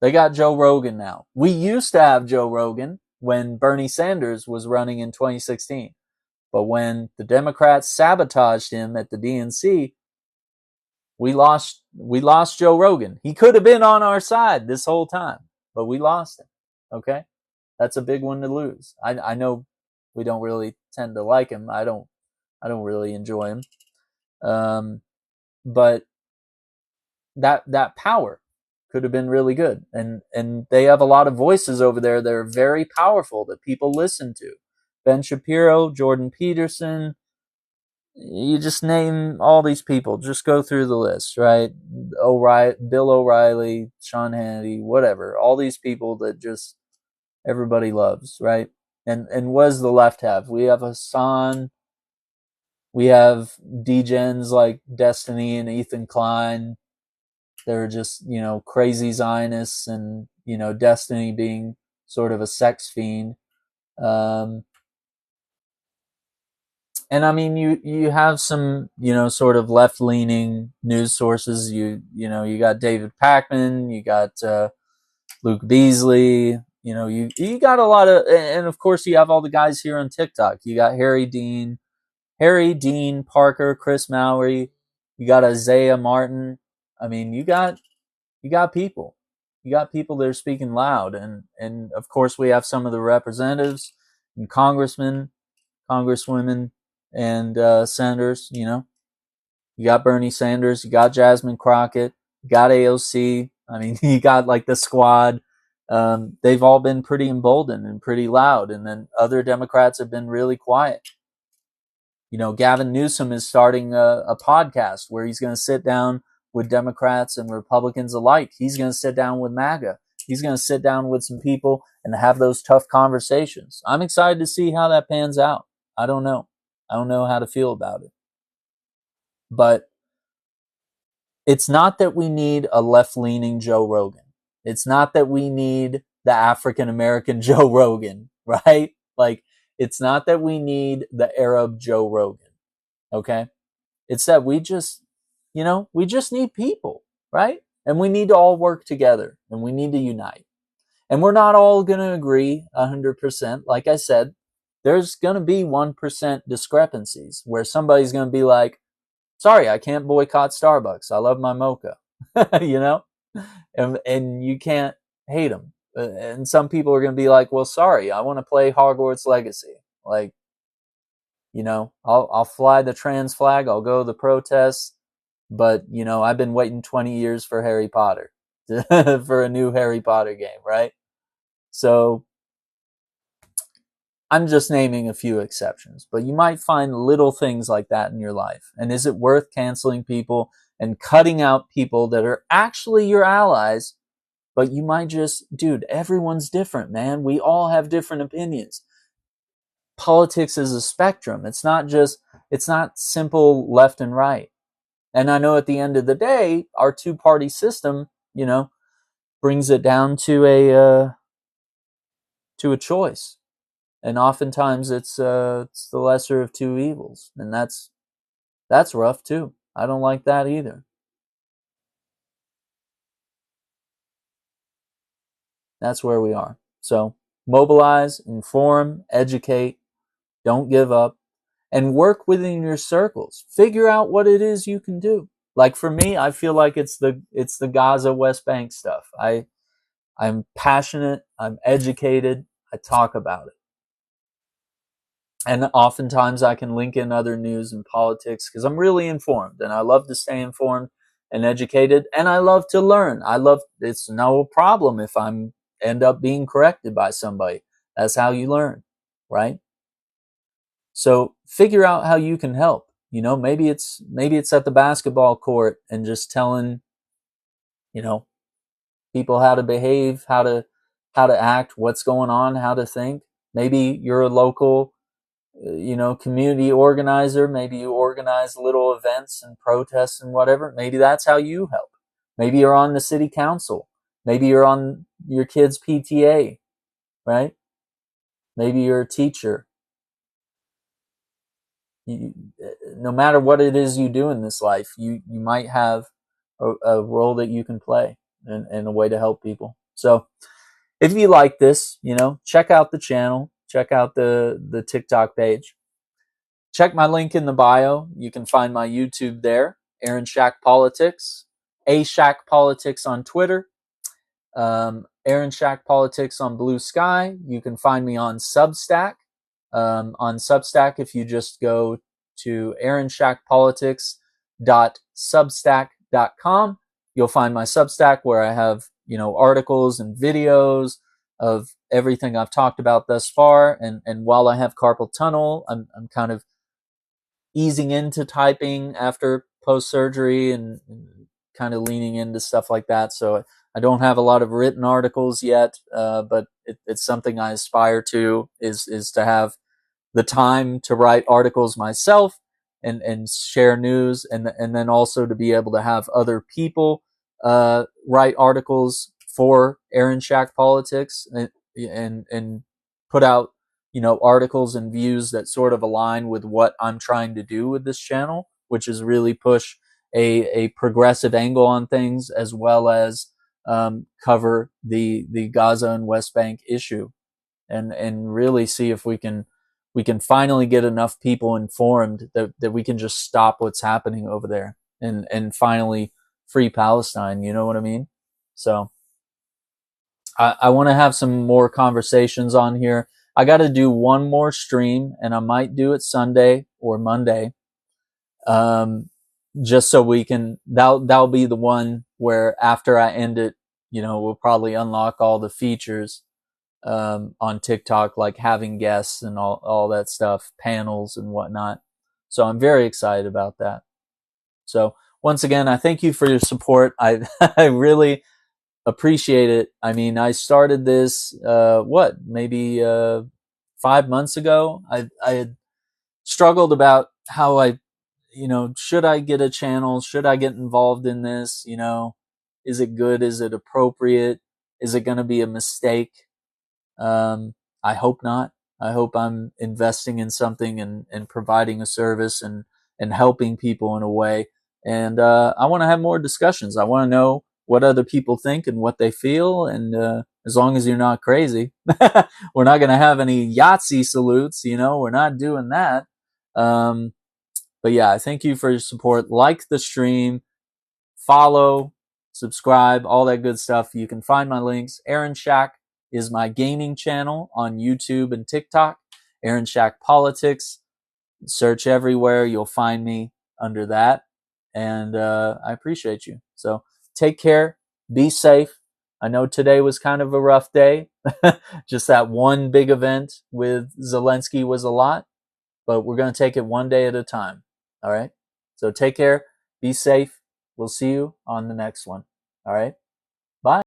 They got Joe Rogan now. We used to have Joe Rogan when Bernie Sanders was running in 2016. But when the Democrats sabotaged him at the DNC, we lost Joe Rogan. He could have been on our side this whole time, but we lost him. Okay? That's a big one to lose. I know we don't really tend to like him. I don't really enjoy him. But that power could have been really good. And they have a lot of voices over there that are very powerful that people listen to. Ben Shapiro, Jordan Peterson, you just name all these people. Just go through the list, right? Bill O'Reilly, Sean Hannity, whatever. All these people that just everybody loves, right? And what does the left have? We have Hassan. We have degens like Destiny and Ethan Klein. They're just, crazy Zionists, and, Destiny being sort of a sex fiend. And I mean, you have some, sort of left leaning news sources. You got David Pakman, you got Luke Beasley. You got a lot of, and of course you have all the guys here on TikTok. You got Harry Dean Parker, Chris Mowry. You got Isaiah Martin. I mean, you got people. You got people that are speaking loud, and of course we have some of the representatives and congresswomen, and senators. You got Bernie Sanders, you got Jasmine Crockett, you got AOC. I mean, you got like the squad. They've all been pretty emboldened and pretty loud, and then other Democrats have been really quiet. Gavin Newsom is starting a podcast where he's going to sit down with Democrats and Republicans alike. He's going to sit down with MAGA. He's going to sit down with some people and have those tough conversations. I'm excited to see how that pans out. I don't know. I don't know how to feel about it. But it's not that we need a left-leaning Joe Rogan. It's not that we need the African-American Joe Rogan, right? Like, it's not that we need the Arab Joe Rogan, okay? It's that we just need people, right? And we need to all work together, and we need to unite. And we're not all going to agree 100%. Like I said, there's going to be 1% discrepancies where somebody's going to be like, sorry, I can't boycott Starbucks. I love my mocha, and you can't hate them. And some people are going to be like, well, sorry, I want to play Hogwarts Legacy. Like, I'll fly the trans flag. I'll go to the protests. But, I've been waiting 20 years for Harry Potter, for a new Harry Potter game, right? So I'm just naming a few exceptions, but you might find little things like that in your life. And is it worth canceling people and cutting out people that are actually your allies? But you might dude, everyone's different, man. We all have different opinions. Politics is a spectrum. It's not simple left and right. And I know at the end of the day, our two-party system, brings it down to a choice. And oftentimes it's the lesser of two evils. And that's rough too. I don't like that either. That's where we are. So mobilize, inform, educate, don't give up, and work within your circles. Figure out what it is you can do. Like for me, I feel like it's the Gaza West Bank stuff. I'm passionate, I'm educated, I talk about it. And oftentimes I can link in other news and politics because I'm really informed, and I love to stay informed and educated, and I love to learn. It's no problem if I'm end up being corrected by somebody. That's how you learn, right? So figure out how you can help. Maybe it's at the basketball court and just telling, people how to behave, how to act, what's going on, how to think. Maybe you're a local community organizer. Maybe you organize little events and protests and whatever. Maybe that's how you help. Maybe you're on the city council. Maybe you're on your kid's PTA, right? Maybe you're a teacher. No matter what it is you do in this life, you might have a role that you can play and a way to help people. So if you like this, check out the channel, check out the TikTok page. Check my link in the bio. You can find my YouTube there, Aaron Shack Politics, A Shack Politics on Twitter, Aaron Shack Politics on Blue Sky. You can find me on Substack. On Substack, if you just go to aaronshackpolitics.substack.com, you'll find my Substack where I have, articles and videos of everything I've talked about thus far. And while I have carpal tunnel, I'm kind of easing into typing after post surgery and kind of leaning into stuff like that. So I don't have a lot of written articles yet, but it's something I aspire to is to have the time to write articles myself and share news, and then also to be able to have other people write articles for Aaron Shack Politics and put out articles and views that sort of align with what I'm trying to do with this channel, which is really push a progressive angle on things, as well as cover the Gaza and West Bank issue, and really see if we can finally get enough people informed that we can just stop what's happening over there and finally free Palestine. You know what I mean? So I want to have some more conversations on here. I got to do one more stream, and I might do it Sunday or Monday, just so we can. That'll be the one where after I end it, we'll probably unlock all the features on TikTok, like having guests and all that stuff, panels and whatnot. So I'm very excited about that. So once again, I thank you for your support. I I really appreciate it. I mean, I started this maybe 5 months ago. I had struggled about how should I get a channel? Should I get involved in this? Is it good? Is it appropriate? Is it going to be a mistake? I hope not. I hope I'm investing in something and providing a service and helping people in a way. And I want to have more discussions. I want to know what other people think and what they feel. And as long as you're not crazy, we're not going to have any Yahtzee salutes. We're not doing that. But yeah, I thank you for your support. Like the stream, follow, subscribe, all that good stuff. You can find my links. Aaron Shack is my gaming channel on YouTube and TikTok. Aaron Shack Politics. Search everywhere. You'll find me under that. And I appreciate you. So take care. Be safe. I know today was kind of a rough day. Just that one big event with Zelensky was a lot. But we're going to take it one day at a time. All right? So take care. Be safe. We'll see you on the next one. All right? Bye.